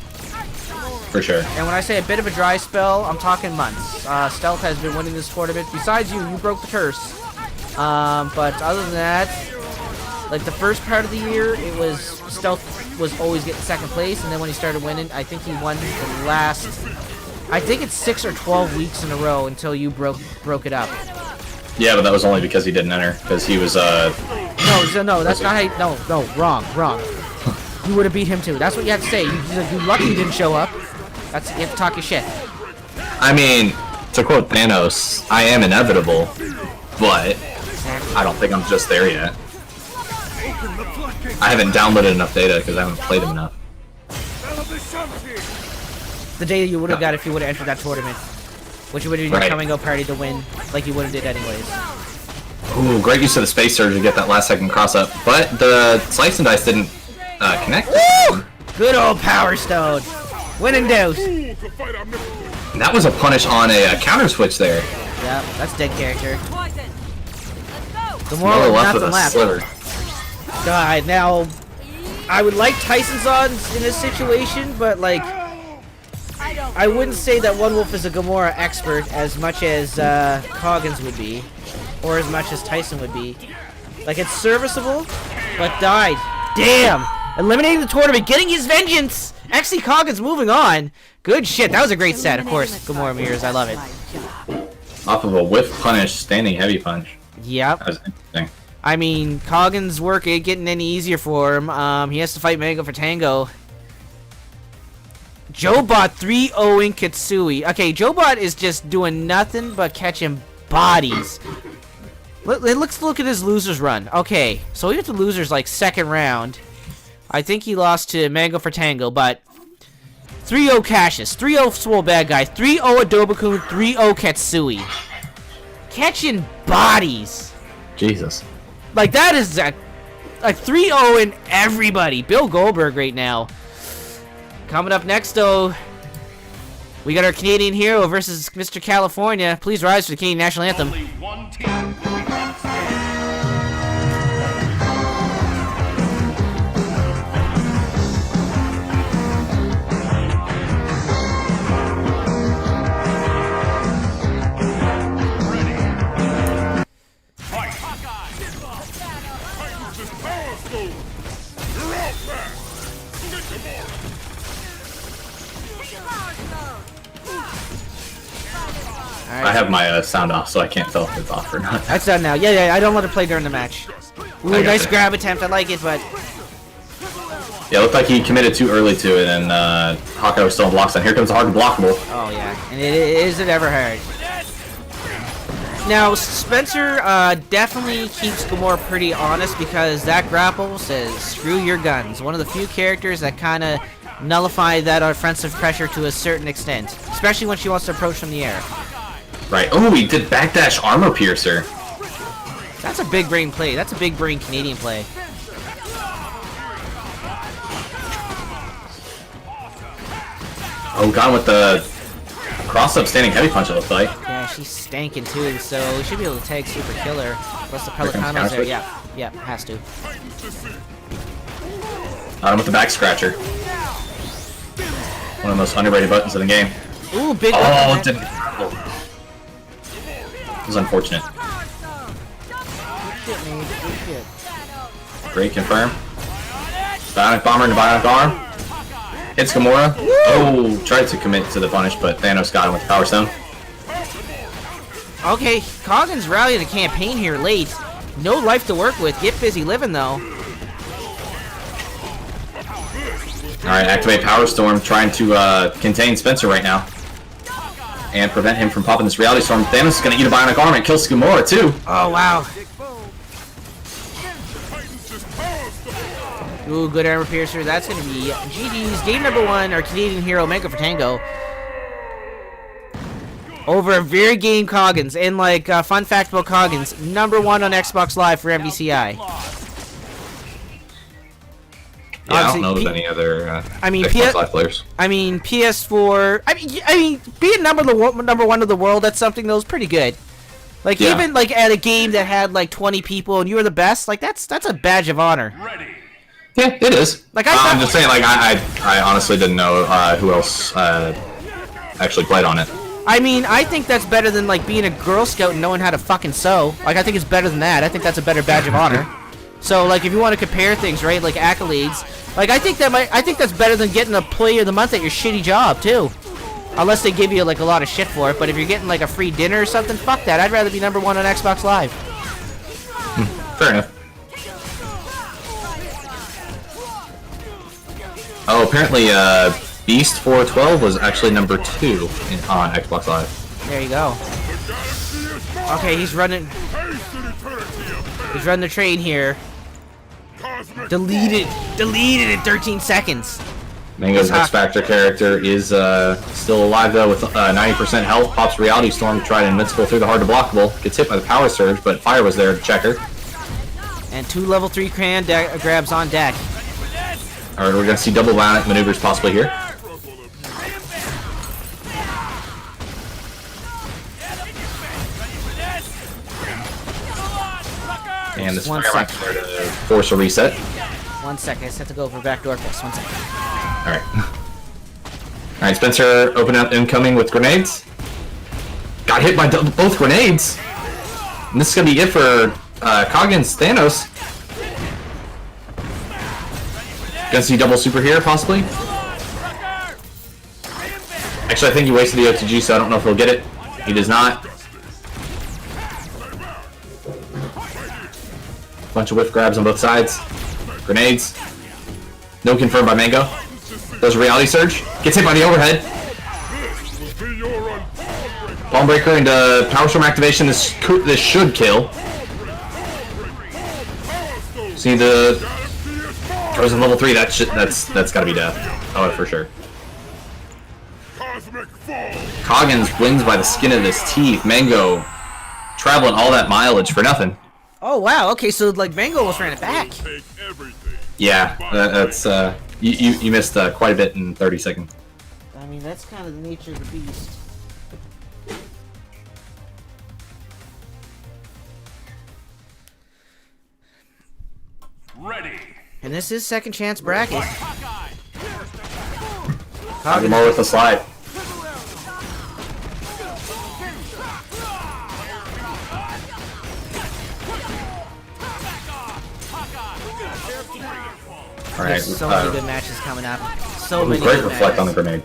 For sure.
And when I say a bit of a dry spell, I'm talking months. Stealth has been winning this tournament. Besides you broke the curse. But other than that, like the first part of the year, it was Stealth was always getting second place, and then when he started winning, I think he won the last, I think it's 6 or 12 weeks in a row until you broke it up.
Yeah, but that was only because he didn't enter, because he was,
No, that's not how you, no, wrong. You would have beat him too. That's what you have to say. You're lucky you didn't show up. You have to talk your shit.
I mean, to quote Thanos, I am inevitable, but I don't think I'm just there yet. I haven't downloaded enough data because I haven't played him enough.
The data you would have got if you would have entered that tournament. Which would have been your coming out party to win, like you would have did anyways.
Ooh, great use of the space surge to get that last second cross up, but the slice and dice didn't connect.
Woo! Good old Power Stone. Win and dose.
And that was a punish on a counter switch there.
Yep, that's dead character. The
More
more
left with
nothing
a
left.
sliver.
God, now I would like Tyson's odds in this situation, but like I wouldn't say that One Wolf is a Gamora expert as much as Coggins would be, or as much as Tyson would be. Like, it's serviceable, but died. Damn! Eliminating the tournament, getting his vengeance! Actually, Coggins moving on. Good shit, that was a great set, of course. Gamora mirrors, I love it.
Off of a whiff punish, standing heavy punch.
Yep.
That was interesting.
I mean, Coggins' work ain't getting any easier for him. He has to fight Mango for Tango. Jobot 3-0ing Katsui. Okay, Jobot is just doing nothing but catching bodies. Let's look at his losers run. Okay, so we have the losers like second round. I think he lost to Mango for Tango, but 3-0 Cassius, 3-0 Swole Bad Guy, 3-0 Adobakun, 3-0 Katsui. Catching bodies.
Jesus.
Like, that is like 3-0 in everybody. Bill Goldberg right now. Coming up next, though, we got our Canadian hero versus Mr. California. Please rise for the Canadian national anthem.
Only one team will be on stage.
I have my sound off, so I can't tell if it's off or not.
That's done now. Yeah, I don't let it play during the match. Ooh,
I
nice
gotcha.
grab attempt. I like it, but
Yeah, it looked like he committed too early to it, and Hawkeye was still in blocks. And here comes the hard blockable.
oh yeah, and is it ever hard? Now Spencer definitely keeps Gamora pretty honest because that grapple says "screw your guns." One of the few characters that kind of nullify that offensive pressure to a certain extent, especially when she wants to approach from the air.
Right. Oh, he did backdash armor piercer.
That's a big brain play. That's a big brain Canadian play.
Oh, gone with the cross-up standing heavy punch, it looked like.
Yeah, she's stanking too, so we should be able to tag Super Killer. Plus the
Here comes
Pelicano's
counter
there.
switch.
Yeah, has to.
Got him with the back scratcher. One of the most underrated buttons in the game.
Ooh, big
Oh,
weapon.
didn't. It was unfortunate.
Good shit, man. Good shit.
Great confirm. Bionic Bomber into Bionic Arm. Hits Gamora. Oh, tried to commit to the punish, but Thanos got him with the Power Stone.
Okay, Coggins rallying a campaign here late. No life to work with. Get busy living, though.
Alright, activate Power Storm, trying to contain Spencer right now. And prevent him from popping this Reality Storm. Thanos is going to eat a Bionic Arm and kill Gamora, too.
Oh, wow. Ooh, good armor piercer. That's going to be GG's game number 1, our Canadian hero, Mega for Tango. Over a very game Coggins. And, like, fun fact about Coggins, number 1 on Xbox Live for MVCI.
Yeah, I don't know of any other Xbox Live players.
I mean, PS4. I mean, being number 1 of the world, that's something that was pretty good. Like,
Yeah.
even, like, at a game that had, like, 20 people and you were the best, like, that's a badge of honor.
Yeah, it is.
Like,
I'm just saying, like, I honestly didn't know who else actually played on it.
I mean, I think that's better than, like, being a Girl Scout and knowing how to fucking sew. Like, I think it's better than that. I think that's a better badge of honor. So, like, if you want to compare things, right, like accolades, like, I think that's better than getting a Player of the Month at your shitty job, too. Unless they give you, like, a lot of shit for it. But if you're getting, like, a free dinner or something, fuck that. I'd rather be number 1 on Xbox Live.
Fair enough. Oh, apparently, Beast 412 was actually number 2 on Xbox Live.
There you go. Okay, he's running. He's running the train here. Deleted in 13 seconds.
Mango's X Factor character is still alive though with 90% health. Pops Reality Storm, tried invincible through the hard to blockable. Gets hit by the Power Surge, but Fire was there to check her.
And 2 level 3 cran grabs on deck.
Alright, we're gonna see double Bionic maneuvers possibly here. And this
One
Fire
sec.
there to force a reset.
1 second, I just have to go for backdoor fix. 1 second.
Alright. Alright, Spencer open up incoming with grenades. Got hit by both grenades. And this is gonna be it for Coggins Thanos. Gonna see double super here, possibly. Actually, I think he wasted the OTG, so I don't know if he'll get it. He does not. Bunch of whiff grabs on both sides. Grenades. No confirmed by Mango. Does a Reality Surge. Gets hit by the overhead. Bomb Breaker into Power Storm activation. This should kill. See the goes in level 3. That's gotta be death. Oh, for sure. Coggins wins by the skin of his teeth. Mango traveling all that mileage for nothing.
Oh wow, okay, so like Mango almost ran it back.
Yeah, that's you missed quite a bit in 30 seconds.
I mean, that's kind of the nature of the beast.
Ready.
And this is second chance bracket.
More with the slide. All right,
There's so many good matches coming up. So many
great
good
reflect
matches.
on the grenade.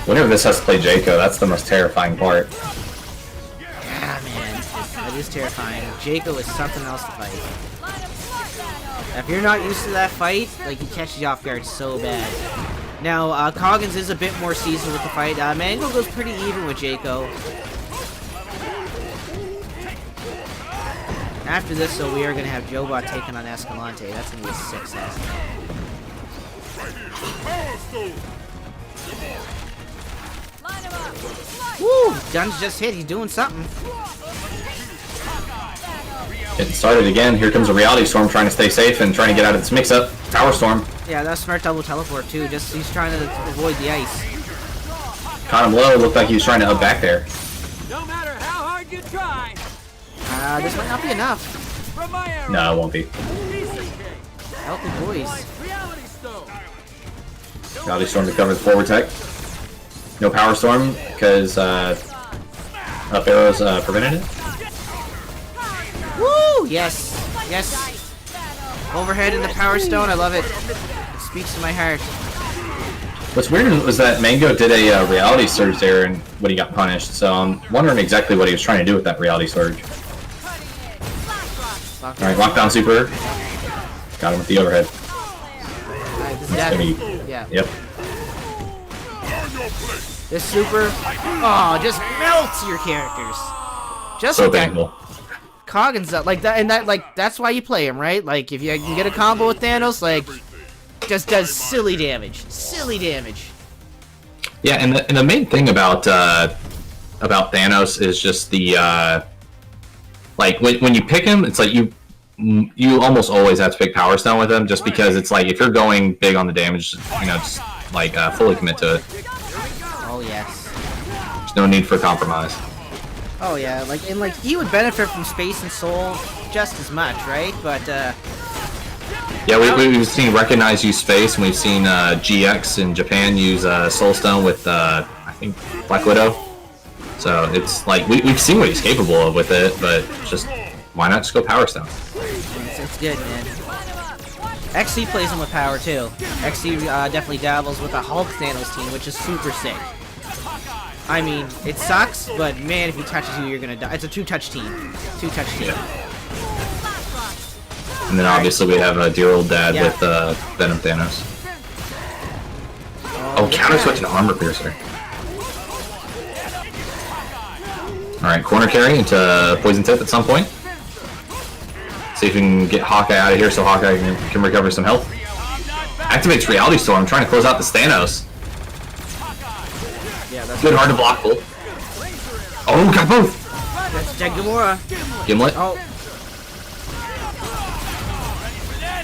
Whenever this has to play Jako, that's the most terrifying part.
Yeah, man. That is terrifying. Jako is something else to fight. If you're not used to that fight, like, he catches you off guard so bad. Now, Coggins is a bit more seasoned with the fight. Mango goes pretty even with Jako. After this, though, we are going to have Jobot taking on Escalante. That's going to be a 6-S. Woo! Gun's just hit. He's doing something.
Getting started again. Here comes a Reality Storm trying to stay safe and trying to get out of this mix-up. Power Storm.
Yeah, that's smart double teleport, too. Just he's trying to avoid the ice.
Caught him low. Looked like he was trying to up back there.
No matter how hard you try.
This might not be enough.
From my arrow.
No, it won't be.
Healthy boys.
Reality Stone.
Reality Storm to cover the forward tech. No Power Storm because up arrows prevented it.
Woo! Yes. Yes. Overhead in the Power Stone. I love it. It speaks to my heart.
What's weird was that Mango did a reality surge there and when he got punished, so I'm wondering exactly what he was trying to do with that reality surge. Alright, lockdown super. Got him with the overhead.
Yeah.
Yep.
This super, oh, just melts your characters. Just
So
like that.
painful.
Coggins up like that, and that's why you play him, right? Like if you can get a combo with Thanos, like just does silly damage. Silly damage.
Yeah, and the main thing about Thanos is just the like when you pick him, it's like you almost always have to pick Power Stone with him, just because it's like if you're going big on the damage, you know, just like fully commit to it.
Oh yes.
There's no need for compromise.
Oh yeah, like he would benefit from Space and Soul just as much, right? But
yeah, we've seen Recognize use Space, and we've seen GX in Japan use Soul Stone with I think Black Widow. So it's like we've seen what he's capable of with it, but just why not just go Power Stone?
it's good, man. XC plays him with power too. XC definitely dabbles with a Hulk Thanos team, which is super sick. I mean, it sucks, but man, if he touches you, you're gonna die. It's a two-touch team. Two-touch team.
Yeah. And then obviously we have a dear old dad with Venom Thanos. Oh, counter switch and armor piercer. Alright, corner carry into Poison Tip at some point. See if we can get Hawkeye out of here so Hawkeye can recover some health. Activates Reality Storm, trying to close out the Thanos.
Yeah, that's
good, hard to block both. Oh, got both!
That's Dead Gamora.
Gimlet.
Oh.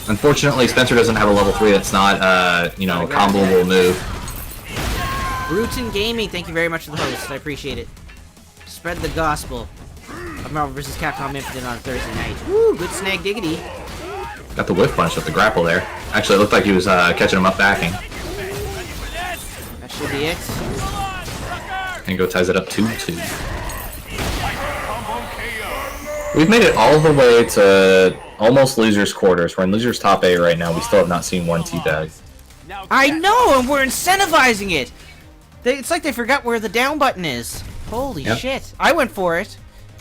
Unfortunately, Spencer doesn't have a level 3 that's not, you know, a comboable move.
Bruton Gaming, thank you very much for the host. I appreciate it. Spread the gospel of Marvel vs. Capcom Infinite on Thursday night. Woo, good snag diggity.
Got the whiff punch with the grapple there. Actually, it looked like he was catching him up backing.
That should be it.
And go ties it up 2-2. We've made it all the way to almost losers quarters. We're in losers top 8 right now. We still have not seen one teabag.
I know, and we're incentivizing it. It's like they forgot where the down button is. Holy shit! I went for it.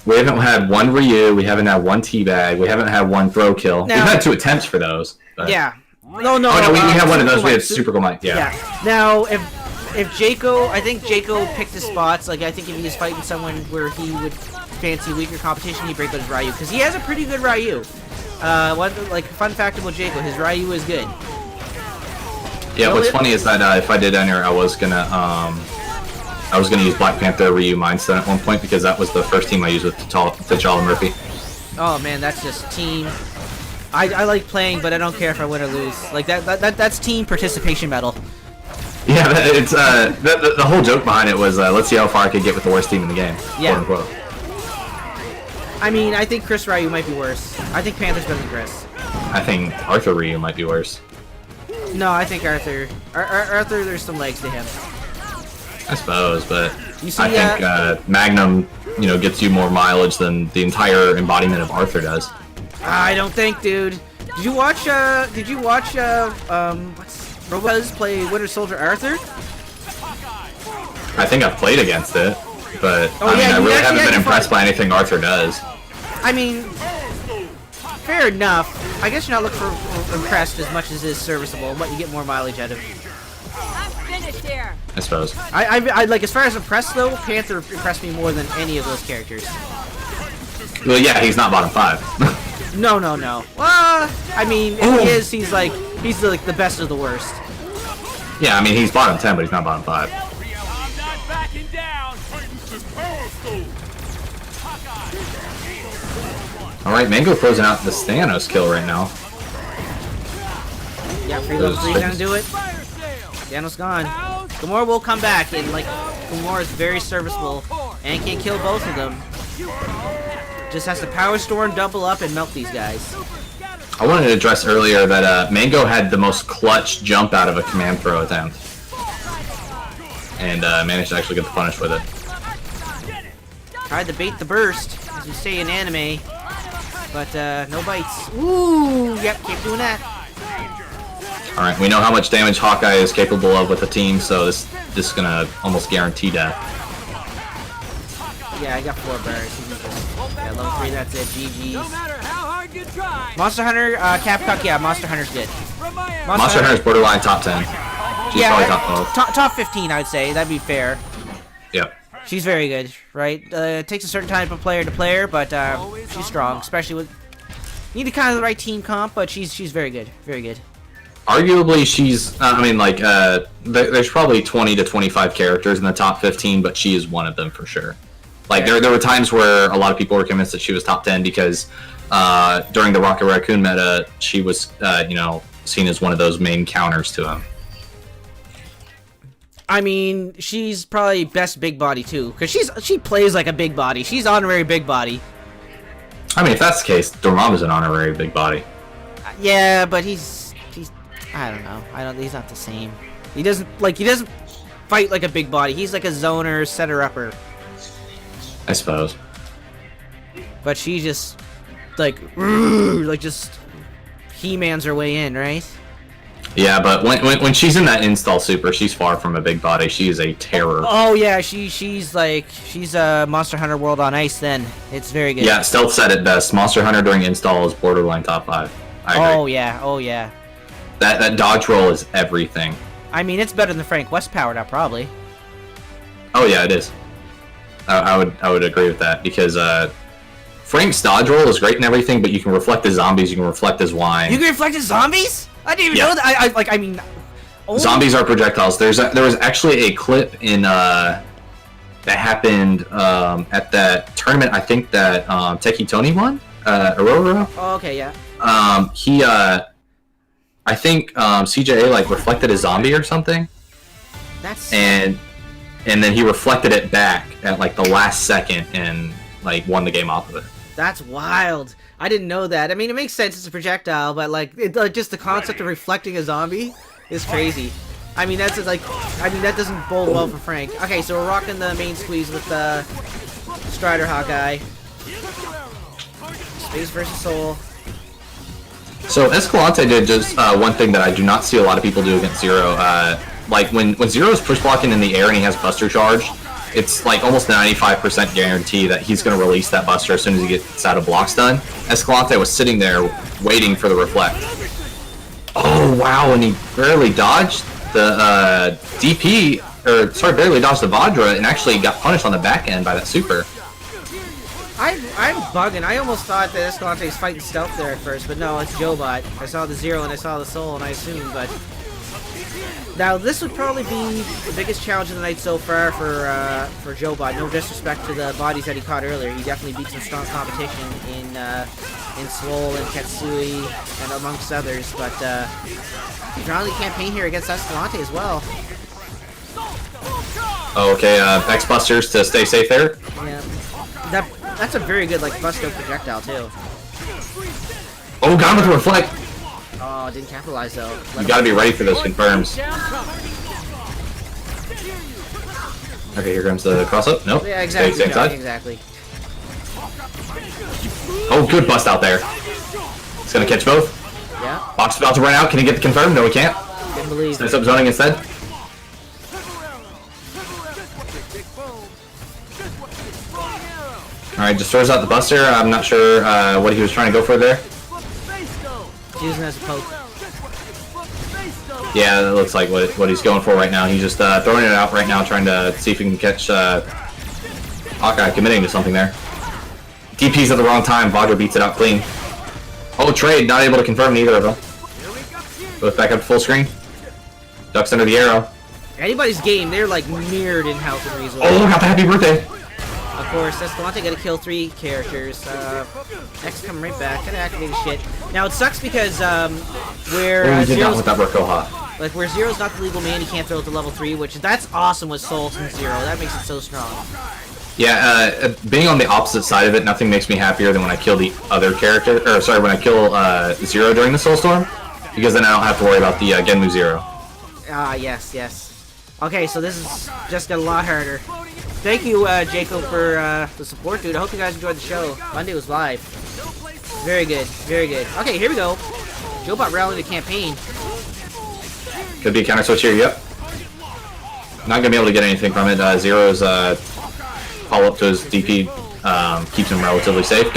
We haven't had one Ryu. We haven't had one teabag. We haven't had one throw kill.
Now,
we've had 2 attempts for those. But...
Yeah. No.
Oh no, we had one of those. We had Super Cool Mike. Yeah.
Now, if Jako, I think Jako picked his spots. Like I think if he was fighting someone where he would fancy weaker competition, he'd break out his Ryu because he has a pretty good Ryu. Fun fact about Jako, his Ryu is good.
Yeah. What's funny is that if I did enter, I was gonna use Black Panther Ryu Mindstone at one point because that was the first team I used with T'Challa Murphy.
Oh man, that's just team. I like playing, but I don't care if I win or lose. Like that's team participation medal.
Yeah, it's the whole joke behind it was let's see how far I could get with the worst team in the game.
Yeah.
Quote unquote.
I mean, I think Chris Ryu might be worse. I think Panther's better than Chris.
I think Arthur Ryu might be worse.
No, I think Arthur. Arthur, there's some legs to him.
I suppose, but
You see,
I think Magnum, you know, gets you more mileage than the entire embodiment of Arthur does.
I don't think, dude. Did you watch Robuz play Winter Soldier Arthur?
I think I've played against it, but
Oh,
I mean,
yeah,
I
you
really
actually
haven't
had
been
to
impressed
fight.
by anything Arthur does.
I mean, fair enough. I guess you're not looking for impressed as much as is serviceable, but you get more mileage out of it.
I suppose.
I like, as far as impressed though, Panther impressed me more than any of those characters.
Well, yeah, he's not bottom 5.
No. I mean, if he is, he's like the best of the worst.
Yeah, I mean, he's bottom 10, but he's not bottom 5. Alright, Mango closing out the Thanos kill right now.
Yeah, Freelo's gonna do it. Thanos gone. Gamora will come back, and like, Gamora is very serviceable and can kill both of them. Just has to Power Storm, double up, and melt these guys.
I wanted to address earlier that Mango had the most clutch jump out of a command throw attempt. and managed to actually get the punish with it.
Tried to bait the burst, as we say in anime, but no bites. Ooh, yep, keep doing that.
Alright, we know how much damage Hawkeye is capable of with the team, so this is gonna almost guarantee death.
Yeah, I got 4 bars. Yeah, level 3, that's it. GG's.
No matter how hard you try.
Monster Hunter, Capcom, yeah, Monster Hunter's good.
Monster Hunter's borderline top 10. She's probably top 12.
Top 15, I would say. That'd be fair.
Yep.
She's very good, right? It takes a certain time from player to player, but she's strong, especially with... You need kind of the right team comp, but she's very good. Very good.
Arguably, she's... I mean, like, there's probably 20 to 25 characters in the top 15, but she is one of them for sure. Like, there were times where a lot of people were convinced that she was top 10 because during the Rocket Raccoon meta, she was, you know, seen as one of those main counters to him.
I mean, she's probably best big body too, because she plays like a big body. She's honorary big body.
I mean, if that's the case, Dormammu's an honorary big body.
Yeah, but he's I don't know. He's not the same. He doesn't fight like a big body. He's like a zoner, setter upper.
I suppose.
But she just like just He-Man's her way in, right?
Yeah, but when she's in that install super, she's far from a big body. She is a terror.
Oh yeah, she's a Monster Hunter World on Ice. Then it's very good.
Yeah, Stealth said it best. Monster Hunter during install is borderline top 5. I agree.
Oh yeah.
That dodge roll is everything.
I mean, it's better than Frank West power now, probably.
Oh yeah, it is. I would agree with that because Frank's dodge roll is great and everything, but you can reflect his zombies, you can reflect his wine.
You can reflect his zombies? I didn't even know that. I mean,
zombies are projectiles. There was actually a clip in that happened at that tournament. I think that Teki Tony won. Aurora.
Oh, okay, yeah.
I think CJA like reflected a zombie or something.
That's
and then he reflected it back at like the last second and like won the game off of it.
That's wild. I didn't know that. I mean, it makes sense. It's a projectile, but like, just the concept of reflecting a zombie is crazy. I mean, that doesn't bode well for Frank. Okay, so we're rocking the main squeeze with Strider Hawkeye. Space versus Soul.
So Escalante did just one thing that I do not see a lot of people do against Zero. Like when Zero's push blocking in the air and he has Buster Charge, it's like almost a 95% guarantee that he's going to release that Buster as soon as he gets out of blocks done. Escalante was sitting there waiting for the reflect. Oh wow, and he barely dodged the DP, barely dodged the Vajra and actually got punished on the back end by that super.
I'm bugging. I almost thought that Escalante was fighting stealth there at first, but no, it's Jobot. I saw the Zero and I saw the Soul and I assumed, but... Now, this would probably be the biggest challenge of the night so far for Jobot. No disrespect to the bodies that he caught earlier. He definitely beat some strong competition in Swole and Katsui and amongst others, but he's running the campaign here against Escalante as well.
Okay, X Busters to stay safe there.
Yeah, that's a very good like Busto projectile too.
Oh, got him with the reflect.
Oh, didn't capitalize though.
You gotta be ready for those confirms. Okay, here comes the cross up. Nope.
Yeah, exactly.
Same side.
Exactly.
Oh, good bust out there. It's gonna catch both.
Yeah.
Box about to run out. Can he get the confirm? No, he can't.
Didn't believe.
Sets up zoning instead. Alright, just throws out the Buster. I'm not sure what he was trying to go for there.
Using it as a poke.
Yeah, that looks like what he's going for right now. He's just throwing it out right now, trying to see if he can catch Hawkeye committing to something there. DP's at the wrong time. Vajra beats it out clean. Oh, trade. Not able to confirm neither of them. Both back up to full screen. Ducks under the arrow.
Anybody's game, they're like mirrored in health and resource.
Oh, got the happy birthday.
Of course, Escalante gotta kill 3 characters. X coming right back, gotta activate his shit. Now it sucks because where
he did not with that Rakoha.
Like where Zero's not the legal man, he can't throw it to level 3, which that's awesome with Soul and Zero. That makes it so strong.
Yeah, being on the opposite side of it, nothing makes me happier than when I kill the other character, or sorry, when I kill Zero during the Soulstorm, because then I don't have to worry about the Genmu Zero.
Ah, yes, yes. Okay, so this is just got a lot harder. Thank you, Jacob, for the support, dude. I hope you guys enjoyed the show. Monday was live. Very good, very good. Okay, here we go. Joebot rallying the campaign.
Could be a counter switch here, yep. Not gonna be able to get anything from it. Zero's follow-up to his DP keeps him relatively safe.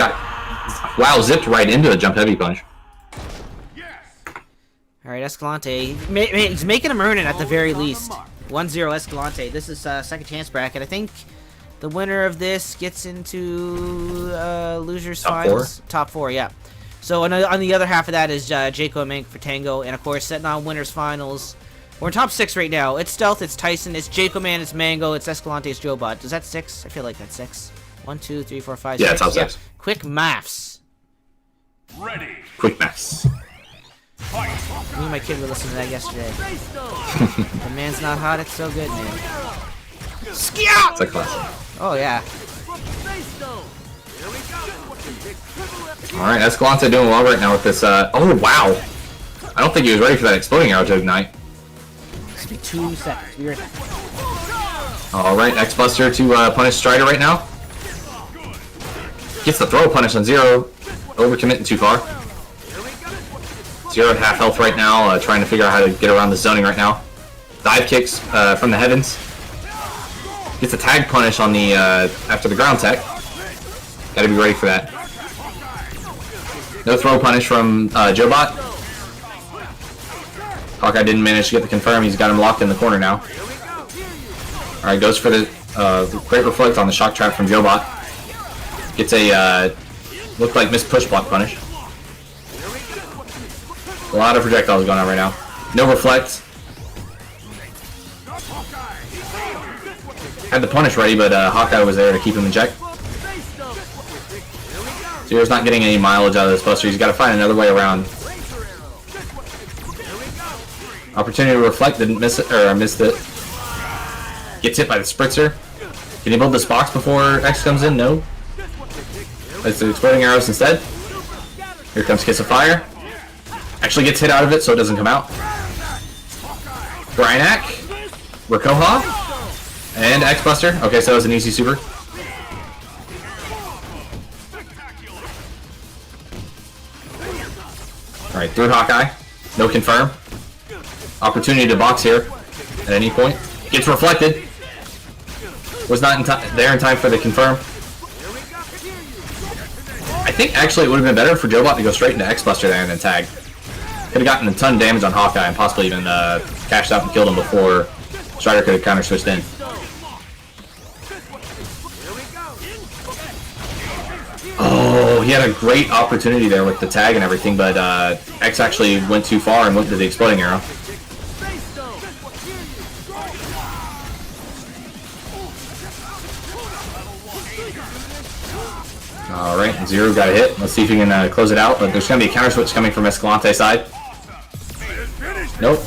Wow, zipped right into a jump heavy punch.
Alright, Escalante. He's making him earn it at the very least. 1-0 Escalante. This is second chance bracket. I think the winner of this gets into losers finals. Top four, yeah. So on the other half of that is Jako Man for Tango, and of course setting on winners finals. We're in top 6 right now. It's Stealth, it's Tyson, it's Jako Man, it's Mango, it's Escalante, it's Joebot. Is that 6? I feel like that's 6. 1, 2, 3, 4, 5, 6.
Yeah, top 6.
Yeah. Quick maths.
Ready.
Quick maths.
Me and my kid were listening to that yesterday. The man's not hot, it's so good, man. Skia!
It's a classic.
Oh, yeah.
Alright, Escalante doing well right now with this, oh wow! I don't think he was ready for that exploding arrow to ignite.
Just be 2 seconds. Be right back.
Alright, X-Buster to punish Strider right now. Gets the throw punish on Zero. Overcommitting too far. Zero at half health right now, trying to figure out how to get around the zoning right now. Dive kicks from the heavens. Gets a tag punish on the after the ground tech. Gotta be ready for that. No throw punish from Joebot. Hawkeye didn't manage to get the confirm. He's got him locked in the corner now. Alright, goes for the great reflect on the shock trap from Joebot. Gets a looked like missed push block punish. A lot of projectiles going on right now. No reflect. Had the punish ready, but Hawkeye was there to keep him in check. Zero's not getting any mileage out of this buster. He's got to find another way around. Opportunity to reflect, didn't miss it, or missed it. Gets hit by the spritzer. Can he build this box before X comes in? No. It's the exploding arrows instead. Here comes Kiss of Fire. Actually gets hit out of it so it doesn't come out. Bryanak, Rakoha, and X-Buster. Okay, so that was an easy super. Alright, through Hawkeye. No confirm. Opportunity to box here at any point. Gets reflected. Was not there in time for the confirm. I think actually it would have been better for Joebot to go straight into X-Buster there and then tag. Could have gotten a ton of damage on Hawkeye and possibly even cashed out and killed him before Strider could have counter switched in. Oh, he had a great opportunity there with the tag and everything, but X actually went too far and went to the exploding arrow. Alright, Zero got a hit. Let's see if he can close it out, but there's going to be a counter switch coming from Escalante's side. Nope.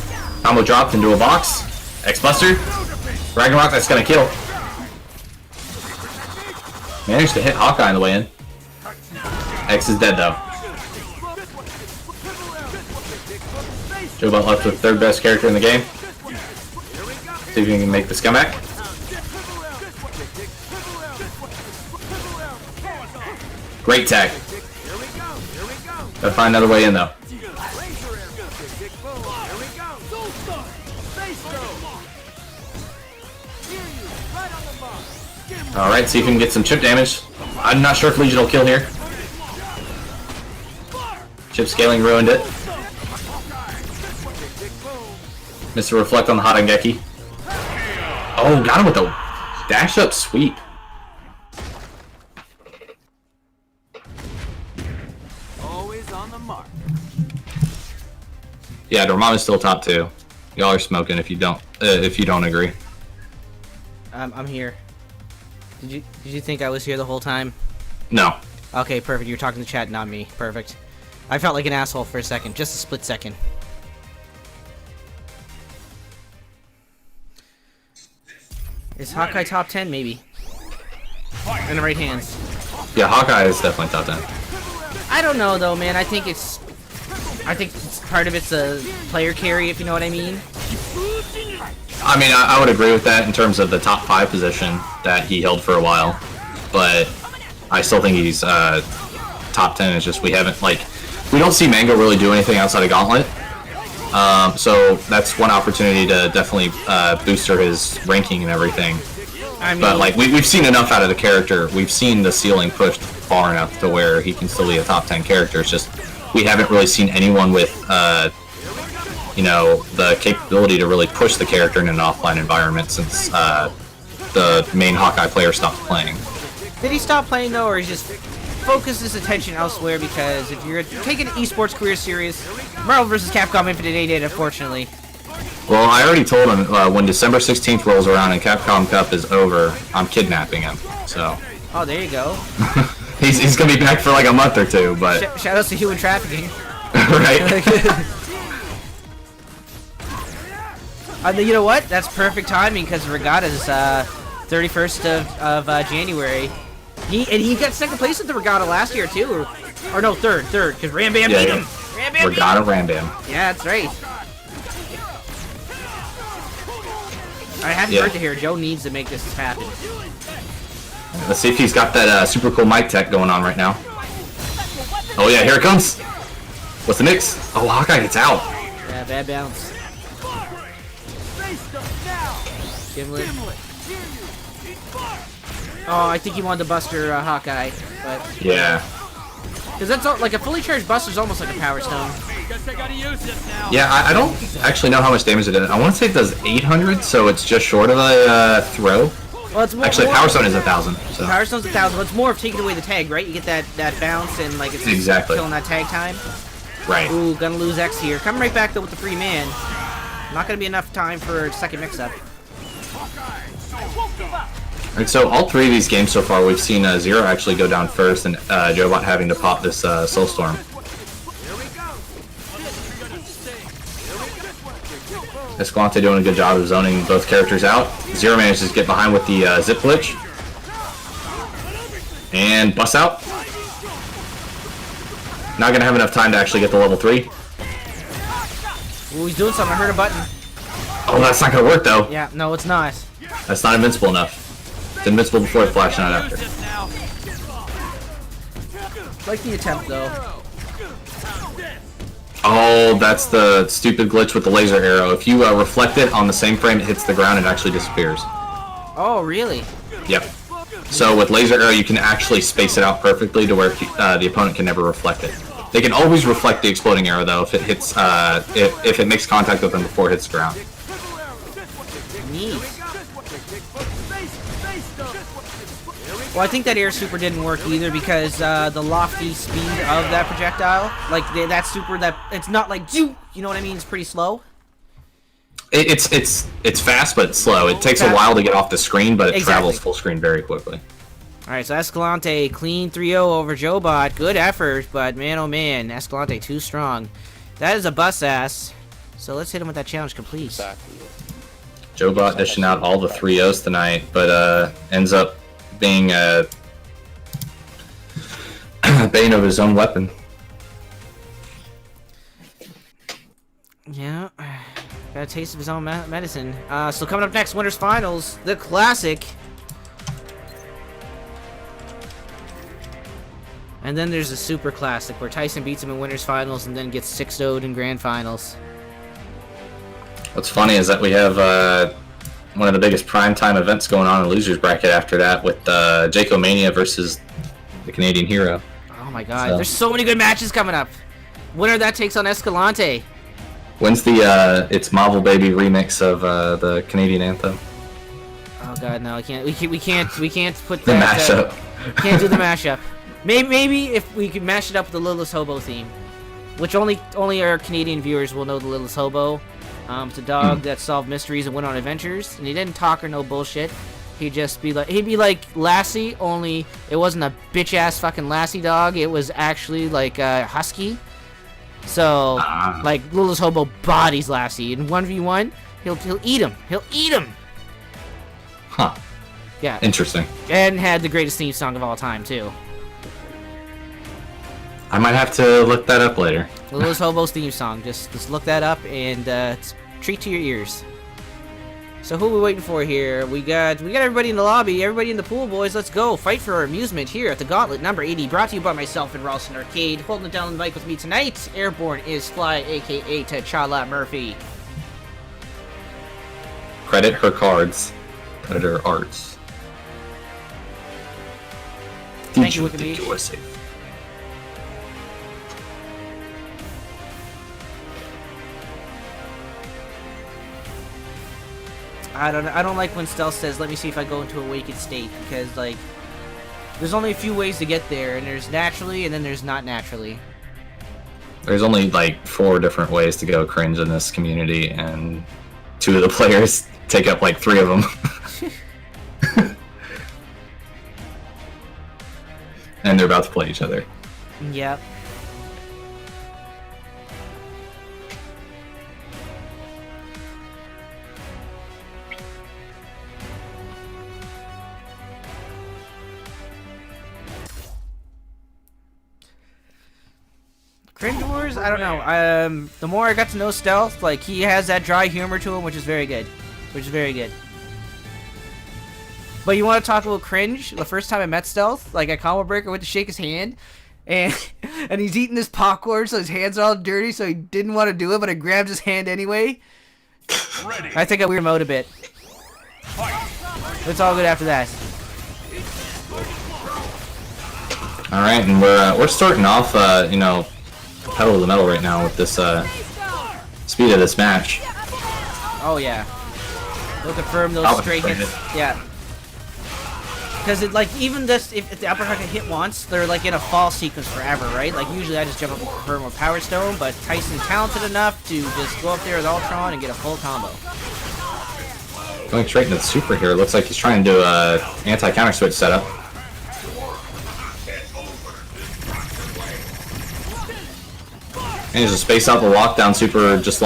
Combo dropped into a box. X-Buster. Ragnarok, that's going to kill. Managed to hit Hawkeye on the way in. X is dead though. Joebot left with third best character in the game. See if he can make the comeback. Great tag. Gotta find another way in though. Alright, see if we can get some chip damage. I'm not sure if Legion will kill here. Chip scaling ruined it. Mr. Reflect on the Harangeki. Oh, got him with the dash up sweep.
Always on the mark.
Yeah, Dormammu's still top 2. Y'all are smoking if you don't agree.
I'm here. Did you think I was here the whole time?
No.
Okay, perfect. You're talking to chat, not me. Perfect. I felt like an asshole for a second, just a split second. Is Hawkeye top 10? Maybe. In the right hands.
Yeah, Hawkeye is definitely top 10.
I don't know though, man. I think part of it's a player carry, if you know what I mean.
I mean, I would agree with that in terms of the top 5 position that he held for a while, but I still think he's top 10. It's just we don't see Mango really do anything outside of Gauntlet. So that's one opportunity to definitely booster his ranking and everything.
I mean,
But like we've seen enough out of the character. We've seen the ceiling pushed far enough to where he can still be a top 10 character. It's just we haven't really seen anyone with you know, the capability to really push the character in an offline environment since the main Hawkeye player stopped playing.
did he stop playing though, or he just focused his attention elsewhere? Because if you're taking an esports career serious, Marvel vs. Capcom Infinite ain't it, unfortunately.
Well, I already told him when December 16th rolls around and Capcom Cup is over, I'm kidnapping him. So.
Oh, there you go.
he's gonna be back for like a month or two, but.
Shoutouts to human trafficking.
Right.
You know what? That's perfect timing because Regatta's 31st of January. He got second place at the Regatta last year too, or no, third, because Ram Bam beat him. Ram Bam
Regatta Ram Bam.
Yeah, that's right. Alright, happy birthday here. Joe needs to make this happen.
Let's see if he's got that super cool mic tech going on right now. Oh yeah, here it comes. What's the mix? Oh, Hawkeye gets out.
Yeah, bad bounce. Gimlet. Oh, I think he wanted to buster Hawkeye, but
Yeah.
because that's all, like a fully charged buster is almost like a power stone.
Yeah, I don't actually know how much damage it does. I want to say it does 800, so it's just short of a throw.
Well, it's more,
Actually, Power Stone is 1,000. So.
Power Stone's 1,000. Well, it's more of taking away the tag, right? You get that bounce and like it's
Exactly.
killing that tag time.
Right.
Ooh, gonna lose X here. Coming right back though with the free man. Not gonna be enough time for a second mix-up.
Alright, so all 3 of these games so far, we've seen Zero actually go down first, and Jobot having to pop this Soulstorm. Escalante doing a good job of zoning both characters out. Zero manages to get behind with the zip glitch. And bust out. Not going to have enough time to actually get the level 3.
Ooh, he's doing something. I heard a button.
Oh, that's not going to work though.
Yeah, no, it's not.
That's not invincible enough. It's invincible before it's flash, not after.
Like the attempt though.
Oh, that's the stupid glitch with the laser arrow. If you reflect it on the same frame it hits the ground, it actually disappears.
Oh, really?
Yep. So with laser arrow, you can actually space it out perfectly to where the opponent can never reflect it. They can always reflect the exploding arrow though if it hits, if it makes contact with them before it hits the ground.
Neat. Well, I think that air super didn't work either because the lofty speed of that projectile, like that super, that it's not like you know what I mean? It's pretty slow.
It's fast but slow. It takes a while to get off the screen, but it travels full screen very quickly.
All right, so Escalante clean 3-0 over Jobot. Good effort, but man, oh man, Escalante too strong. That is a bus ass. So let's hit him with that challenge complete.
Exactly.
Jobot dishing out all the 3-0s tonight, but ends up being a bane of his own weapon.
Yeah, got a taste of his own medicine. So coming up next, Winners Finals, the classic. And then there's a super classic where Tyson beats him in Winners Finals and then gets 6-0'd in Grand Finals.
What's funny is that we have one of the biggest primetime events going on in the losers bracket after that with Jako Mania versus the Canadian Hero.
Oh my god, there's so many good matches coming up. Winner that takes on Escalante.
When's the It's Marvel Baby remix of the Canadian anthem?
Oh god, no, I can't. We can't put
The
that.
mashup.
Can't do the mashup. Maybe if we could mash it up with the Littlest Hobo theme, which only our Canadian viewers will know the Littlest Hobo. It's a dog that solved mysteries and went on adventures, and he didn't talk or no bullshit. He'd be like Lassie, only it wasn't a bitch ass fucking Lassie dog. It was actually like a husky. So like Littlest Hobo bodies Lassie in 1v1. He'll eat him. He'll eat him.
Huh.
Yeah.
Interesting.
And had the greatest theme song of all time too.
I might have to look that up later.
Littlest Hobo's theme song. Just look that up and treat to your ears. So who are we waiting for here? We got everybody in the lobby, everybody in the pool, boys. Let's go fight for our amusement here at the Gauntlet number 80. Brought to you by myself and Ralston Arcade. Holding it down the mic with me tonight, Airborne is Fly, aka T'Challa Murphy.
Credit her cards. Credit her arts.
Thank you, Wikipedia.
USA.
I don't like when Stealth says, "Let me see if I go into a awakened state," because like, there's only a few ways to get there, and there's naturally, and then there's not naturally.
There's only like 4 different ways to go cringe in this community, and 2 of the players take up like 3 of them. And they're about to play each other.
Yep. Cringe Wars? I don't know. The more I got to know Stealth, like, he has that dry humor to him, which is very good. But you want to talk about cringe? The first time I met Stealth, like, at Combo Breaker, I went to shake his hand, and he's eating his popcorn, so his hands are all dirty, so he didn't want to do it, but I grabbed his hand anyway.
Ready.
I think I weirded him out a bit. It's all good after that.
Alright, and we're starting off, you know, pedal to the metal right now with this speed of this match.
Oh yeah. They'll confirm those straight hits. Yeah. Because it, like, even this, if the uppercut can hit once, they're like in a fall sequence forever, right? Like usually I just jump up and confirm with Power Stone, but Tyson's talented enough to just go up there with Ultron and get a full combo.
Going straight into the super here. Looks like he's trying to do a anti-counter switch setup. Managed to space out the lockdown super just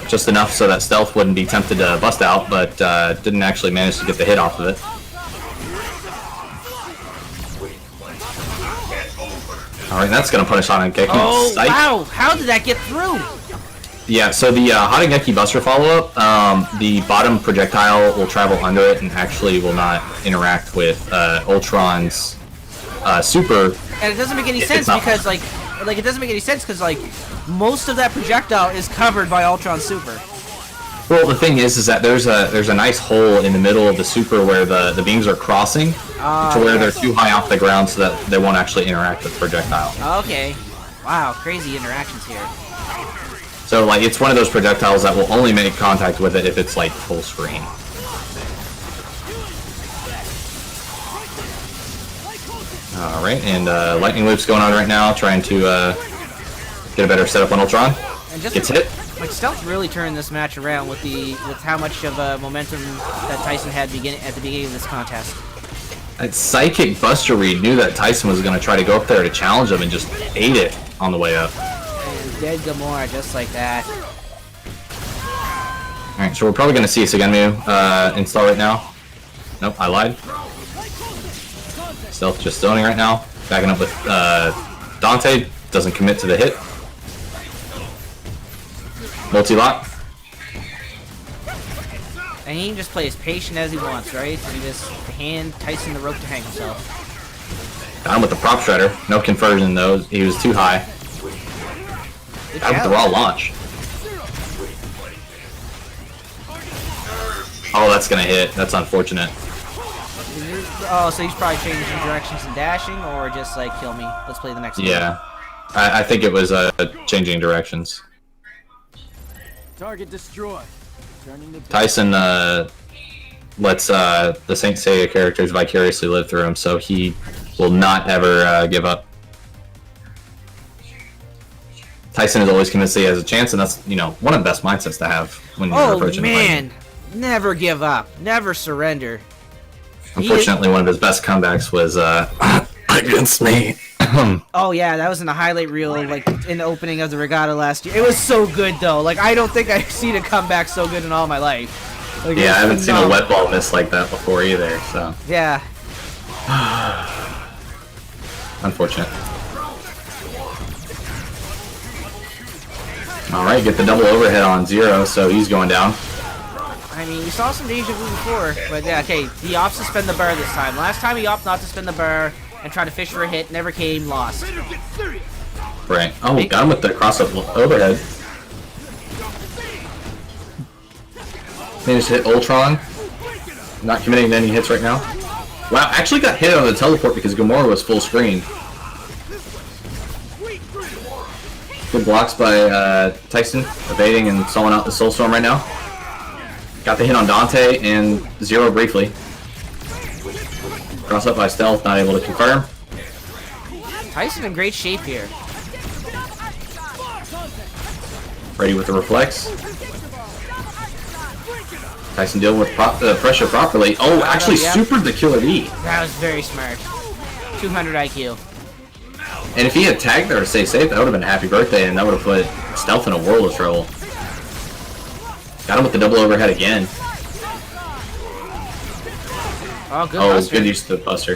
just enough so that Stealth wouldn't be tempted to bust out, but didn't actually manage to get the hit off of it. Alright, that's gonna punish Hanageki.
Oh, wow! How did that get through?
Yeah, so the Hanageki Buster follow-up, the bottom projectile will travel under it and actually will not interact with Ultron's super.
And it doesn't make any sense because, like, it doesn't make any sense because, like, most of that projectile is covered by Ultron's super.
Well, the thing is that there's a nice hole in the middle of the super where the beams are crossing to where they're too high off the ground so that they won't actually interact with the projectile.
Okay. Wow, crazy interactions here.
So, like, it's one of those projectiles that will only make contact with it if it's, like, full screen. Alright, and Lightning Loop's going on right now, trying to get a better setup on Ultron.
And just
Gets hit.
Like, Stealth really turned this match around with how much of momentum that Tyson had at the beginning of this contest.
That Psychic Buster Read knew that Tyson was going to try to go up there to challenge him and just ate it on the way up.
And dead Gamora just like that.
Alright, so we're probably going to see a Sugenmu install right now. Nope, I lied. Stealth just zoning right now. Backing up with Dante. Doesn't commit to the hit. Multi-lock.
And he can just play as patient as he wants, right? So he just hand Tyson the rope to hang himself.
Got him with the prop shredder. No conversion though. He was too high. Got him with the raw launch. Oh, that's gonna hit. That's unfortunate.
Oh, so he's probably changing directions and dashing, or just like, kill me. Let's play the next one.
Yeah. I think it was changing directions.
Target destroyed. Turning the
Tyson lets the Saint Seiya characters vicariously live through him, so he will not ever give up. Tyson is always convinced he has a chance, and that's, you know, one of the best mindsets to have when you're approaching the fight.
Oh man, never give up, never surrender.
Unfortunately, one of his best comebacks was against me.
Oh yeah, that was in the highlight reel, like in the opening of the regatta last year. It was so good though. Like, I don't think I've seen a comeback so good in all my life. Like,
yeah, I haven't seen a wet ball miss like that before either. So
yeah.
Unfortunate. All right, get the double overhead on Zero, so he's going down.
I mean, we saw some deja vu before, but yeah, okay, he opts to spin the bar this time. Last time he opted not to spin the bar and tried to fish for a hit, never came, lost.
Right. Oh, we got him with the cross-up overhead. Managed to hit Ultron. Not committing to any hits right now. Wow, actually got hit on the teleport because Gamora was full screen. Good blocks by Tyson, evading and stalling out the Soulstorm right now. Got the hit on Dante and Zero briefly. Cross up by Stealth, not able to confirm.
Tyson in great shape here.
Ready with the reflex. Tyson dealing with pressure properly. Oh, actually supered the Killer D.
That was very smart. 200 IQ.
And if he had tagged there to stay safe, that would have been a happy birthday, and that would have put Stealth in a world of trouble. Got him with the double overhead again.
Oh, good
Oh,
buster.
good use of the buster.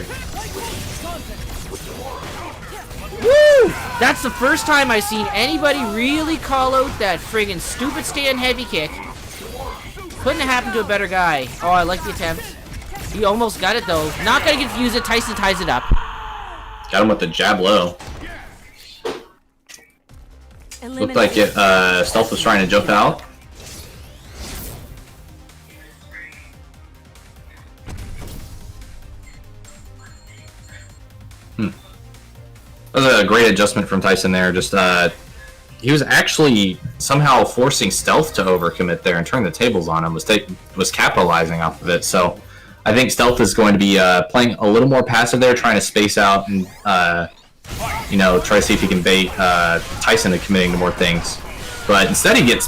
Woo! That's the first time I've seen anybody really call out that friggin' stupid stand heavy kick. Couldn't have happened to a better guy. Oh, I like the attempt. He almost got it though. Not gonna confuse it. Tyson ties it up.
Got him with the jab low. Looked like it. Stealth was trying to jump out. That was a great adjustment from Tyson there. Just he was actually somehow forcing Stealth to overcommit there and turn the tables on him. Was capitalizing off of it. So I think Stealth is going to be playing a little more passive there, trying to space out and you know, try to see if he can bait Tyson into committing to more things. But instead he gets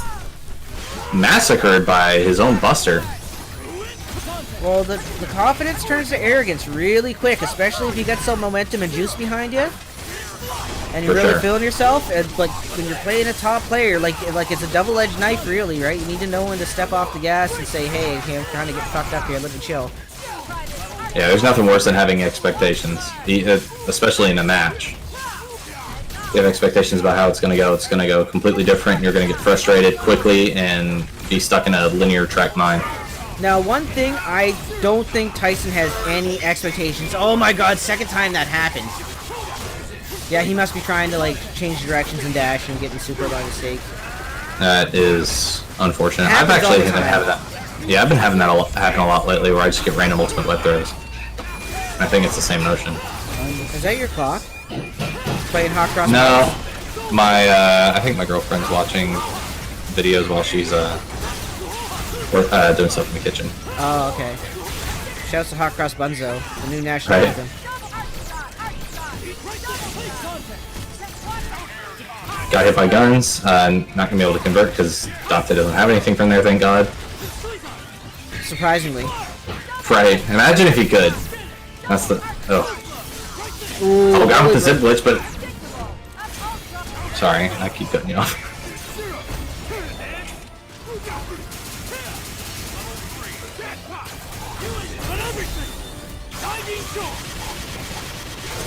massacred by his own buster.
Well, the confidence turns to arrogance really quick, especially if you got some momentum and juice behind you. And you're
For
really
sure.
feeling yourself, and like when you're playing a top player, like it's a double-edged knife, really, right? You need to know when to step off the gas and say, "Hey, I'm trying to get fucked up here. Let me chill."
Yeah, there's nothing worse than having expectations, especially in a match. You have expectations about how it's going to go completely different. You're going to get frustrated quickly and be stuck in a linear track mine.
Now, one thing I don't think Tyson has any expectations. Oh my God! Second time that happened. Yeah, he must be trying to like change directions and dash and getting super by mistake.
That is unfortunate. I've
Happens all
actually
the
been
time.
having that. Yeah, I've been having that happen a lot lately, where I just get random ultimate web throws. I think it's the same notion.
Is that your clock? Playing hot cross?
No, my I think my girlfriend's watching videos while she's doing stuff in the kitchen.
Oh, okay. Shouts to Hot Cross Bunzo, the new national
Right.
anthem.
Got hit by guns. Not gonna be able to convert because Dante doesn't have anything from there, thank God.
Surprisingly.
Right. Imagine if he could. That's the. Oh.
Ooh,
Oh, got him with the
really
zip glitch, but. Sorry, I keep cutting you off.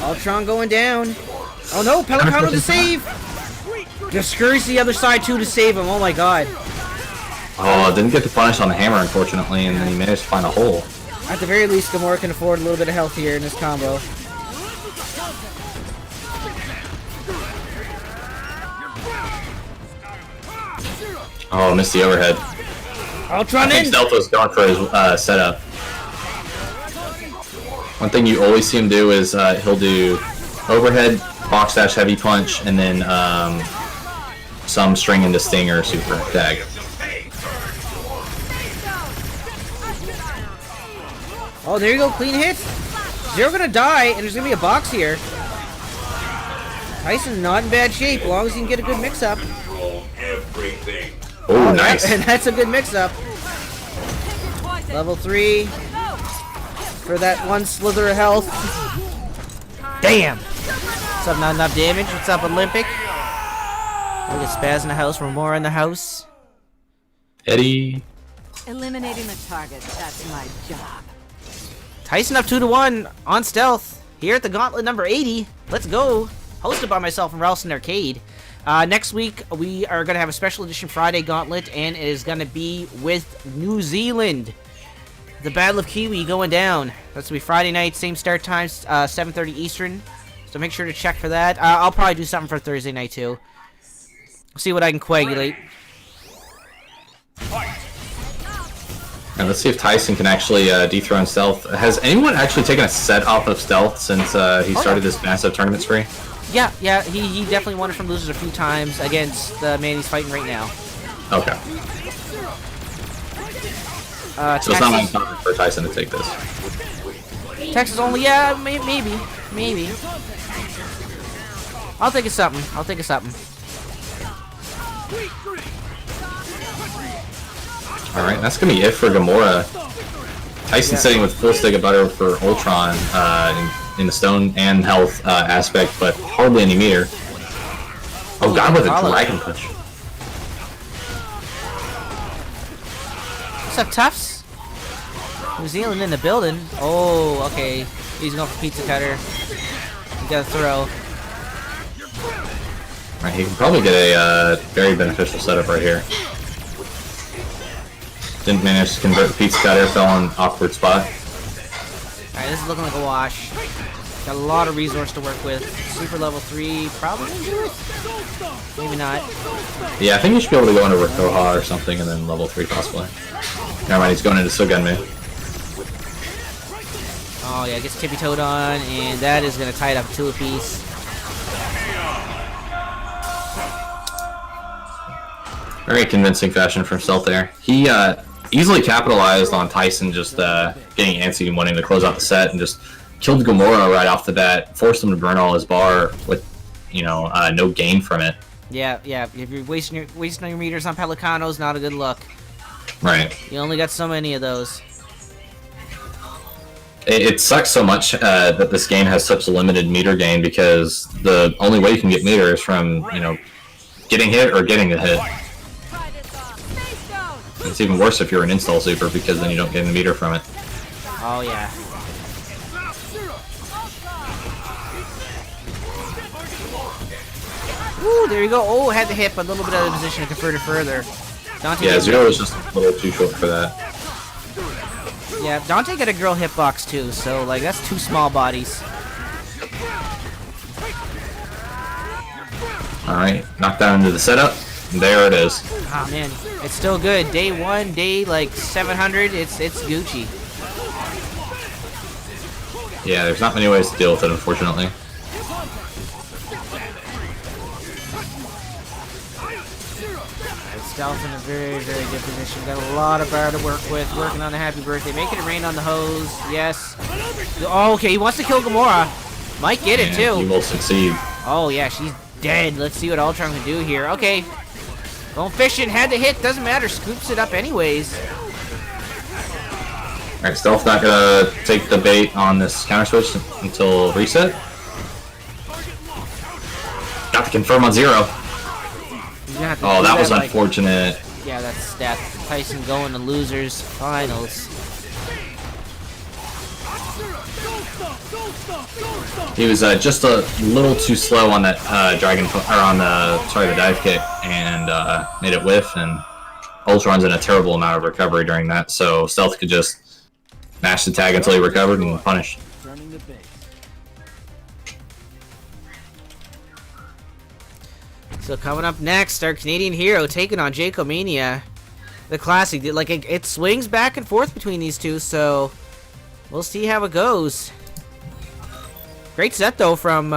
Ultron going down. Oh no, Pelicano to save! Discourage the other side too to save him, oh my God.
Oh, didn't get the punish on the hammer, unfortunately, and then he managed to find a hole.
At the very least, Gamora can afford a little bit of health here in this combo.
Oh, missed the overhead.
Ultron
I think
in!
Stealth was going for his setup. One thing you always see him do is he'll do overhead, box dash, heavy punch, and then some string into stinger super tag.
Oh, there you go, clean hit. Zero gonna die, and there's gonna be a box here. Tyson not in bad shape, as long as he can get a good mix-up.
Oh, nice.
And that's a good mix-up. Level 3. For that one slither of health. Damn! What's up, not enough damage? What's up, Olympic? Look at Spaz in the house, we're more in the house.
Eddie.
Eliminating the target, that's my job.
Tyson up 2-1 on stealth. Here at the Gauntlet number 80. Let's go. hosted by myself and Ralston Arcade. Next week, we are going to have a special edition Friday Gauntlet, and it is going to be with New Zealand. The Battle of Kiwi going down. That's going to be Friday night, same start times, 7:30 Eastern. So make sure to check for that. I'll probably do something for Thursday night, too. See what I can coagulate.
And let's see if Tyson can actually dethrone Stealth. Has anyone actually taken a set off of Stealth since he started this massive tournament spree?
Yeah, he definitely won it from losers a few times against the man he's fighting right now.
Okay. So it's not uncommon for Tyson to take this.
Texas only, yeah, maybe. I'll think of something.
Alright, that's going to be it for Gamora. Tyson sitting with full stick of butter for Ultron in the stone and health aspect, but hardly any meter. Oh god, with a Dragon Punch.
What's up, Tufts? New Zealand in the building. Oh, okay. He's going for Pizza Cutter. He got a throw.
Alright, he can probably get a very beneficial setup right here. Didn't manage to convert the Pizza Cutter, fell in an awkward spot.
Alright, this is looking like a wash. Got a lot of resource to work with. Super level 3, probably gonna do it? Maybe not.
Yeah, I think you should be able to go into Rikoha or something and then level 3 possibly. Never mind, he's going into Sugunmu.
Oh yeah, gets tippy-toed on, and that is gonna tie it up 2 apiece.
Very convincing fashion from Stealth there. He easily capitalized on Tyson just getting antsy and wanting to close out the set and just killed Gamora right off the bat, forced him to burn all his bar with, no gain from it.
Yeah. If you're wasting your meters on Pelicanos, not a good look.
Right.
You only got so many of those.
It sucks so much that this game has such limited meter gain because the only way you can get meter is from, getting hit or getting a hit. It's even worse if you're an install super because then you don't get any meter from it.
Oh yeah. Ooh, there you go. Oh, had the hit, but a little bit out of position to convert it further. Dante
Yeah, Zero was just a little too short for that.
Yeah, Dante got a girl hitbox too, so like that's 2 small bodies.
Alright, knocked down into the setup. And there it is.
Ah man, it's still good. Day 1, day like 700, it's Gucci.
Yeah, there's not many ways to deal with it, unfortunately.
Stealth in a very, very good position. Got a lot of bar to work with. Working on the happy birthday. Making it rain on the hose. Yes. Oh, okay, he wants to kill Gamora. Might get it, too.
He will succeed.
Oh, yeah, she's dead. Let's see what Ultron can do here. Okay. Going fishing. Had to hit. Doesn't matter. Scoops it up anyways.
Alright, Stealth not gonna take the bait on this counter switch until reset. Got to confirm on Zero. Oh, that was unfortunate.
Yeah, that's Tyson going to losers finals.
He was just a little too slow on that the dive kick and made it whiff, and Ultron's in a terrible amount of recovery during that, so Stealth could just mash the tag until he recovered and punished.
So coming up next, our Canadian hero taking on Jako Mania, the classic. Like it swings back and forth between these two, so we'll see how it goes. Great set though from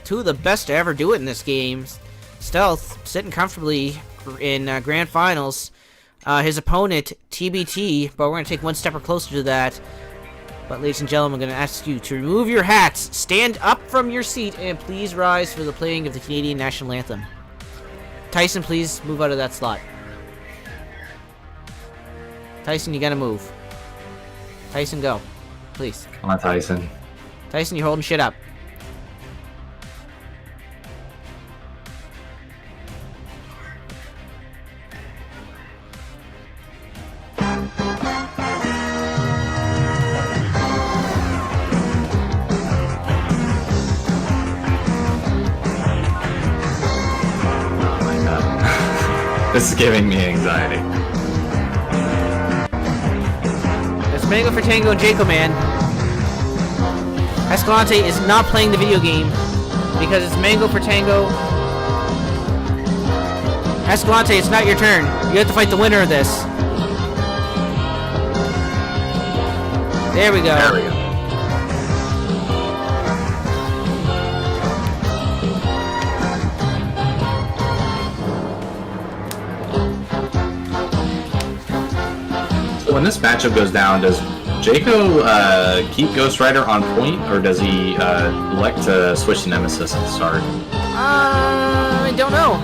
2 of the best to ever do it in this game. Stealth sitting comfortably in grand finals. His opponent TBT, but we're gonna take one step closer to that. But ladies and gentlemen, I'm going to ask you to remove your hats, stand up from your seat, and please rise for the playing of the Canadian National Anthem. Tyson, please move out of that slot. Tyson, you got to move. Tyson, go. Please.
Come on, Tyson.
Tyson, you're holding shit up.
This is giving me anxiety.
It's Mango for Tango and Jako Man. Escalante is not playing the video game because it's Mango for Tango. Escalante, it's not your turn. You have to fight the winner of this. There we go.
There we go. So when this matchup goes down, does Jako keep Ghost Rider on point, or does he elect to switch to Nemesis at the start?
I don't know.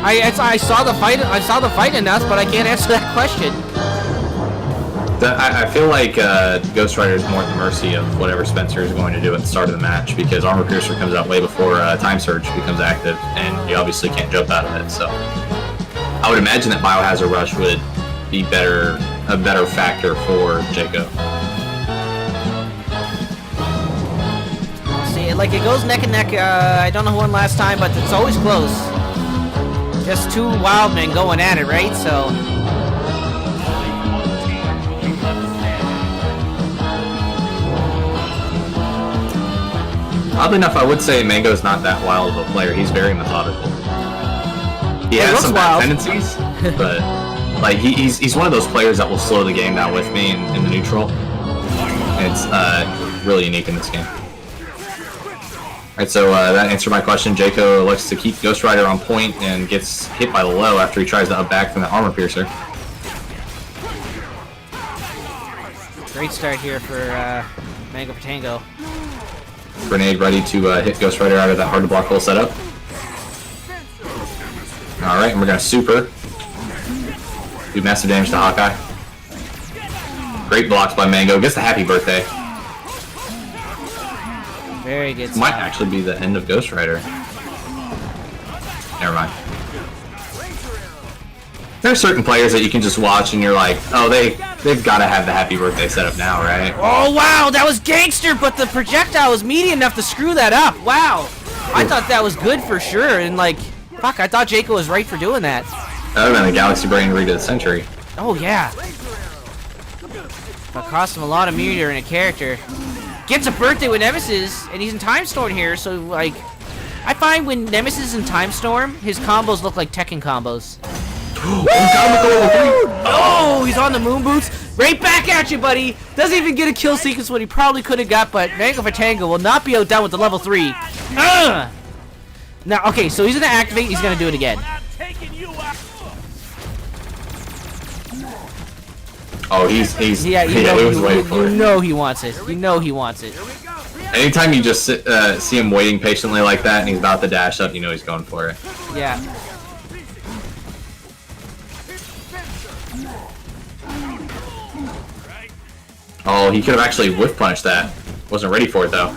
I saw the fight. I saw the fight enough, but I can't answer that question.
I feel like Ghost Rider is more at the mercy of whatever Spencer is going to do at the start of the match, because Armor Piercer comes out way before Time Surge becomes active, and you obviously can't jump out of it. So I would imagine that Biohazard Rush would be a better factor for Jako.
See, like it goes neck and neck. I don't know who won last time, but it's always close. Just two wild men going at it, right? So.
Oddly enough, I would say Mango's not that wild of a player. He's very methodical. He has some bad tendencies, but like he's one of those players that will slow the game down with me in the neutral. It's really unique in this game. Alright, so that answered my question. Jako elects to keep Ghost Rider on point and gets hit by the low after he tries to up back from the Armor Piercer.
Great start here for Mango for Tango.
Grenade ready to hit Ghost Rider out of that hard to block hole setup. Alright, and we're gonna super. Do massive damage to Hawkeye. Great blocks by Mango. Gets the happy birthday.
Very good.
Might actually be the end of Ghost Rider. Never mind. There are certain players that you can just watch and you're like, oh, they've got to have the happy birthday set up now, right?
Oh wow, that was gangster, but the projectile was meaty enough to screw that up. Wow, I thought that was good for sure, and like, fuck, I thought Jako was right for doing that.
That would have been the Galaxy Brain read of the century.
Oh yeah. But cost him a lot of meter in a character. Gets a birthday with Nemesis, and he's in Time Storm here, so like, I find when Nemesis is in Time Storm, his combos look like Tekken combos. Oh, he's on the moon boots. Right back at you, buddy. Doesn't even get a kill sequence when he probably could have got, but Mango for Tango will not be outdone with the level 3. Now, okay, so he's gonna activate. He's gonna do it again.
Oh, he's
Yeah,
he was waiting for it.
You know he wants it. You know he wants it.
Anytime you just see him waiting patiently like that and he's about to dash up, you know he's going for it.
Yeah.
Oh, he could have actually whiff punished that. Wasn't ready for it though.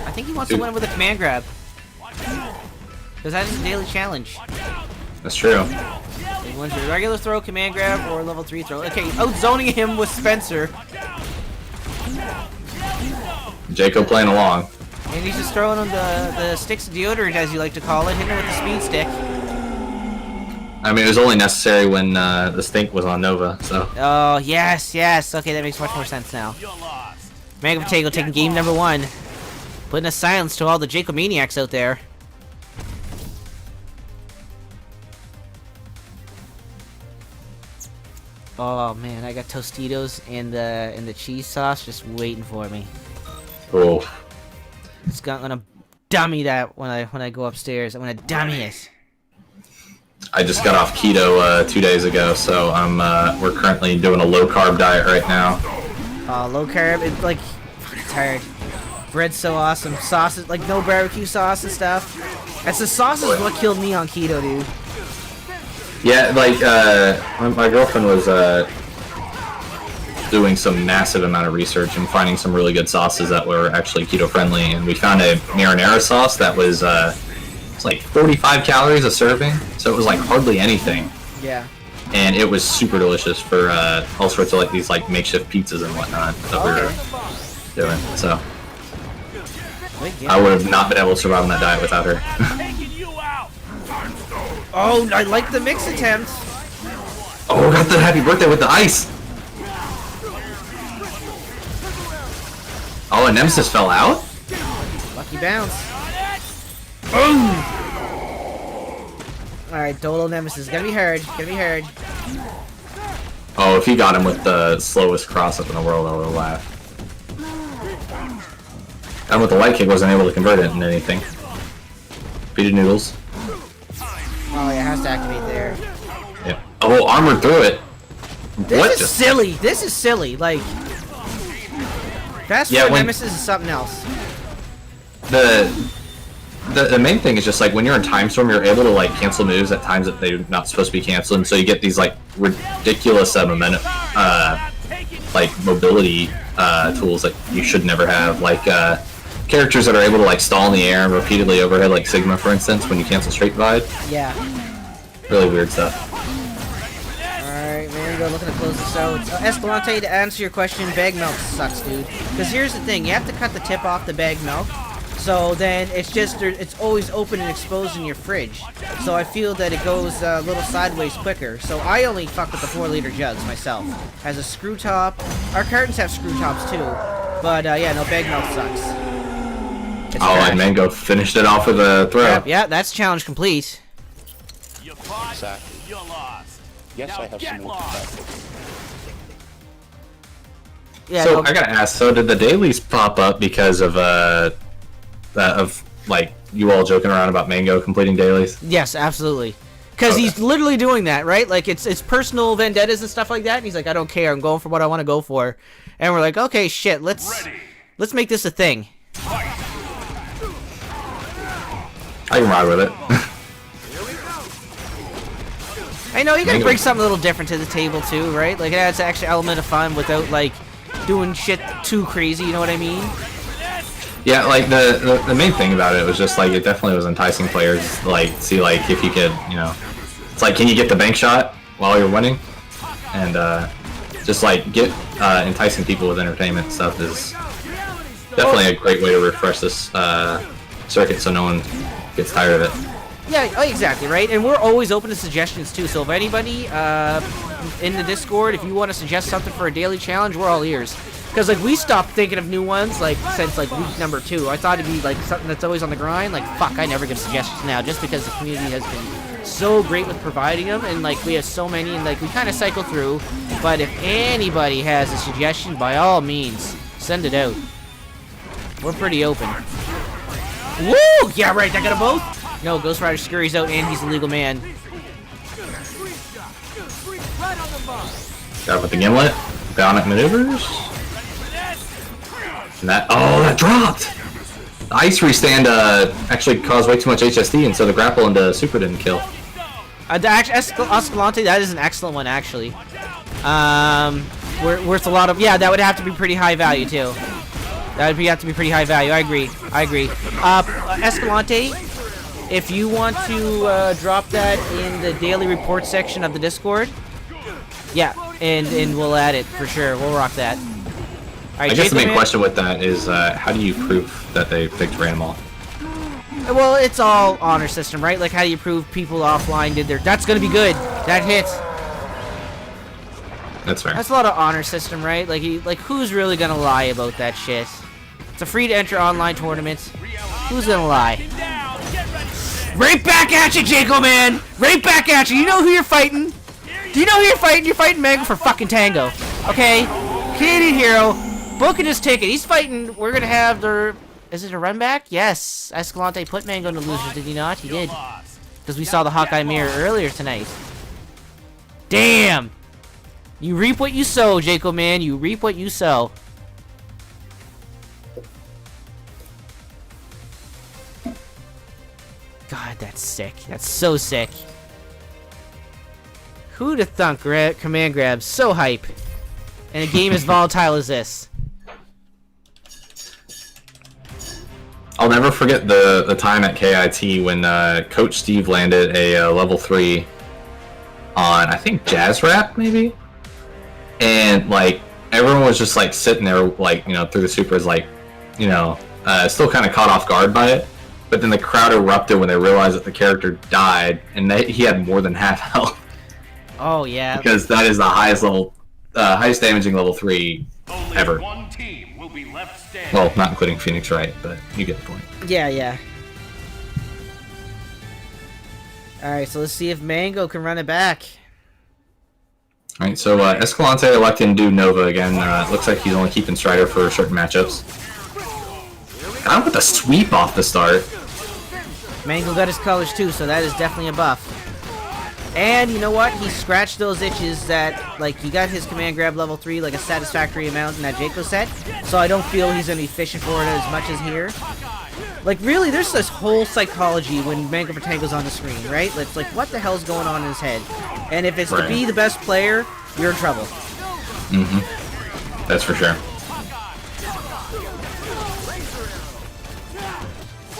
I think he wants to win with a command grab. Because that is a daily challenge.
That's true.
He wins with a regular throw, command grab, or level 3 throw. Okay, outzoning him with Spencer.
Jako playing along.
And he's just throwing him the sticks of deodorant, as you like to call it, hitting him with the speed stick.
I mean, it was only necessary when the stink was on Nova, so.
Oh, yes, yes. Okay, that makes much more sense now. Mango for Tango taking game number 1. Putting a silence to all the Jako maniacs out there. Oh man, I got Tostitos and the cheese sauce just waiting for me.
Oh.
It's gonna dummy that when I go upstairs. I'm gonna dummy it.
I just got off keto 2 days ago, so we're currently doing a low carb diet right now.
Low carb. It's like fucking tired. Bread's so awesome. Sauces, like no barbecue sauce and stuff. That's the sauce is what killed me on keto, dude.
Yeah, like my girlfriend was doing some massive amount of research and finding some really good sauces that were actually keto friendly, and we found a marinara sauce that was it's like 45 calories a serving, so it was like hardly anything.
Yeah.
And it was super delicious for all sorts of like these like makeshift pizzas and whatnot that we were doing. So I would have not been able to survive on that diet without her.
Oh, I like the mix attempt.
Oh, got the happy birthday with the ice. Oh, and Nemesis fell out?
Lucky bounce. Boom! Alright, Dolo Nemesis. Gonna be hard. Gonna be hard.
Oh, if he got him with the slowest cross-up in the world, I would have laughed. And with the light kick, wasn't able to convert it into anything. Beated noodles.
Oh, yeah, it has to activate there.
Yep. Oh, armored through it.
This is silly. This is silly. Like, fast forward Nemesis is something else.
The main thing is just like when you're in Time Storm, you're able to like cancel moves at times that they're not supposed to be canceling. So you get these like ridiculous momentum, like mobility tools that you should never have. Like characters that are able to like stall in the air and repeatedly overhead, like Sigma, for instance, when you cancel Straight Divide.
Yeah.
Really weird stuff.
Alright, man, go looking to close this out. Escalante, to answer your question, bag milk sucks, dude. Because here's the thing, you have to cut the tip off the bag milk. So then it's just, it's always open and exposed in your fridge. So I feel that it goes a little sideways quicker. So I only fuck with the 4-liter jugs myself. Has a screw top. Our cartons have screw tops too. But yeah, no, bag milk sucks. It's trash.
And Mango finished it off with a throw.
Yep, yeah, that's challenge complete.
You fought,
Exactly.
you lost.
Yes,
Now
I have
get
some more
lost.
crack cocaine.
Yeah,
So
no,
I gotta ask, so did the dailies pop up because of like you all joking around about Mango completing dailies?
yes, absolutely. Because he's literally doing that, right? Like, it's personal vendettas and stuff like that, and he's like, I don't care, I'm going for what I want to go for. And we're like, okay, shit, let's make this a thing.
I can ride with it.
I know, you gotta
Mango.
bring something a little different to the table too, right? Like, it adds an extra element of fun without, like, doing shit too crazy, you know what I mean?
Yeah, like the main thing about it was just like it definitely was enticing players, like see like if you could, you know, it's like can you get the bank shot while you're winning, and just like get enticing people with entertainment stuff is definitely a great way to refresh this circuit so no one gets tired of it.
Yeah, oh, exactly, right? And we're always open to suggestions too, so if anybody in the Discord, if you want to suggest something for a daily challenge, we're all ears. Because, like, we stopped thinking of new ones, like, since, like, week number 2. I thought it'd be, like, something that's always on the grind. Like, fuck, I never give suggestions now, just because the community has been so great with providing them, and, like, we have so many, and, like, we kind of cycle through. But if anybody has a suggestion, by all means, send it out. We're pretty open. Woo! Yeah, right, I got them both? No, Ghost Rider scurries out, and he's a legal man.
Got with the gimlet, bionic maneuvers. And that, oh, that dropped! The ice restand actually caused way too much HSD, and so the grapple into super didn't kill.
Escalante, that is an excellent one, actually. Worth a lot of, yeah, that would have to be pretty high value, too. That would have to be pretty high value, I agree. Escalante, if you want to drop that in the daily report section of the Discord, yeah, and we'll add it, for sure. We'll rock that. Right,
I guess the main question with that is, how do you prove that they picked random all?
Well, it's all honor system, right? Like, how do you prove people offline did their... That's gonna be good. That hits.
That's fair.
That's a lot of honor system, right? Like, who's really gonna lie about that shit? It's a free-to-enter online tournament. Who's gonna lie? Right back at you, Jako Man! Right back at you! You know who you're fighting? Do you know who you're fighting? You're fighting Mango for fucking Tango. Okay? Canadian hero. Booking his ticket. He's fighting. We're gonna have the... Is it a run back? Yes. Escalante put Mango in the losers, did he not? He did. Because we saw the Hawkeye mirror earlier tonight. Damn! You reap what you sow, Jako Man. You reap what you sow. God, that's sick. That's so sick. Who'da thunk command grabs? So hype. And a game as volatile as this.
I'll never forget the time at KIT when Coach Steve landed a level 3 on, I think, Jazz Rap, maybe? And, like, everyone was just, like, sitting there, like, you know, through the supers, like, you know, still kind of caught off guard by it. but then the crowd erupted when they realized that the character died, and he had more than half health.
Oh yeah.
Because that is the highest level, highest damaging level 3
Only
ever.
one team will be left standing.
Well, not including Phoenix Wright, but you get the point.
Yeah. Alright, so let's see if Mango can run it back.
Alright, so Escalante elected to do Nova again. It looks like he's only keeping Strider for certain matchups. Got him with a sweep off the start.
Mango got his colors too, so that is definitely a buff. And you know what? He scratched those itches that, like, he got his command grab level 3 like a satisfactory amount in that Jako set, so I don't feel he's going to be fishing for it as much as here. Like, really, there's this whole psychology when Mango for Tango's on the screen, right? It's like, what the hell's going on in his head? And if it's to be the best player, you're in trouble.
Mm-hmm. That's for sure.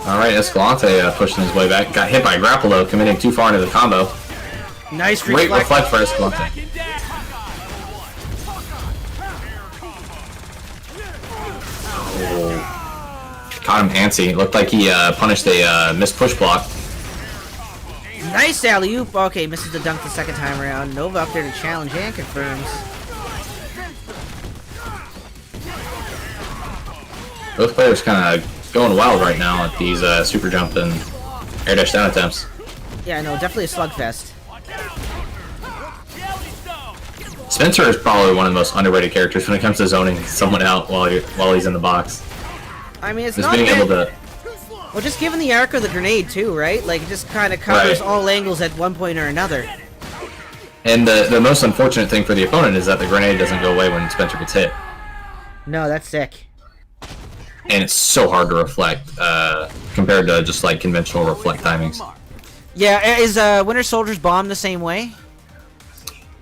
Alright, Escalante pushing his way back. Got hit by grapple though, committing too far into the combo.
Nice
Great reflect for Escalante. Oh. Caught him antsy. Looked like he punished a missed push block.
Nice alley-oop. Okay, misses the dunk the second time around. Nova up there to challenge and confirms.
Both players kind of going wild right now at these super jump and air dash down attempts.
Yeah, no, definitely a slugfest.
Spencer is probably one of the most underrated characters when it comes to zoning someone out while he's in the box.
I mean, it's
Just
not
being able to.
Well, just giving the arc of the grenade too, right? Like, it just kind of covers all angles at one point or another.
And the most unfortunate thing for the opponent is that the grenade doesn't go away when Spencer gets hit.
No, that's sick.
And it's so hard to reflect compared to just like conventional reflect timings.
Yeah, is Winter Soldier's bomb the same way?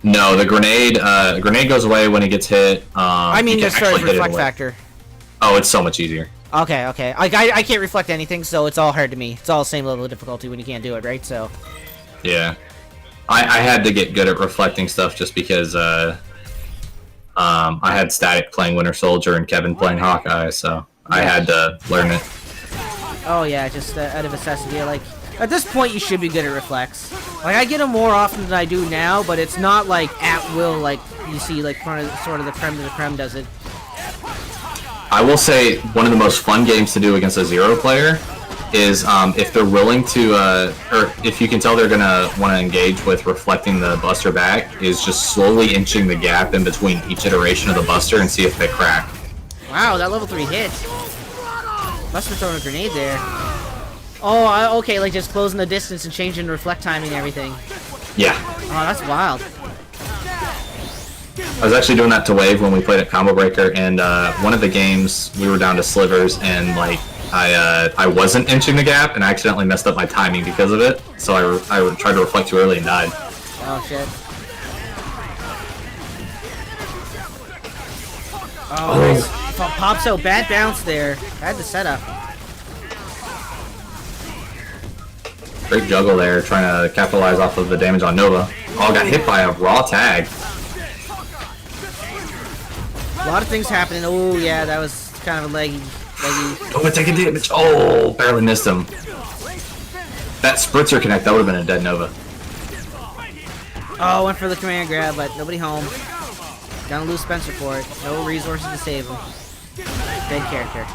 No, the grenade goes away when it gets hit.
I mean, as far as reflect factor.
Oh, it's so much easier.
Okay. I can't reflect anything, so it's all hard to me. It's all the same level of difficulty when you can't do it, right? So.
Yeah, I had to get good at reflecting stuff just because I had Static playing Winter Soldier and Kevin playing Hawkeye, so I had to learn it.
Oh yeah, just out of necessity. Like, at this point, you should be good at reflex. Like, I get them more often than I do now, but it's not like at will, like you see, like sort of the creme de la creme does it.
I will say one of the most fun games to do against a zero player is if they're willing to, or if you can tell they're gonna want to engage with reflecting the Buster back, is just slowly inching the gap in between each iteration of the Buster and see if they crack.
Wow, that level 3 hit. Buster throwing a grenade there. Oh, okay, like just closing the distance and changing reflect timing and everything.
Yeah.
Oh, that's wild.
I was actually doing that to Wave when we played at Combo Breaker, and one of the games we were down to slivers, and like I wasn't inching the gap, and I accidentally messed up my timing because of it. So I tried to reflect too early and died.
Oh shit. Oh, nice. Pops out, bad bounce there. Had the setup.
Great juggle there, trying to capitalize off of the damage on Nova. Oh, got hit by a raw tag.
A lot of things happening. Oh yeah, that was kind of a leggy.
Oh, taking damage. Oh, barely missed him. That spritzer connect, that would have been a dead Nova.
Oh, went for the command grab, but nobody home. Gonna lose Spencer for it. No resources to save him. Dead character.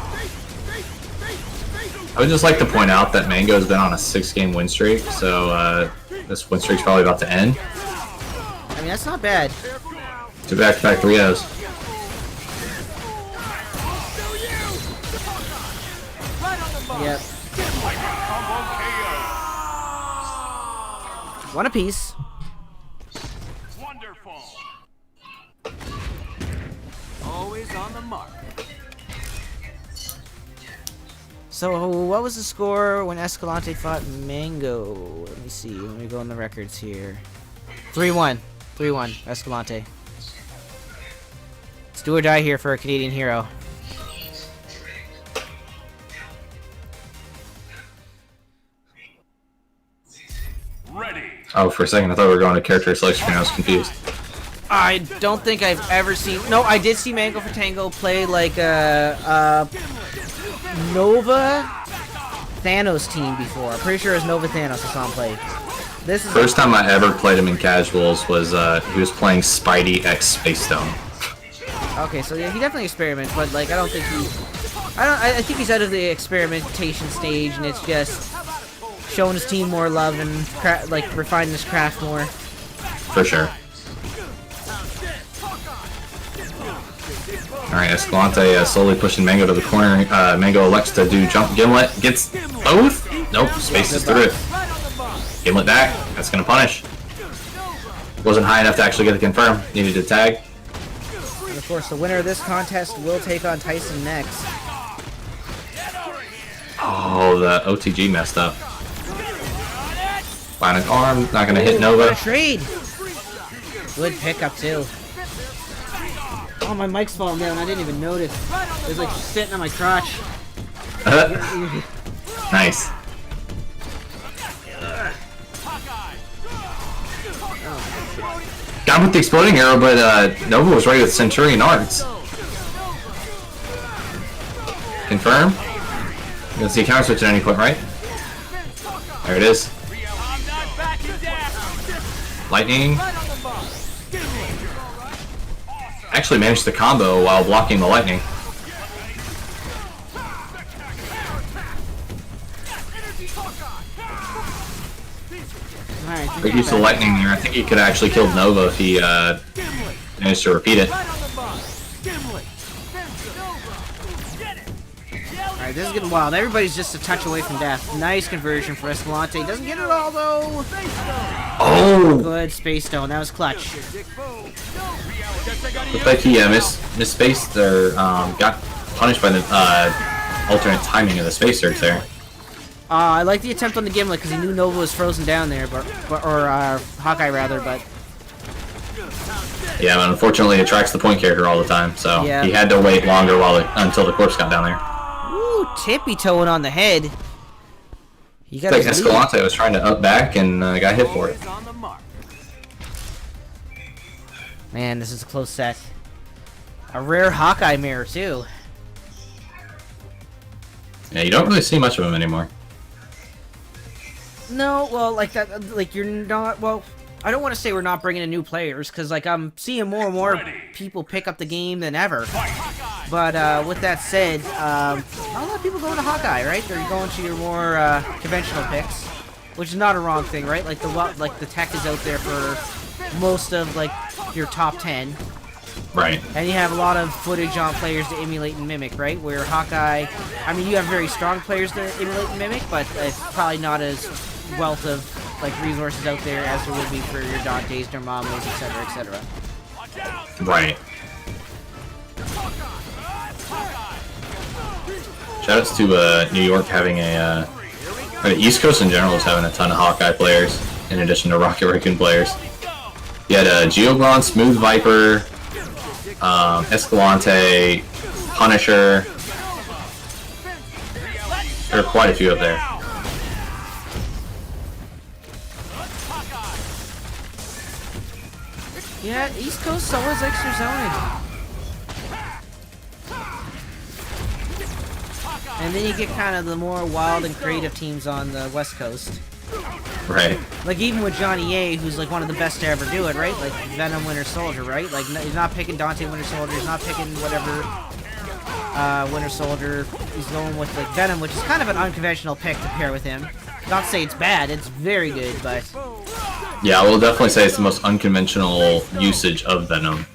I would just like to point out that Mango's been on a 6-game win streak, so this win streak's probably about to end.
I mean, that's not bad.
2 back-to-back 3-0s.
Yep. One apiece.
Wonderful.
Always on the mark.
So, what was the score when Escalante fought Mango? Let me see. Let me go on the records here. 3-1. 3-1. Escalante. Let's do or die here for a Canadian hero.
Ready.
Oh, for a second I thought we were going to character selection and I was confused.
I don't think I've ever seen... No, I did see Mango for Tango play like Nova Thanos team before. I'm pretty sure it was Nova Thanos I saw him play. This is
First time I ever played him in casuals was he was playing Spidey X Space Stone.
okay. So yeah, he definitely experiments, but like I don't think he. I think he's out of the experimentation stage, and it's just showing his team more love and like refining his craft more.
For sure. Alright, Escalante slowly pushing Mango to the corner. Mango elects to do jump Gimlet. Gets both? Nope, spaces through it. Gimlet back. That's gonna punish. Wasn't high enough to actually get the confirm. Needed to tag.
And of course, the winner of this contest will take on Tyson next.
Oh, the OTG messed up. Bionic arm, not gonna hit Nova.
What a trade! Good pickup too. Oh, my mic's falling down. I didn't even notice. It was like sitting on my crotch.
Nice. Got him with the exploding arrow, but Nova was ready with Centurion Arts. Confirm. You can see counter switch at any point, right? There it is. Lightning. Actually managed the combo while blocking the lightning.
Alright,
Big use of lightning there. I think he could have actually killed Nova if he managed to repeat it.
Alright, this is getting wild. Everybody's just a touch away from death. Nice conversion for Escalante. Doesn't get it all though.
Oh!
Good Space Stone. That was clutch.
Looks like he misspaced or got punished by the alternate timing of the space surge there.
I like the attempt on the Gimlet because he knew Nova was frozen down there, or Hawkeye rather, but
Yeah, but unfortunately it tracks the point character all the time, so
Yeah.
he had to wait longer until the corpse got down there.
ooh, tippy toeing on the head. He got
It's like
his lead.
Escalante was trying to up back and got hit for it.
Always on the mark.
Man, this is a close set. A rare Hawkeye mirror too.
Yeah, you don't really see much of him anymore.
No, well, like that, like you're not. Well, I don't want to say we're not bringing in new players because, like, I'm seeing more and more people pick up the game than ever. But with that said, not a lot of people going to Hawkeye, right? They're going to your more conventional picks, which is not a wrong thing, right? Like the tech is out there for most of like your top 10.
Right.
And you have a lot of footage on players to emulate and mimic, right? Where Hawkeye, I mean, you have very strong players to emulate and mimic, but it's probably not as wealth of like resources out there as there would be for your Dantes, Dormammu's, etc., etc.
Right. Shoutouts to New York having the East Coast in general is having a ton of Hawkeye players in addition to Rocket Raccoon players. You had Geogron, Smooth Viper, Escalante, Punisher. There are quite a few up there.
Yeah, East Coast always likes their zoning. And then you get kind of the more wild and creative teams on the West Coast.
Right.
Like even with Johnny A, who's like one of the best to ever do it, right? Like Venom Winter Soldier, right? Like he's not picking Dante Winter Soldier, he's not picking whatever Winter Soldier. He's going with like Venom, which is kind of an unconventional pick to pair with him. Not to say it's bad, it's very good, but
Yeah, I will definitely say it's the most unconventional usage of Venom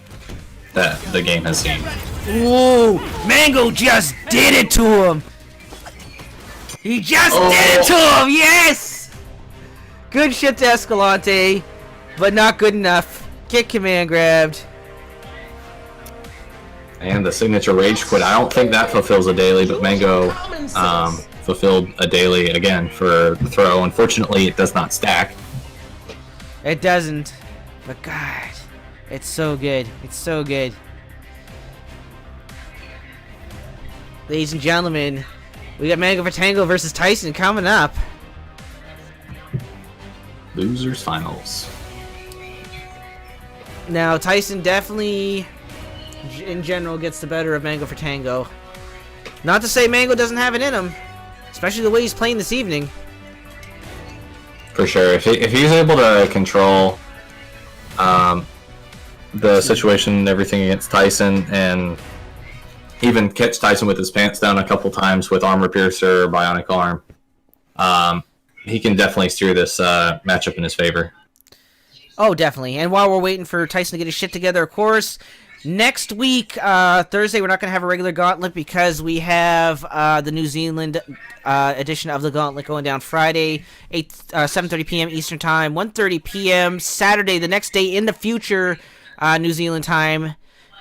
that the game has seen.
ooh, Mango just did it to him. He just did it to him. Yes. Good shit to Escalante, but not good enough. Get command grabbed.
And the signature Rage Quit, I don't think that fulfills a daily, but Mango fulfilled a daily again for the throw. Unfortunately, it does not stack.
It doesn't, but God, it's so good. It's so good. Ladies and gentlemen, we got Mango for Tango versus Tyson coming up.
Losers finals.
Now, Tyson definitely, in general, gets the better of Mango for Tango. Not to say Mango doesn't have it in him. especially the way he's playing this evening.
For sure. If he's able to control the situation and everything against Tyson, and even catch Tyson with his pants down a couple times with Armor Piercer or Bionic Arm, he can definitely steer this matchup in his favor.
Oh, definitely. And while we're waiting for Tyson to get his shit together, of course, next week, Thursday, we're not going to have a regular Gauntlet because we have the New Zealand edition of the Gauntlet going down Friday, 7:30 p.m. Eastern Time, 1:30 p.m. Saturday, the next day in the future, New Zealand time.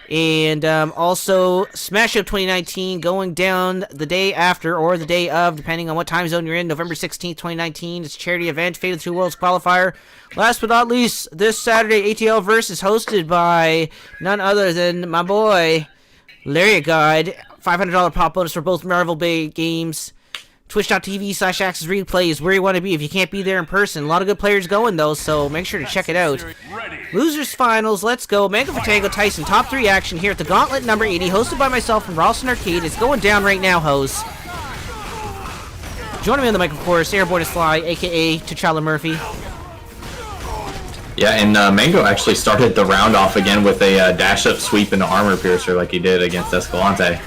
And also, Smash Up 2019 going down the day after or the day of, depending on what time zone you're in, November 16th, 2019. It's a charity event, Fate of the Two Worlds qualifier. Last but not least, this Saturday, ATL Verse is hosted by none other than my boy, Lariat God. $500 pop bonus for both Marvel Bay games. Twitch.tv/Access Replay is where you want to be if you can't be there in person. A lot of good players going, though, so make sure to check it out. Losers Finals, let's go. Mango for Tango Tyson, top 3 action here at the Gauntlet number 80, hosted by myself from Ralston Arcade. It's going down right now, hoes. Joining me on the mic, of course, Airborne is Fly, a.k.a. T'Challa Murphy.
Yeah, and Mango actually started the round off again with a dash-up sweep into Armor Piercer like he did against Escalante.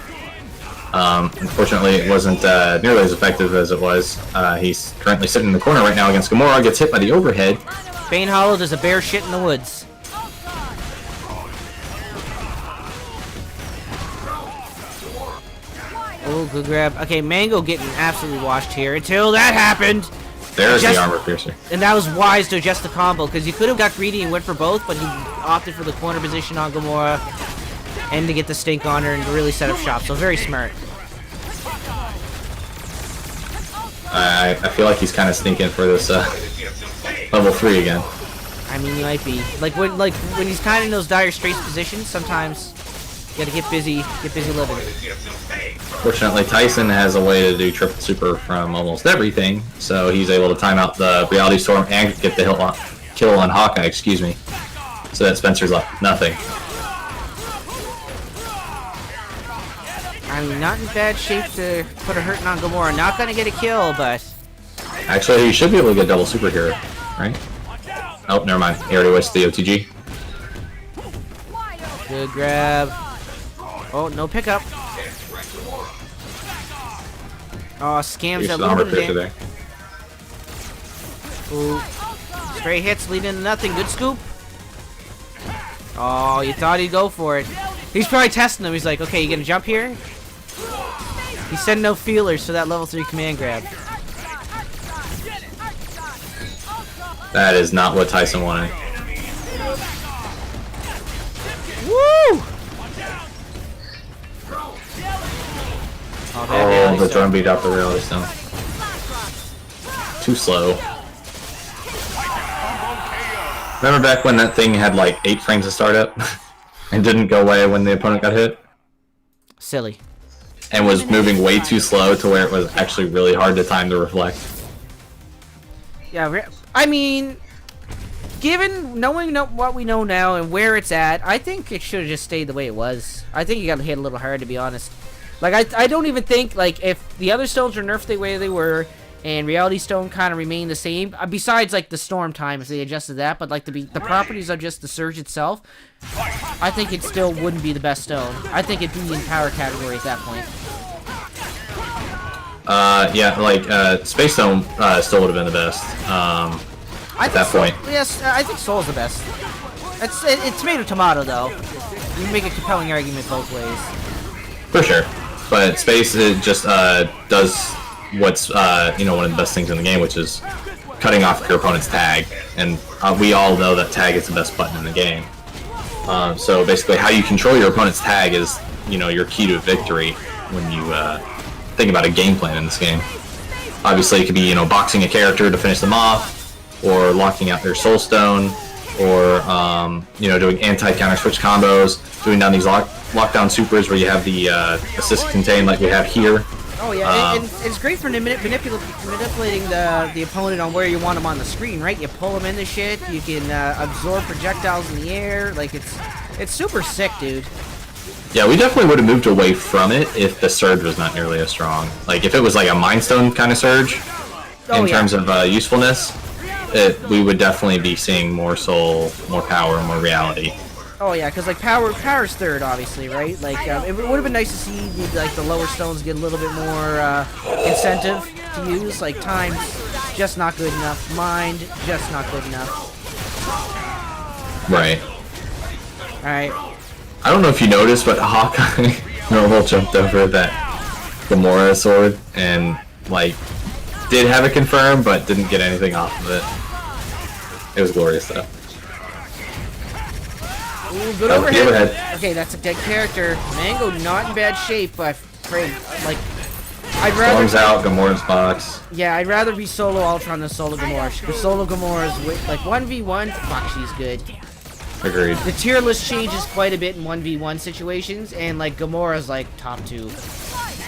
Unfortunately, it wasn't nearly as effective as it was. He's currently sitting in the corner right now against Gamora, gets hit by the overhead.
Bane Hollow does a bear shit in the woods. Oh, good grab. Okay, Mango getting absolutely washed here until that happened.
There's the Armor Piercer.
And that was wise to adjust the combo, because he could have got greedy and went for both, but he opted for the corner position on Gamora and to get the stink on her and to really set up shop, so very smart.
I feel like he's kind of stinking for this level 3 again.
I mean, he might be. Like when he's kind of in those dire straits positions, sometimes you gotta get busy living.
Fortunately, Tyson has a way to do triple super from almost everything, so he's able to time out the Reality Storm and get the kill on Hawkeye, excuse me. So that Spencer's left nothing.
I mean, not in bad shape to put a hurting on Gamora. Not gonna get a kill, but...
Actually, he should be able to get double super here, right? Oh, never mind. He already wasted the OTG.
Good grab. Oh, no pickup. Oh, scams that little bit of damage. Ooh. Stray hits leading to nothing. Good scoop. Oh, you thought he'd go for it. He's probably testing him. He's like, okay, you gonna jump here? He said no feelers for that level 3 command grab.
That is not what Tyson wanted.
Woo!
Oh, the drum beat out the Reality Stone. Too slow. Remember back when that thing had like 8 frames to start up and didn't go away when the opponent got hit?
Silly.
And was moving way too slow to where it was actually really hard to time to reflect.
Yeah, I mean, knowing what we know now and where it's at, I think it should have just stayed the way it was. I think you got hit a little hard, to be honest. Like, I don't even think, like, if the other stones were nerfed the way they were, and Reality Stone kind of remained the same, besides, like, the Storm time, if they adjusted that, but, like, the properties of just the Surge itself, I think it still wouldn't be the best stone. I think it'd be in power category at that point.
Yeah, like, Space Stone still would have been the best, at that point.
Yes, I think Soul's the best. It's tomato tomato, though. You can make a compelling argument both ways.
For sure. But Space, it just does what's you know, one of the best things in the game, which is cutting off your opponent's tag, and we all know that tag is the best button in the game. So basically, how you control your opponent's tag is, you know, your key to victory when you think about a game plan in this game. Obviously, it could be, you know, boxing a character to finish them off, or locking out their Soul Stone, or you know, doing anti-counter switch combos, doing down these lockdown supers where you have the assist contained like we have here.
Oh yeah, and it's great for manipulating the opponent on where you want them on the screen, right? You pull them into shit, you can absorb projectiles in the air, like it's super sick, dude.
Yeah, we definitely would have moved away from it if the surge was not nearly as strong. Like, if it was like a Mind Stone kind of surge, in terms of usefulness, we would definitely be seeing more soul, more power, more reality.
Oh yeah, because like power's third, obviously, right? Like it would have been nice to see like the lower stones get a little bit more incentive to use. Like time's just not good enough, mind just not good enough.
Right.
All right.
I don't know if you noticed, but Hawkeye normal jumped over that Gamora sword and like did have it confirmed, but didn't get anything off of it. It was glorious though.
Ooh, good overhead. Okay, that's a dead character. Mango not in bad shape, but afraid like I'd rather.
Storm's out, Gamora's box.
Yeah, I'd rather be solo Ultron than solo Gamora. Because solo Gamora's like 1v1. Fuck, she's good.
Agreed.
The tier list changes quite a bit in 1v1 situations, and like Gamora's like top 2.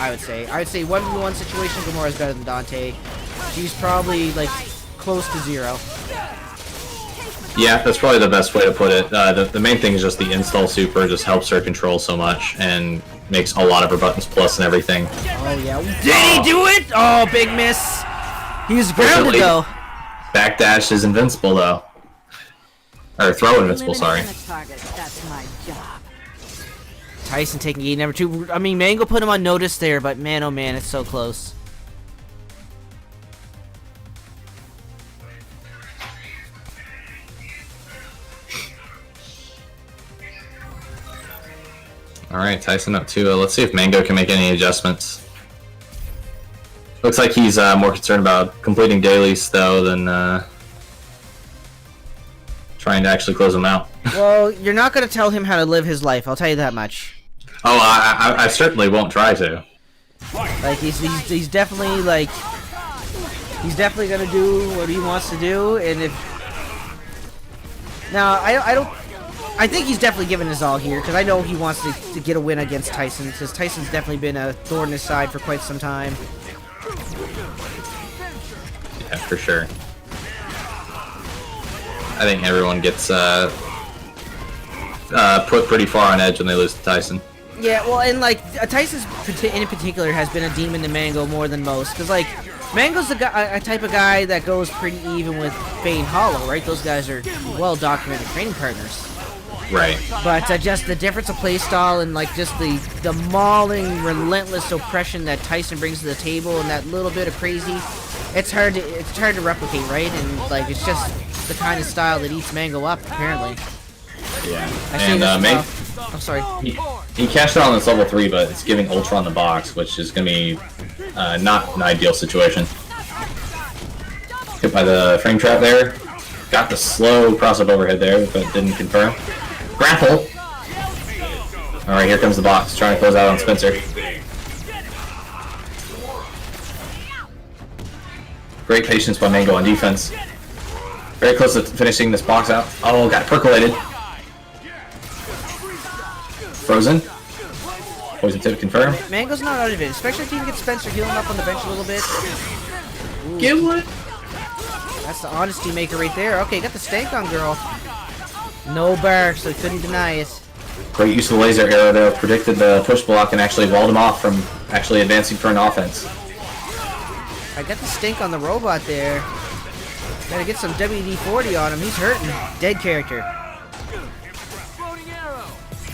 I would say 1v1 situation, Gamora's better than Dante. She's probably like close to 0.
Yeah, that's probably the best way to put it. The main thing is just the install super just helps her control so much and makes a lot of her buttons plus and everything.
Oh yeah, did he do it? Oh, big miss. He was grounded though.
Backdash is invincible though. Or throw invincible, sorry.
That's my job.
Tyson taking game number 2. I mean, Mango put him on notice there, but man, oh man, it's so close.
Alright, Tyson up 2. Let's see if Mango can make any adjustments. Looks like he's more concerned about completing dailies, though, than trying to actually close them out.
Well, you're not going to tell him how to live his life, I'll tell you that much.
Oh, I certainly won't try to.
Like, he's definitely, like... He's definitely going to do what he wants to do, and if... Now, I think he's definitely giving his all here, because I know he wants to get a win against Tyson, because Tyson's definitely been a thorn in his side for quite some time.
Yeah, for sure. I think everyone gets put pretty far on edge when they lose to Tyson.
Yeah, well, and like Tyson's in particular has been a demon to Mango more than most, because like Mango's a type of guy that goes pretty even with Bane Hollow, right? Those guys are well documented training partners.
Right.
But just the difference of playstyle and like just the mauling, relentless oppression that Tyson brings to the table and that little bit of crazy, it's hard to replicate, right? And like it's just the kind of style that eats Mango up, apparently.
Yeah.
And I'm sorry.
He cashed out on this level 3, but it's giving Ultron the box, which is going to be not an ideal situation. Hit by the frame trap there. Got the slow cross-up overhead there, but didn't confirm. Grapple! Alright, here comes the box, trying to close out on Spencer. Great patience by Mango on defense. Very close to finishing this box out. Oh, got percolated. Frozen. Poison tip confirmed.
Mango's not out of it, especially if you can get Spencer healing up on the bench a little bit. Ooh.
Get one.
That's the honesty maker right there. Okay, got the stank on girl. No bar, so couldn't deny it.
Great use of the laser arrow there. Predicted the push block and actually walled him off from actually advancing for an offense.
I got the stink on the robot there. Gotta get some WD-40 on him. He's hurting. Dead character.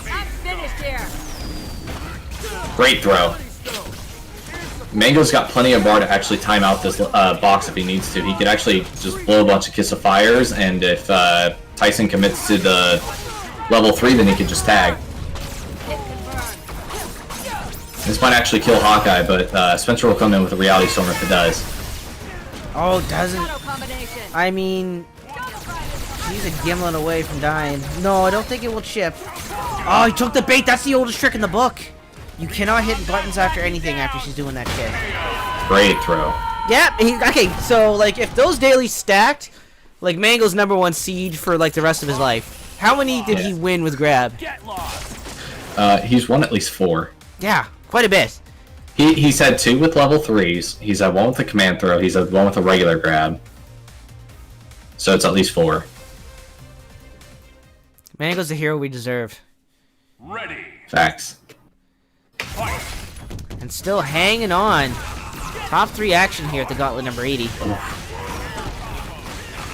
I'm finished here.
Great throw. Mango's got plenty of bar to actually time out this box if he needs to. He could actually just blow a bunch of Kiss of Fires, and if Tyson commits to the level 3, then he could just tag. This might actually kill Hawkeye, but Spencer will come in with a Reality Storm if it does.
Oh, doesn't... I mean... He's a Gimlet away from dying. No, I don't think it will chip. Oh, he took the bait! That's the oldest trick in the book! You cannot hit buttons after anything after she's doing that shit.
Great throw.
Yeah, okay, so, like, if those dailies stacked, like, Mango's #1 seed for, like, the rest of his life. How many did he win with grab?
He's won at least 4.
Yeah, quite a bit.
He's had 2 with level 3s. He's had 1 with a command throw. He's had 1 with a regular grab. So it's at least 4.
Mango's the hero we deserve.
Ready.
Facts.
And still hanging on. Top 3 action here at the Gauntlet number 80.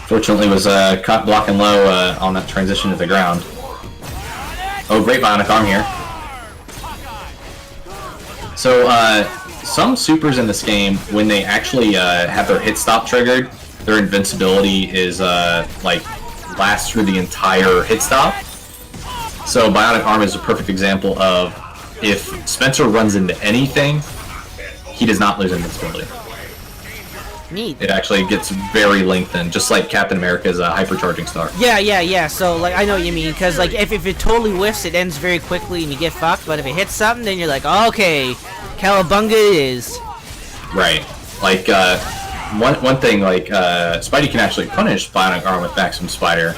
Fortunately, was caught blocking low on that transition to the ground. Oh, great bionic arm here. So, some supers in this game, when they actually have their hit stop triggered, their invincibility is like lasts through the entire hit stop. So bionic arm is a perfect example of if Spencer runs into anything, he does not lose invincibility.
Neat.
It actually gets very lengthened, just like Captain America's hypercharging star.
Yeah. So, like, I know what you mean, because, like, if it totally whiffs, it ends very quickly and you get fucked, but if it hits something, then you're like, okay, Cowabunga it is.
Right. Like, one thing, like, Spidey can actually punish bionic arm with maximum spider,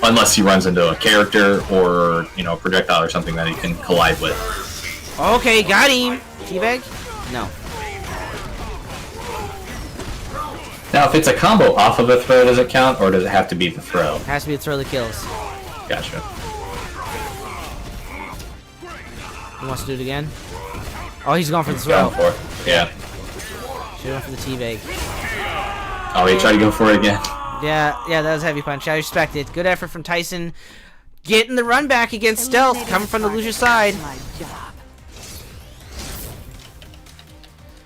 unless he runs into a character or, you know, a projectile or something that he can collide with.
Okay, got him. Teabag? No.
Now, if it's a combo off of a throw, does it count, or does it have to be the throw?
It has to be the throw that kills.
Gotcha.
He wants to do it again? Oh, he's going for the throw.
Going for it. Yeah.
Should've went for the teabag.
Oh, he tried to go for it again.
Yeah, that was a heavy punch. I respect it. Good effort from Tyson. Getting the run back against Stealth, coming from the loser side.
My job.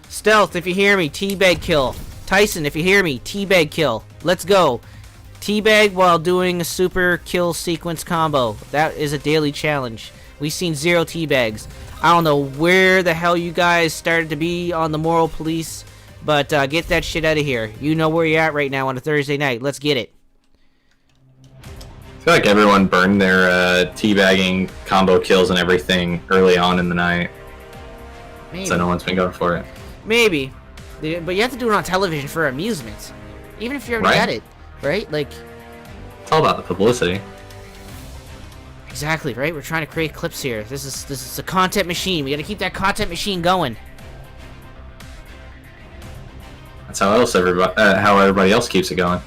Stealth, if you hear me, teabag kill. Tyson, if you hear me, teabag kill. Let's go. Teabag while doing a super kill sequence combo. That is a daily challenge. We've seen 0 teabags. I don't know where the hell you guys started to be on the moral police, but get that shit out of here. You know where you're at right now on a Thursday night. Let's get it.
I feel like everyone burned their teabagging combo kills and everything early on in the night.
Maybe.
So no one's been going for it.
Maybe. But you have to do it on television for amusement. Even if you already
Right.
get it. Right? Like,
It's all about the publicity.
exactly, right? We're trying to create clips here. This is a content machine. We gotta keep that content machine going.
That's how everybody else keeps it going.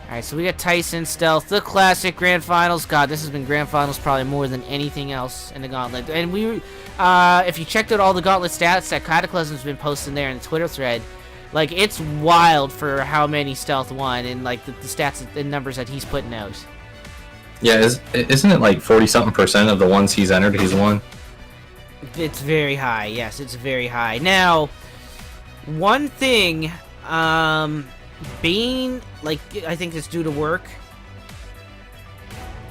Alright, so we got Tyson, Stealth, the classic Grand Finals. God, this has been Grand Finals probably more than anything else in the Gauntlet. And we, if you checked out all the Gauntlet stats that Cataclysm's been posting there in the Twitter thread, like, it's wild for how many Stealth won and, like, the stats and numbers that he's putting out.
Yeah, isn't it like 40-something% of the ones he's entered, he's won?
It's very high, yes, it's very high. Now, one thing, Bane, like, I think it's due to work.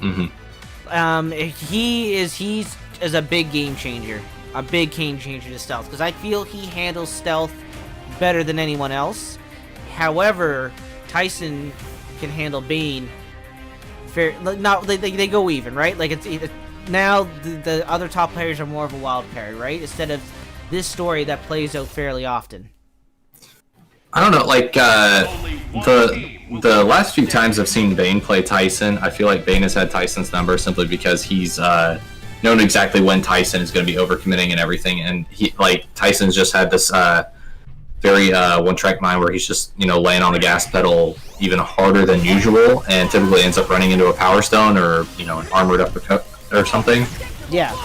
Mm-hmm.
He's a big game changer. A big game changer to Stealth. Because I feel he handles Stealth better than anyone else. However, Tyson can handle Bane fair. Not they go even, right? Like it's now the other top players are more of a wild card, right? Instead of this story that plays out fairly often.
I don't know, like, the last few times I've seen Bane play Tyson, I feel like Bane has had Tyson's number simply because he's known exactly when Tyson is going to be overcommitting and everything, and Tyson's just had this very one-track mind where he's just, you know, laying on the gas pedal even harder than usual, and typically ends up running into a Power Stone or, you know, an armored uppercut or something.
Yeah.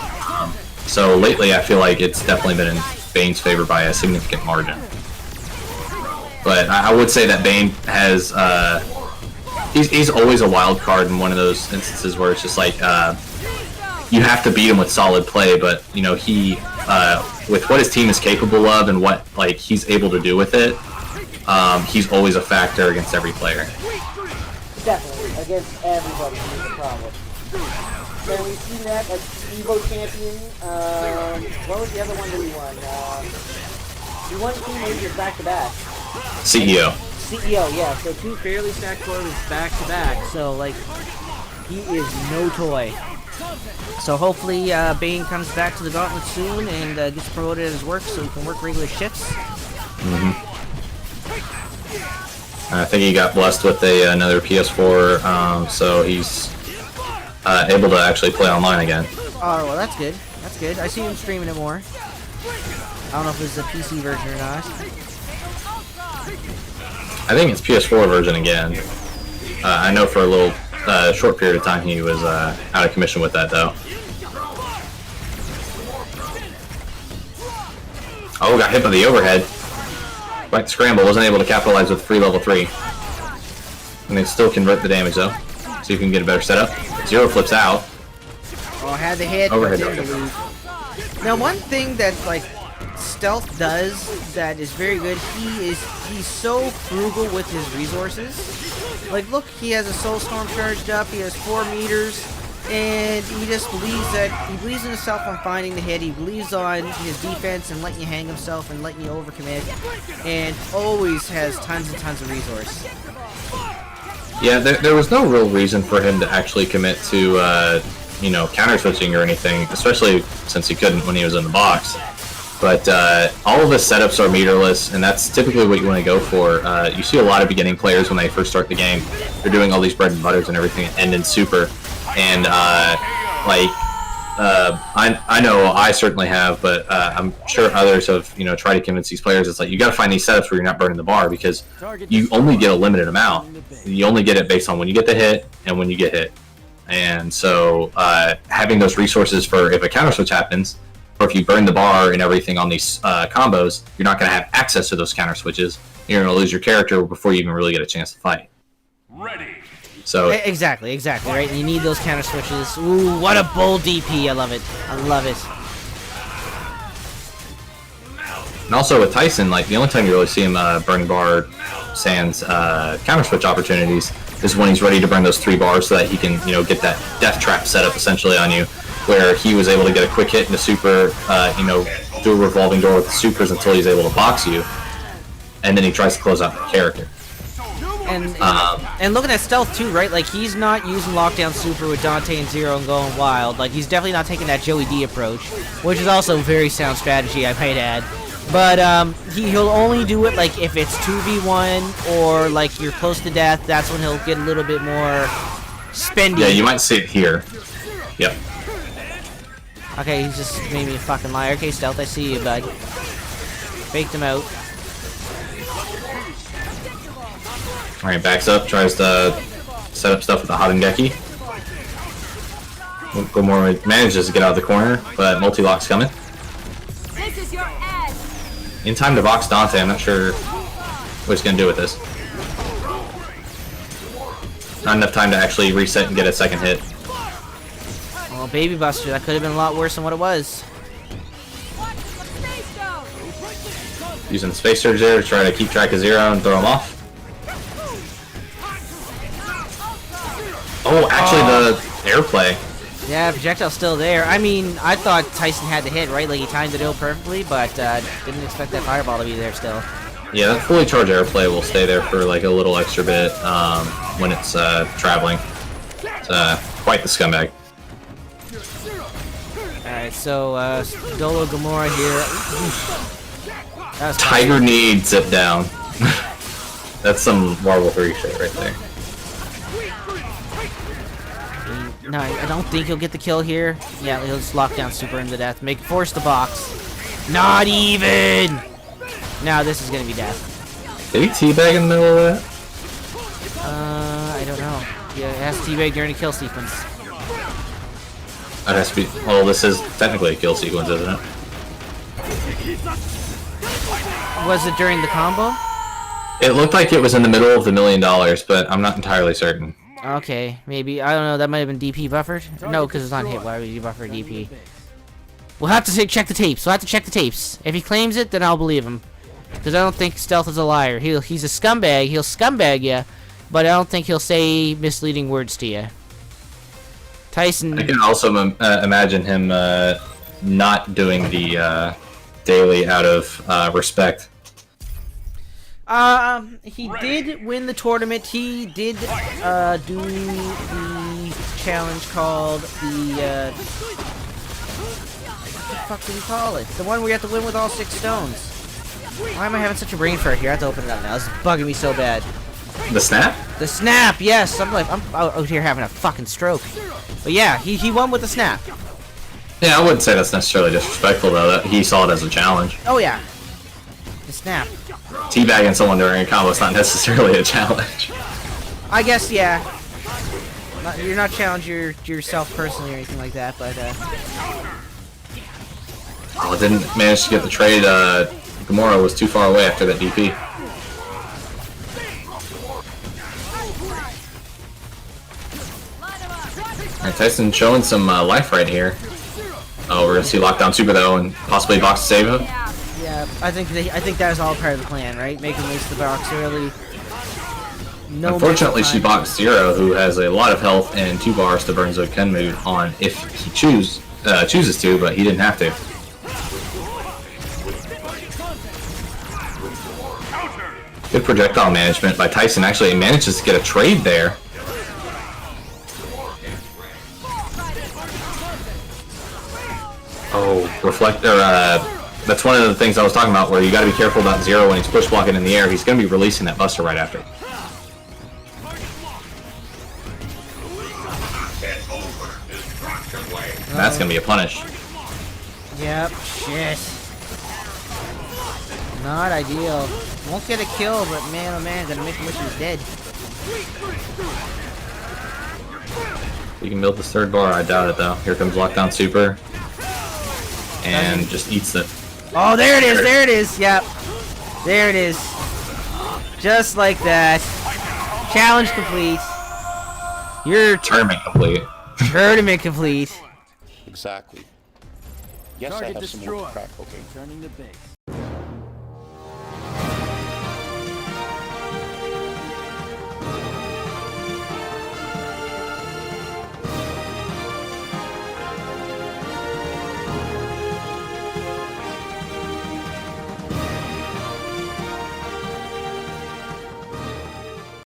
So lately I feel like it's definitely been in Bane's favor by a significant margin. But I would say that Bane has, he's always a wild card in one of those instances where it's just like, you have to beat him with solid play, but, you know, he, with what his team is capable of and what, like, he's able to do with it, he's always a factor against every player.
Definitely, against everybody he's a problem. And we've seen that, like, Evo Champion, what was the other one that we won? We won Team Majors back-to-back.
CEO.
CEO, yeah, so 2 fairly stacked quarters back-to-back, so, like, he is no toy.
So hopefully Bane comes back to the Gauntlet soon and gets promoted at his work so he can work regular shifts.
Mm-hmm. I think he got blessed with another PS4, so he's able to actually play online again.
Oh, well, that's good. That's good. I see him streaming it more. I don't know if it's a PC version or not.
I think it's PS4 version again. I know for a little short period of time he was out of commission with that, though. Oh, got hit by the overhead. Quite the scramble, wasn't able to capitalize with free level 3. And they still convert the damage though. See if we can get a better setup. Zero flips out.
Oh, had the hit,
Overhead.
but didn't believe. Now, one thing that like Stealth does that is very good, he's so frugal with his resources. Like, look, he has a Soul Storm charged up, he has 4 meters, and he just believes he believes in himself on finding the hit, he believes on his defense and letting you hang himself and letting you overcommit, and always has tons and tons of resource.
Yeah, there was no real reason for him to actually commit to, you know, counter switching or anything, especially since he couldn't when he was in the box. But all of his setups are meterless, and that's typically what you want to go for. You see a lot of beginning players when they first start the game. They're doing all these bread and butters and everything and end in super. And, I know I certainly have, but I'm sure others have, you know, tried to convince these players. It's like, you got to find these setups where you're not burning the bar, because you only get a limited amount. You only get it based on when you get the hit and when you get hit. And so having those resources for if a counter switch happens, or if you burn the bar and everything on these combos, you're not going to have access to those counter switches. You're going to lose your character before you even really get a chance to fight.
Ready.
So
Exactly, right? You need those counter switches. Ooh, what a bold DP! I love it. I love it.
And also with Tyson, like, the only time you really see him burn bar sans counter switch opportunities is when he's ready to burn those 3 bars so that he can, you know, get that death trap set up essentially on you, where he was able to get a quick hit into super, you know, do a revolving door with the supers until he's able to box you, and then he tries to close out the character.
And looking at Stealth too, right? Like, he's not using Lockdown Super with Dante and Zero and going wild. Like, he's definitely not taking that Joey D approach, which is also a very sound strategy, I might add. But he'll only do it like if it's 2v1 or like you're close to death. That's when he'll get a little bit more spendy.
Yeah, you might see it here. Yep.
Okay, he's just made me a fucking liar. Okay, Stealth, I see you, bud. Faked him out.
Alright, backs up, tries to set up stuff with the Hadengeki. Gomora manages to get out of the corner, but multi-lock's coming.
This is your end.
In time to box Dante, I'm not sure what he's going to do with this. Not enough time to actually reset and get a second hit.
Oh, Baby Buster, that could have been a lot worse than what it was.
Using the Space Surge there to try to keep track of Zero and throw him off. Oh, actually the airplay.
Yeah, projectile's still there. I mean, I thought Tyson had the hit, right? Like, he timed it ill perfectly, but didn't expect that fireball to be there still.
Yeah, that fully charged airplay will stay there for like a little extra bit when it's traveling. It's quite the scumbag.
Alright, so Dolo Gamora here. That was
Tiger Knee zip down. That's some Marvel 3 shit right there.
No, I don't think he'll get the kill here. Yeah, he'll just lock down super into death. Force the box. Not even! Now this is gonna be death.
Did he teabag in the middle of that?
I don't know. Yeah, it has teabag during a kill sequence.
That has to be. Well, this is technically a kill sequence, isn't it?
Was it during the combo?
It looked like it was in the middle of the $1 million, but I'm not entirely certain.
Okay, maybe. I don't know. That might have been DP buffered. No, because it's not hit. Why would you buffer DP? We'll have to check the tapes. We'll have to check the tapes. If he claims it, then I'll believe him. Because I don't think Stealth is a liar. He's a scumbag. He'll scumbag you, but I don't think he'll say misleading words to you. Tyson.
I can also imagine him not doing the daily out of respect.
He did win the tournament. He did do the challenge called the what the fuck do we call it? The one where you have to win with all 6 stones. Why am I having such a brain fart here? I have to open it up now. This is bugging me so bad.
The snap?
The snap, yes. I'm out here having a fucking stroke. But yeah, he won with the snap.
Yeah, I wouldn't say that's necessarily disrespectful though. That he saw it as a challenge.
Oh yeah, the snap.
Teabagging someone during a combo is not necessarily a challenge.
I guess, yeah. You're not challenging yourself personally or anything like that, but
Oh, didn't manage to get the trade Gamora was too far away after that DP. Alright, Tyson showing some life right here. Oh, we're gonna see Lockdown Super though, and possibly box to save him.
Yeah, I think that was all part of the plan, right? Make him waste the box early. No.
Unfortunately, she boxed Zero, who has a lot of health and 2 bars to burn Zoe Kenmu on if he chooses to, but he didn't have to. Good projectile management by Tyson. Actually, he manages to get a trade there. Oh, reflector. That's one of the things I was talking about, where you got to be careful about Zero when he's push blocking in the air. He's going to be releasing that Buster right after. And that's going to be a punish.
Yep. Shit. Not ideal. Won't get a kill, but man, oh man, gonna make him wish he was dead.
You can build this 3rd bar. I doubt it though. Here comes Lockdown Super, and just eats it.
Oh, there it is. There it is. Yep. There it is. Just like that. Challenge complete. Your
Tournament complete.
tournament complete.
Exactly. Yes, I
Target
have some more
destroyed.
crack cocaine.
Turning to base.